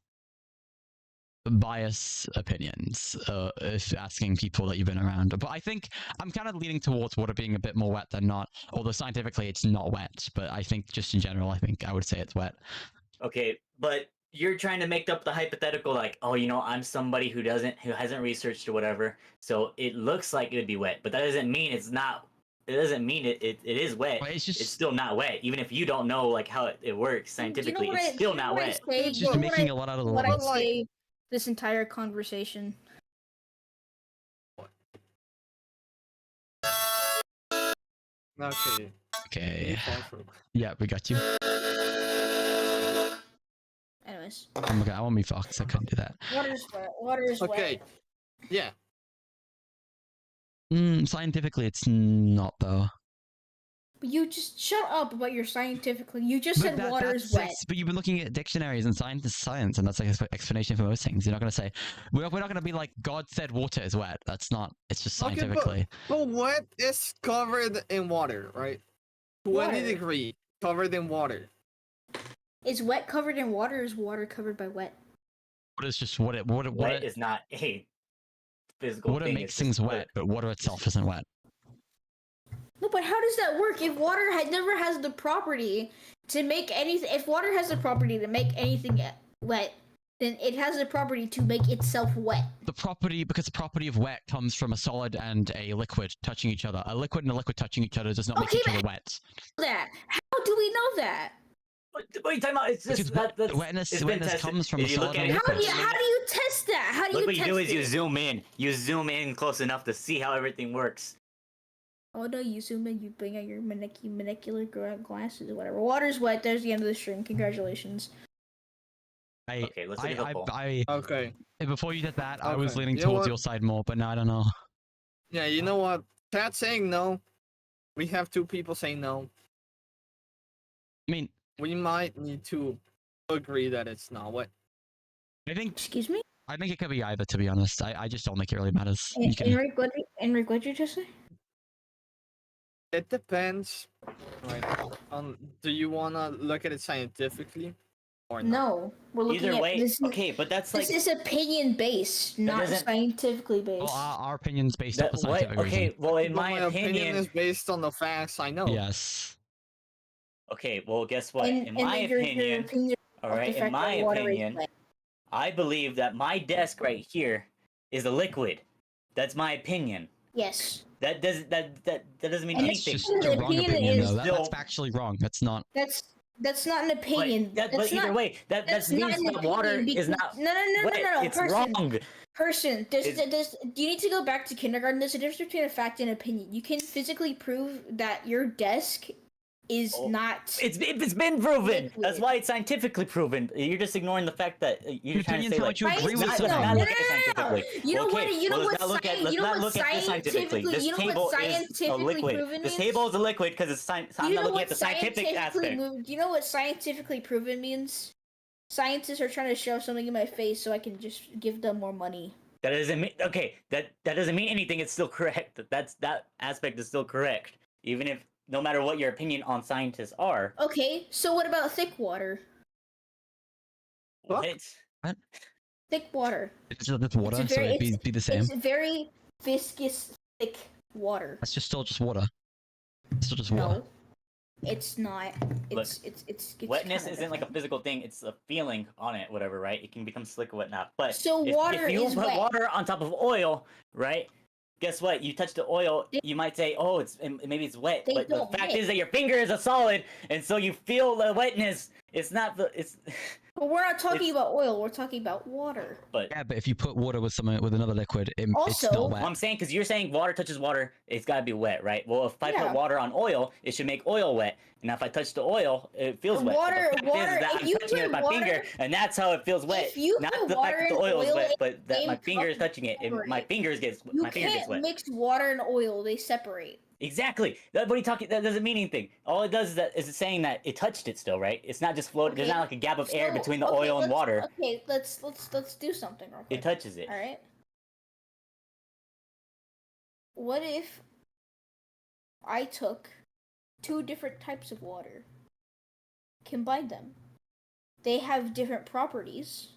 biased opinions if asking people that you've been around. But I think I'm kind of leaning towards water being a bit more wet than not. Although scientifically it's not wet, but I think just in general, I think I would say it's wet.
Okay, but you're trying to make up the hypothetical like, oh, I'm somebody who hasn't researched or whatever, so it looks like it would be wet, but that doesn't mean it's not. It doesn't mean it is wet.
But it's
It's
just
still not wet, even if you don't know like how it works scientifically.
what
It's still not wet.
it's just making a lot out of the
What
world.
I say this entire conversation.
Okay.
Okay.
fall through.
Yeah, we got you.
Anyways. wetness.
Oh my god, I want me fucked. I couldn't do that.
Water's wet. Water is
Okay.
wet.
Yeah.
Scientifically, it's not though.
But you just shut up about your scientifically. You just said water is wet.
But you've been looking at dictionaries and science is science, and that's like an explanation for most things. You're not gonna say we're not gonna be like God said water is wet. That's not. It's just
Okay,
scientifically.
But wet is covered in water, right? 20
Water.
degree covered in water.
Is wet covered in water or is water covered by wet?
What is just what
Wet is not a physical
water
thing.
makes
it's
things
just
wet, but water itself isn't wet.
No, but how does that work? If water never has the property to make anything, if water has the property to make anything wet, then it has the property to make itself wet.
Because the property of wet comes from a solid and a liquid touching each other. A liquid and a liquid touching each other does not make
Okay,
each other
but
wet.
That how do we know that?
What are you talking about? It's just
Because wetness comes from a
If you look
solid
at
and
it-
liquid.
How do you test that? How do
Look
you
what you
test
do is
it?
you zoom in. You zoom in close enough to see how everything works.
Oh no, you zoom in, you bring out your monocular glasses or whatever. Water's wet, there's the end of the stream. Congratulations.
Okay, let's look at the poll.
Okay.
Before you did that, I was
Okay.
leaning
You know
towards
what?
your side more, but now I don't know.
Yeah, you know what? Chat saying no. We have 2 people saying no.
I mean,
We might need to agree that it's not wet.
I think
Excuse me?
it could be either. To be honest, I just don't think it really matters. You can,
Enrique, what did you just say?
It depends. Right. Do you wanna look at it scientifically or not?
No, we're looking
Either
at
way,
this.
okay, but that's like
This is opinion based, not
doesn't-
scientifically based.
well, our opinions based off
that,
the scientific
okay.
reason.
Well, in
But
my
opinion is based on the facts I know.
Yes.
okay. Well, guess what? In my
then your
opinion,
opinion
all
of the
right. In
fact
my
that water is
opinion,
wet.
I believe that my desk right here is a liquid. That's my opinion.
Yes,
That doesn't mean
And
That's
anything.
just
The
a wrong
opinion
opinion,
is
though. That's
still-
factually wrong. That's not.
that's not an opinion.
But either way, that means
an
that water
opinion
is
because-
not
no,
wet. It's
person,
wrong.
Person, you need to go back to kindergarten. There's a difference between a fact and opinion. You can physically prove that your desk is
Oh,
not.
It's been proven.
Liquid.
That's why it's scientifically proven. You're just ignoring the fact that you're trying to say like
you agree with
not,
something.
not
No,
look at it scientifically.
You know
Okay,
what? You know
well,
what?
let's not look at
You know
let's not
what
look at this scientifically. This
you know
table
what
is a
scientifically
liquid.
proven
This
means?
table is a liquid because it's I'm
You
not
know
looking
what
at the scientific aspect.
Do you know what scientifically proven means? Scientists are trying to shove something in my face so I can just give them more money.
That doesn't mean okay. That doesn't mean anything. It's still correct. That aspect is still correct, even if no matter what your opinion on scientists are.
Okay, so what about thick water?
What?
What?
Thick water.
It's just water,
It's a
so
very-
it'd be the same.
It's very viscous, thick water.
That's just still just water. It's still just water.
No, it's not. It's
Wetness
kinda
isn't like a
different.
physical thing; it's a feeling on it, whatever, right? It can become slick or whatnot. But
So
if
water
you
is
put
wet.
water on top of oil, right? Guess what? You touch the oil, you might say, "Oh, maybe it's wet,"
They
but the
don't
fact
mix.
is that your finger is a solid, and so you feel the wetness. It's not the it's.
But we're not talking
It's-
about oil. We're talking about water.
But
Yeah, but if you put water with another liquid, it's
Also-
not
well,
wet.
I'm saying because you're saying water touches water, it's got to be wet, right? Well, if I
Yeah.
put water on oil, it should make oil wet. And if I touch the oil, it feels wet. But
Water-
the fact
water-
is that
if
I'm
you
touching it with
put
my
water-
finger, and that's how it feels wet.
If you
Not
put
the
water
fact that the
and
oil is
oil
wet,
in
but that
the
my
same
finger is
cup,
touching it, and my
separate.
fingers gets
You
my finger gets
can't
wet.
mix water and oil. They separate.
Exactly. What are you talking? That doesn't mean anything. All it does is that is it saying that it touched it still, right? It's not just floating. There's
Okay,
not like a gap of air
So,
between the
okay,
oil and
let's-
water.
Okay, let's do something real quick.
It touches it.
All right. What if I took 2 different types of water, combined them? They have different properties,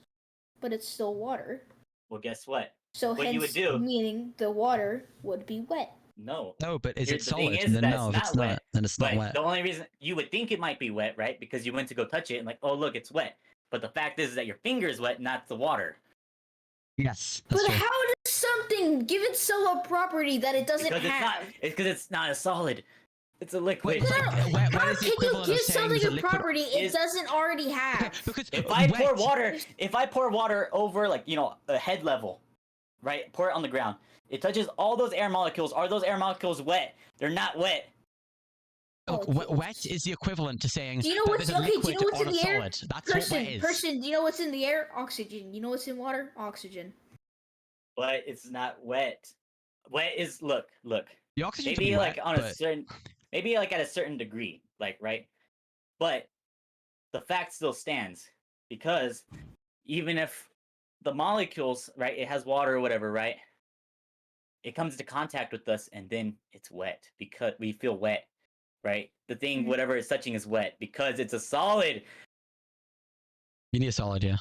but it's still water.
Well, guess what?
So
What you would
hence,
do-
meaning the water would be wet.
No.
No, but is
Here-
it
the thing
solid?
is
Then
that
no,
it's
if it's
not wet,
not, then it's not
But
wet.
the only reason you would think it might be wet, right? Because you went to go touch it and like, oh look, it's wet. But the fact is that your finger is wet, not the water.
Yes, that's
But
true.
how does something give itself a property that it doesn't
Because it's not.
have?
It's because it's not a solid. It's a liquid.
Wait, it's like, wet
How
is the
can you
equivalent
give
of saying
something
is a
a
liquid.
property it
is-
doesn't already have?
Okay, because
If I pour
wet-
water over like a head level, right? Pour it on the ground. It touches all those air molecules. Are those air molecules wet? They're not wet.
Look,
molecules.
wet is the equivalent to saying
Do you know
that
what's
there's a
okay? Do
liquid
you know what's
on
in
a
the air?
solid. That's what wet is.
Person, do you know what's in the air? Oxygen. You know what's in water? Oxygen.
But it's not wet. Wet is look.
The oxygen can
Maybe
be
like
wet,
on a
but
certain, maybe like at a certain degree, like right. But the fact still stands because even if the molecules, right, it has water or whatever, right, it comes into contact with us and then it's wet because we feel wet, right? The thing,
Mhm.
whatever it's touching, is wet because it's a solid.
you need a solid, yeah.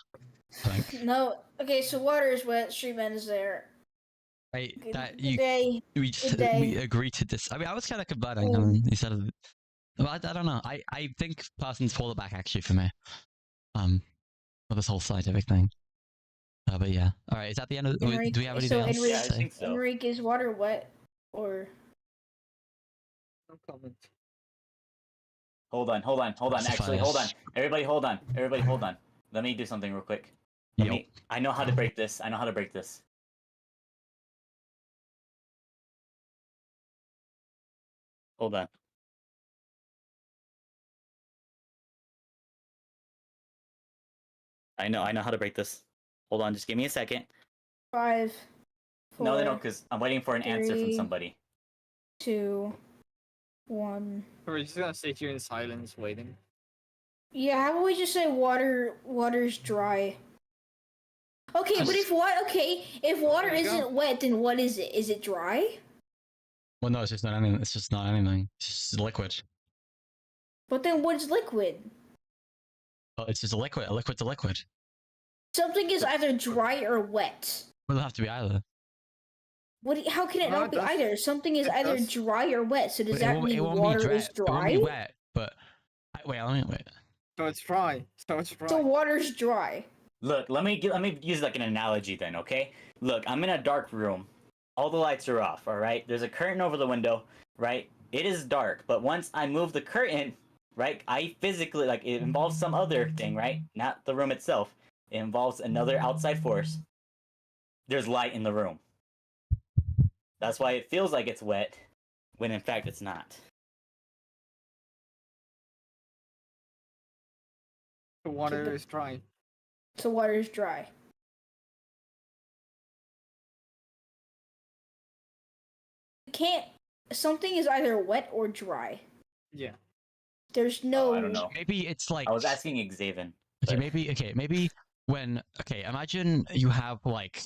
I think.
No. Okay, so water is wet. Street man is there.
Right,
Good,
that
good
you
day.
we
Good day.
we agreed to this. I mean, I was kind of combining. I
Oh.
mean, you said, well, I don't know. I think persons fall it back actually for me. For this whole scientific thing. But yeah. All right, is that the end of? Do we have anything
so
else
Yeah, I
to say?
think so.
Enrique, is water wet or?
No comment.
Hold on.
Justify
Actually, hold on.
this.
Everybody, hold on. Let me do something real quick.
Yo.
I know how to break this. Hold on. I know how to break this. Hold on, just give me a second.
5, 4,
No, because I'm waiting for an answer from
3,
somebody.
2, 1.
We're just gonna sit here in silence waiting.
Yeah, how about we just say water's dry? Okay, but if water
There you go.
isn't wet, then what is it? Is it dry?
Well, no, it's just not anything. It's just not anything. It's just liquid.
But then what's liquid?
Well, it's just a liquid. A liquid's a liquid.
Something is either dry or wet.
It doesn't have to be either.
How can it
No,
not
it
be
does.
either? Something is
It
either
does.
dry or wet. So does
It
that
won't- it
mean
won't be
water
dry-
is
It won't be
dry?
wet, but wait. Let me wait.
So it's dry.
So water's dry.
Look, let me use like an analogy then, okay? Look, I'm in a dark room. All the lights are off, all right? There's a curtain over the window, right? It is dark, but once I move the curtain, right? I physically, like, it involves some other thing, right? Not the room itself. It involves another outside force. There's light in the room. That's why it feels like it's wet, when in fact it's not.
The water is dry.
So water's dry. Something is either wet or dry.
Yeah.
There's no.
I don't know.
maybe it's like.
I was asking Axaven.
Okay, maybe when. Okay, imagine you have like.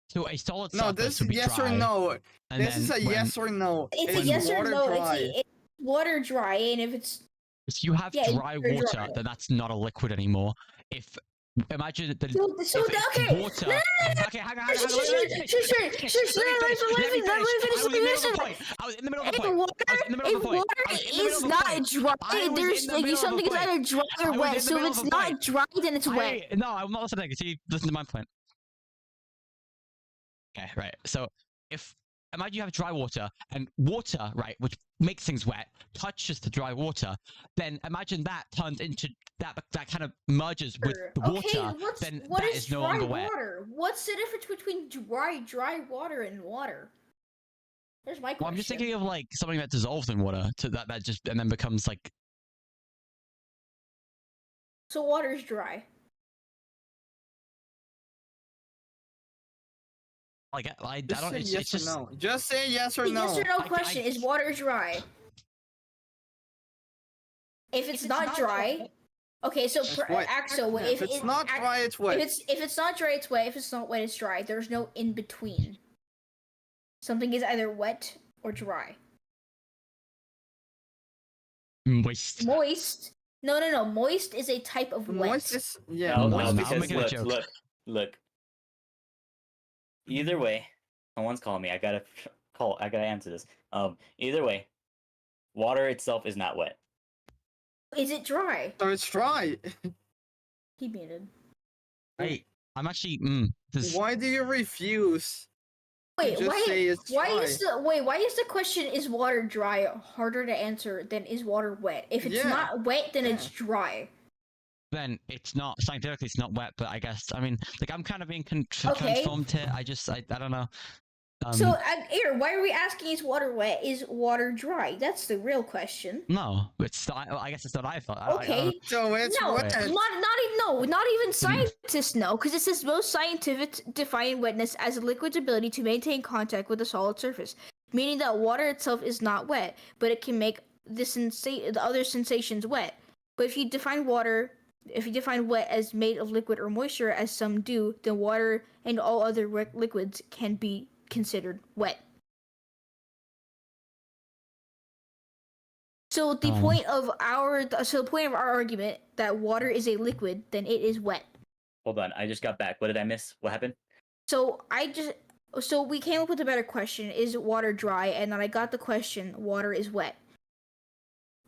So a solid
No,
surface
this
would
is
be
yes
dry,
or no.
and
This is
then
a
when-
yes or no.
It's a
Is
yes or
water
no.
dry?
It's water dry, and if it's
If you have
Yeah,
dry
you're
water,
dry.
then that's not a liquid anymore. If imagine that.
so
if
okay.
water.
No,
Okay, hang on.
Sure,
Let me finish. I was in the middle of the point.
If water is not dry, there's like something is either dry or wet. So if it's not dry, then it's wet.
No, I'm not listening. See, listen to my point. Okay, right. So if imagine you have dry water and water, right, which makes things wet, touches the dry water, then imagine that turns into that kind of merges with the water. Then
what
that
is
is no
dry
longer wet.
water? What's the difference between dry water and water? There's my question.
Well, I'm just thinking of like something that dissolves in water to that just and then becomes like.
So water's dry.
I
Just
don't.
say
It's
yes
just.
or no. Just say yes or
The
no.
yes or no
I-
question is water dry. If it's not dry, okay. So
It's wet.
Axel,
If it's not dry, it's wet.
if it's not dry, it's wet. If it's not wet, it's dry. There's no in between. Something is either wet or dry.
Moist.
Moist. No. Moist is a type of wet.
Moist is yeah.
No,
No,
no,
I'm
because
making a joke.
look. Either way, someone's calling me. I gotta answer this. Either way, water itself is not wet.
Is it dry?
So it's dry.
He muted.
I'm actually. This.
Why do you refuse?
Wait,
Just say it's
why
dry.
is the question is water dry harder to answer than is water wet? If it's
Yeah.
not wet, then it's dry.
Then it's not scientifically it's not wet, but I guess I mean like I'm kind of being
Okay.
transformed here. I don't know.
So, Air, why are we asking is water wet? Is water dry? That's the real question.
no, it's not, I guess it's not I thought.
Okay.
So it's
No,
wet.
not even scientists know, because it says most scientists define wetness as a liquid's ability to maintain contact with a solid surface, meaning that water itself is not wet, but it can make the other sensations wet. But if you define wet as made of liquid or moisture, as some do, then water and all other liquids can be considered wet. So the point of our argument that water is a liquid, then it is wet.
Hold on, I just got back. What did I miss? What happened?
So we came up with a better question: is water dry? And then I got the question: water is wet.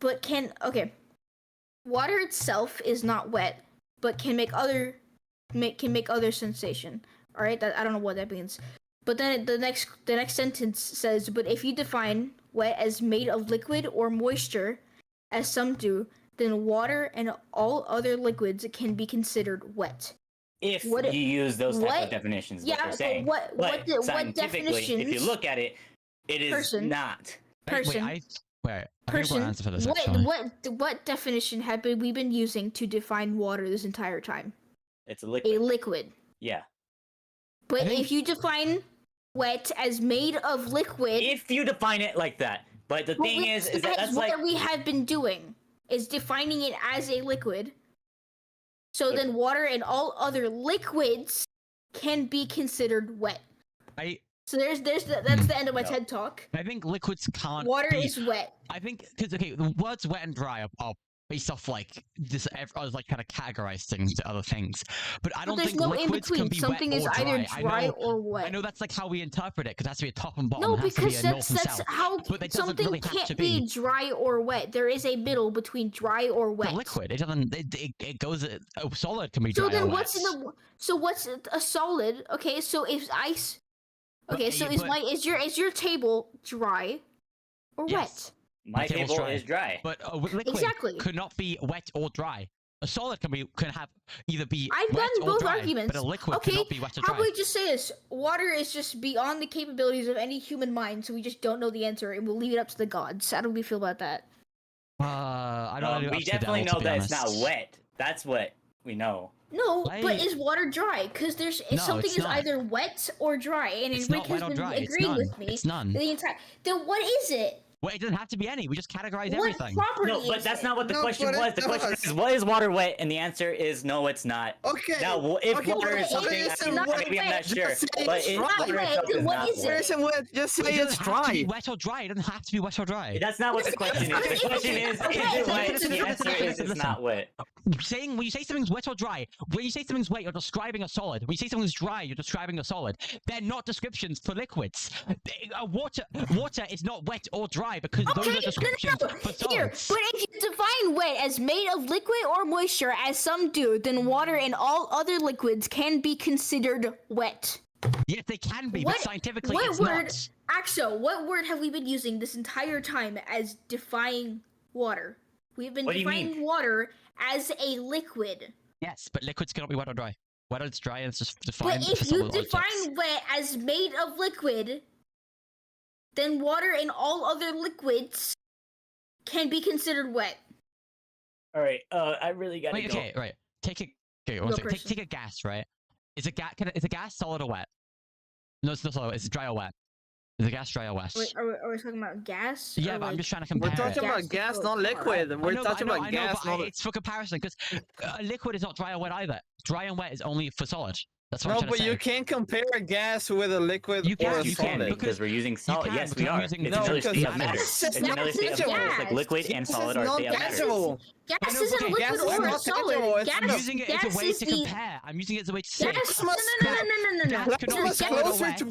But water itself is not wet, but can make other sensation. All right, I don't know what that means. But then the next sentence says, but if you define wet as made of liquid or moisture, as some do, then water and all other liquids can be considered wet.
If you use those type of definitions,
yeah,
what they're saying.
What
scientifically,
definitions?
if you look at it, it is not.
Person.
I think we'll answer for this, actually.
What definition have we been using to define water this entire time?
It's a liquid.
A liquid.
Yeah.
But if you define wet as made of liquid,
if you define it like that, but the thing is that's like
what we have been doing is defining it as a liquid. So then water and all other liquids can be considered wet. So that's the end of my TED talk.
I think liquids can't.
Water is wet.
I think because the words wet and dry are based off like this. I was like kind of categorize things to other things, but I don't think liquids can be
something
wet
is
or dry.
either dry or wet.
I know that's like how we interpret it because it has to be a top and bottom.
No,
it has
because
to be a north and
that's
south.
how
But
something
really have
can't
to
be dry or wet. There is a middle between dry or wet.
The liquid. It doesn't. It goes. A solid can be dry.
So then,
or
what's
wet.
what's a solid? Okay, so if ice. Okay, so is your table dry or wet?
My table is dry.
But liquid could not be wet or dry. A solid can have either be
I've
wet
gotten
or
both
dry,
arguments.
but a liquid cannot be wet or dry.
How about we just say this? Water is just beyond the capabilities of any human mind, so we just don't know the answer, and we'll leave it up to the gods. How do we feel about that?
I don't know.
We definitely know that it's not wet. That's what we know.
No, but is water dry? Because something is
not.
either wet or dry, and Enrique has been agreeing with me.
It's none.
The entire. Then what is it?
Well, it doesn't have to be any. We just categorize
What
everything.
property
No, but
is
that's
it?
not what the question
but
was.
it
The question
does.
is, what is water wet? And the answer is no, it's not.
Okay.
Now, if
okay,
water is something,
it's
maybe
not
I'm not
wet,
sure.
just say
But
it's
it,
dry.
water
Wet,
itself is
what
not
is it?
wet.
Listen, wet. Just say
It
it's
doesn't have to be
dry.
wet or dry. It doesn't have to be wet or dry.
That's not what the question is. The question is it wet? The answer is it's not wet.
When you say something's wet or dry, when you say something's wet, you're describing a solid. When you say something's dry, you're describing a solid. They're not descriptions for liquids. Water is not wet or dry because those are descriptions for solids.
Here, but if you define wet as made of liquid or moisture, as some do, then water and all other liquids can be considered wet.
Yes, they can be, but scientifically
what
it's
word,
not.
Axo, what word have we been using this entire time as defining water? We've been defining water as a liquid.
Yes, but liquids cannot be wet or dry. Wet or it's dry, and it's just defined.
But if you define wet as made of liquid, then water and all other liquids can be considered wet.
All right. I really gotta go.
Okay, right. Take a gas, right? Is a gas solid or wet? No, it's not solid. It's dry or wet. Is the gas dry or wet?
Wait, are we talking about gas?
Yeah, but I'm just trying to compare.
We're talking about gas, not liquid. We're talking about gas, not.
It's for comparison because a liquid is not dry or wet either. Dry and wet is only for solid. That's what I'm
No,
trying
but
to say.
you can't compare a gas with a liquid or a solid.
Because we're using solid.
can,
Yes,
because
we
I'm
are.
using-
It's
No,
another
because
state of matter.
gas
It's
is
another
not
state of matter. It's like
tangible.
liquid and
Gas
solid
is
are a
not
state of matter.
tangible.
Gas
know,
isn't
okay,
a
gas
liquid
is
or a
not
solid.
tangible, it's
I'm
not-
using it as a way to compare. I'm using it as a way to say.
Gas must
No.
Gas
Gas
cannot be
must
solid or
closer
wet.
to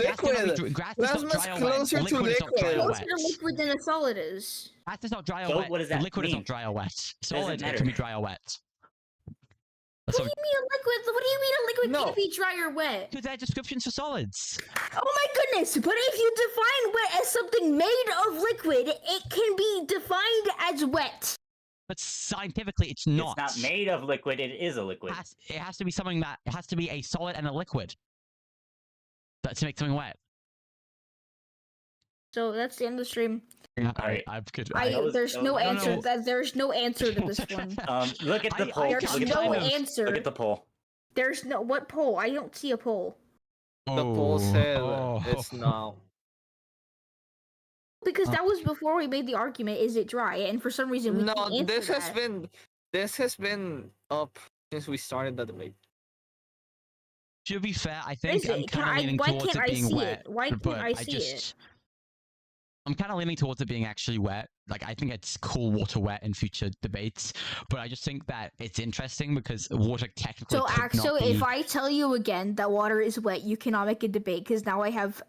Gas cannot be
liquid.
gas
Gas
is not
must
dry or wet.
closer to
Liquid is not dry or
liquid.
wet.
Closer to liquid than a solid is.
Gas is not dry or
So
wet.
what does that
Liquid is
mean?
not dry or wet. Solid, it
matter.
can be dry or wet.
What do you mean a liquid? What do you mean a liquid
No.
can't be dry or wet?
Because they're descriptions for solids.
Oh my goodness! But if you define wet as something made of liquid, it can be defined as wet.
But scientifically, it's not.
It's not made of liquid. It is a liquid.
It has to be something that it has to be a solid and a liquid. That to make something wet.
So that's the end of the stream.
Yeah,
Alright.
I've good.
There's no
I don't
answer.
know.
There's no answer to this one.
Look at the poll.
There's
Look at the
no
poll.
answer.
Look at the poll.
There's no what poll? I don't see a poll.
The poll said
oh.
it's now.
Because that was before we made the argument. Is it dry? And for some reason we
No,
didn't answer
this has been up since we started the debate.
To be fair, I think
Is
I'm
it?
kind of leaning
Why
towards
can't
it
I
being
see
wet.
it? Why can't
but
I see it?
I'm kind of leaning towards it being actually wet. Like, I think it's cool water wet in future debates, but I just think that it's interesting because water technically
So,
could
Axel,
not be...
if I tell you again that water is wet, you cannot make a debate because now I have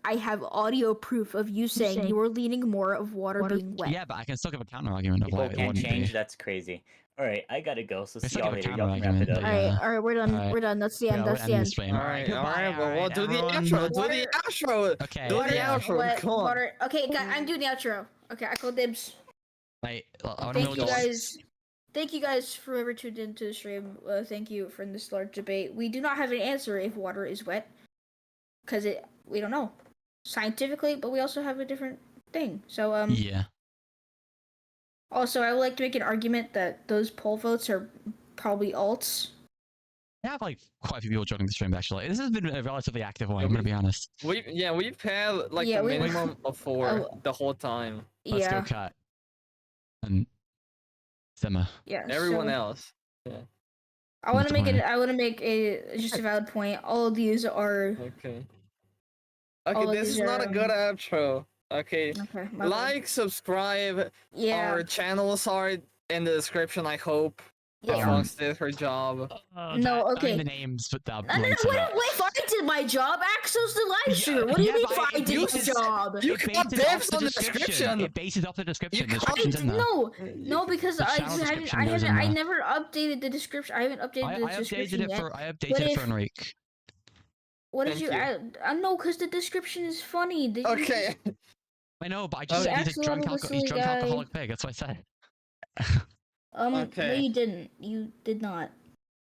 audio proof of you saying you were leaning more of water being wet.
Yeah, but I can still give a counter argument of
People
why it
can't
wouldn't
change.
be.
That's crazy. All right, I gotta go. So
It's
see
like
y'all
a
later.
counter
Y'all can wrap it
argument,
up.
but
All
yeah.
right, we're done.
Alright.
We're done. That's the end.
Yeah,
That's
we'll
the
end
end.
the stream.
Alright,
Goodbye,
well, we'll do the
everyone.
outro. Do the outro.
Okay.
Do the
yeah.
outro. Come on.
Water. Okay, I'm doing the outro. Okay, I call dibs.
Like, I wanna
Thank
build
you
just-
guys. Thank you guys for whoever tuned into the stream. Thank you for this large debate. We do not have an answer if water is wet, because we don't know scientifically, but we also have a different thing. So
Yeah.
Also, I would like to make an argument that those poll votes are probably alts.
I have like quite a few people joining the stream actually. This has been a relatively active one,
Yeah,
I'm gonna be honest.
We've had like
Yeah,
the
we-
minimum of 4
Oh.
the whole time.
Let's
Yeah,
go cut. And simmer.
yeah.
Everyone
so
else.
I want to make it.
Fine.
I want to make just a valid point. All of these are
Okay.
All
Okay,
of
this
these
is not
are,
a good outro. Okay.
okay. my bad.
Like, subscribe.
Yeah.
Our channels are in the description, I hope.
Yeah.
Fox did her job.
No,
I
okay.
mean the names, but the
No, no,
links
no,
are
wait,
not.
wait, if I did my job, Axel's the live streamer. What do you
yeah,
mean
but
if I
it
did my
bases-
job?
You
It
got
bases off
dibs on the description.
It bases off the description.
You
The
can't-
description's in there.
No, because
The
I
channel
haven't,
description
I
goes
haven't,
in
I
there.
never updated the description. I haven't updated
I
the
updated
description
it
yet.
for
What if-
Enrique.
What did
Thank
you
you.
add? I know, because the description is funny. Did you
Okay.
I know, but I just
Okay.
said he's a drunk,
Axolotl,
he's drunk
guy.
alcoholic pig. That's what I said.
No,
Okay.
you didn't. You did not.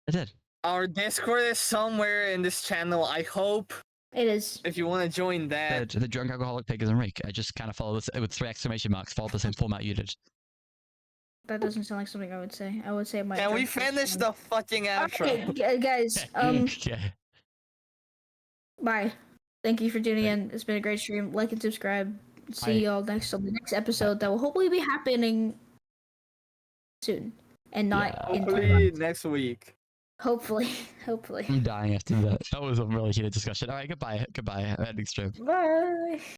I did.
Our Discord is somewhere in this channel, I hope.
It is.
If you want to join that.
The drunk alcoholic pig is Enrique. I just kind of follow this with 3 exclamation marks. Follow the same format you did.
That doesn't sound like something I would say. I would say my.
Can we
drunk person.
finish the fucking outro?
Okay, guys.
Okay.
Bye. Thank you for tuning in. It's been a great stream. Like and subscribe. See
Bye.
y'all next on the next episode that will hopefully be happening soon, and not
Yeah.
in 3
Hopefully
months.
next week.
Hopefully, hopefully.
I'm dying after that. That was a really heated discussion. All right, goodbye. Goodbye. Ending stream.
Bye.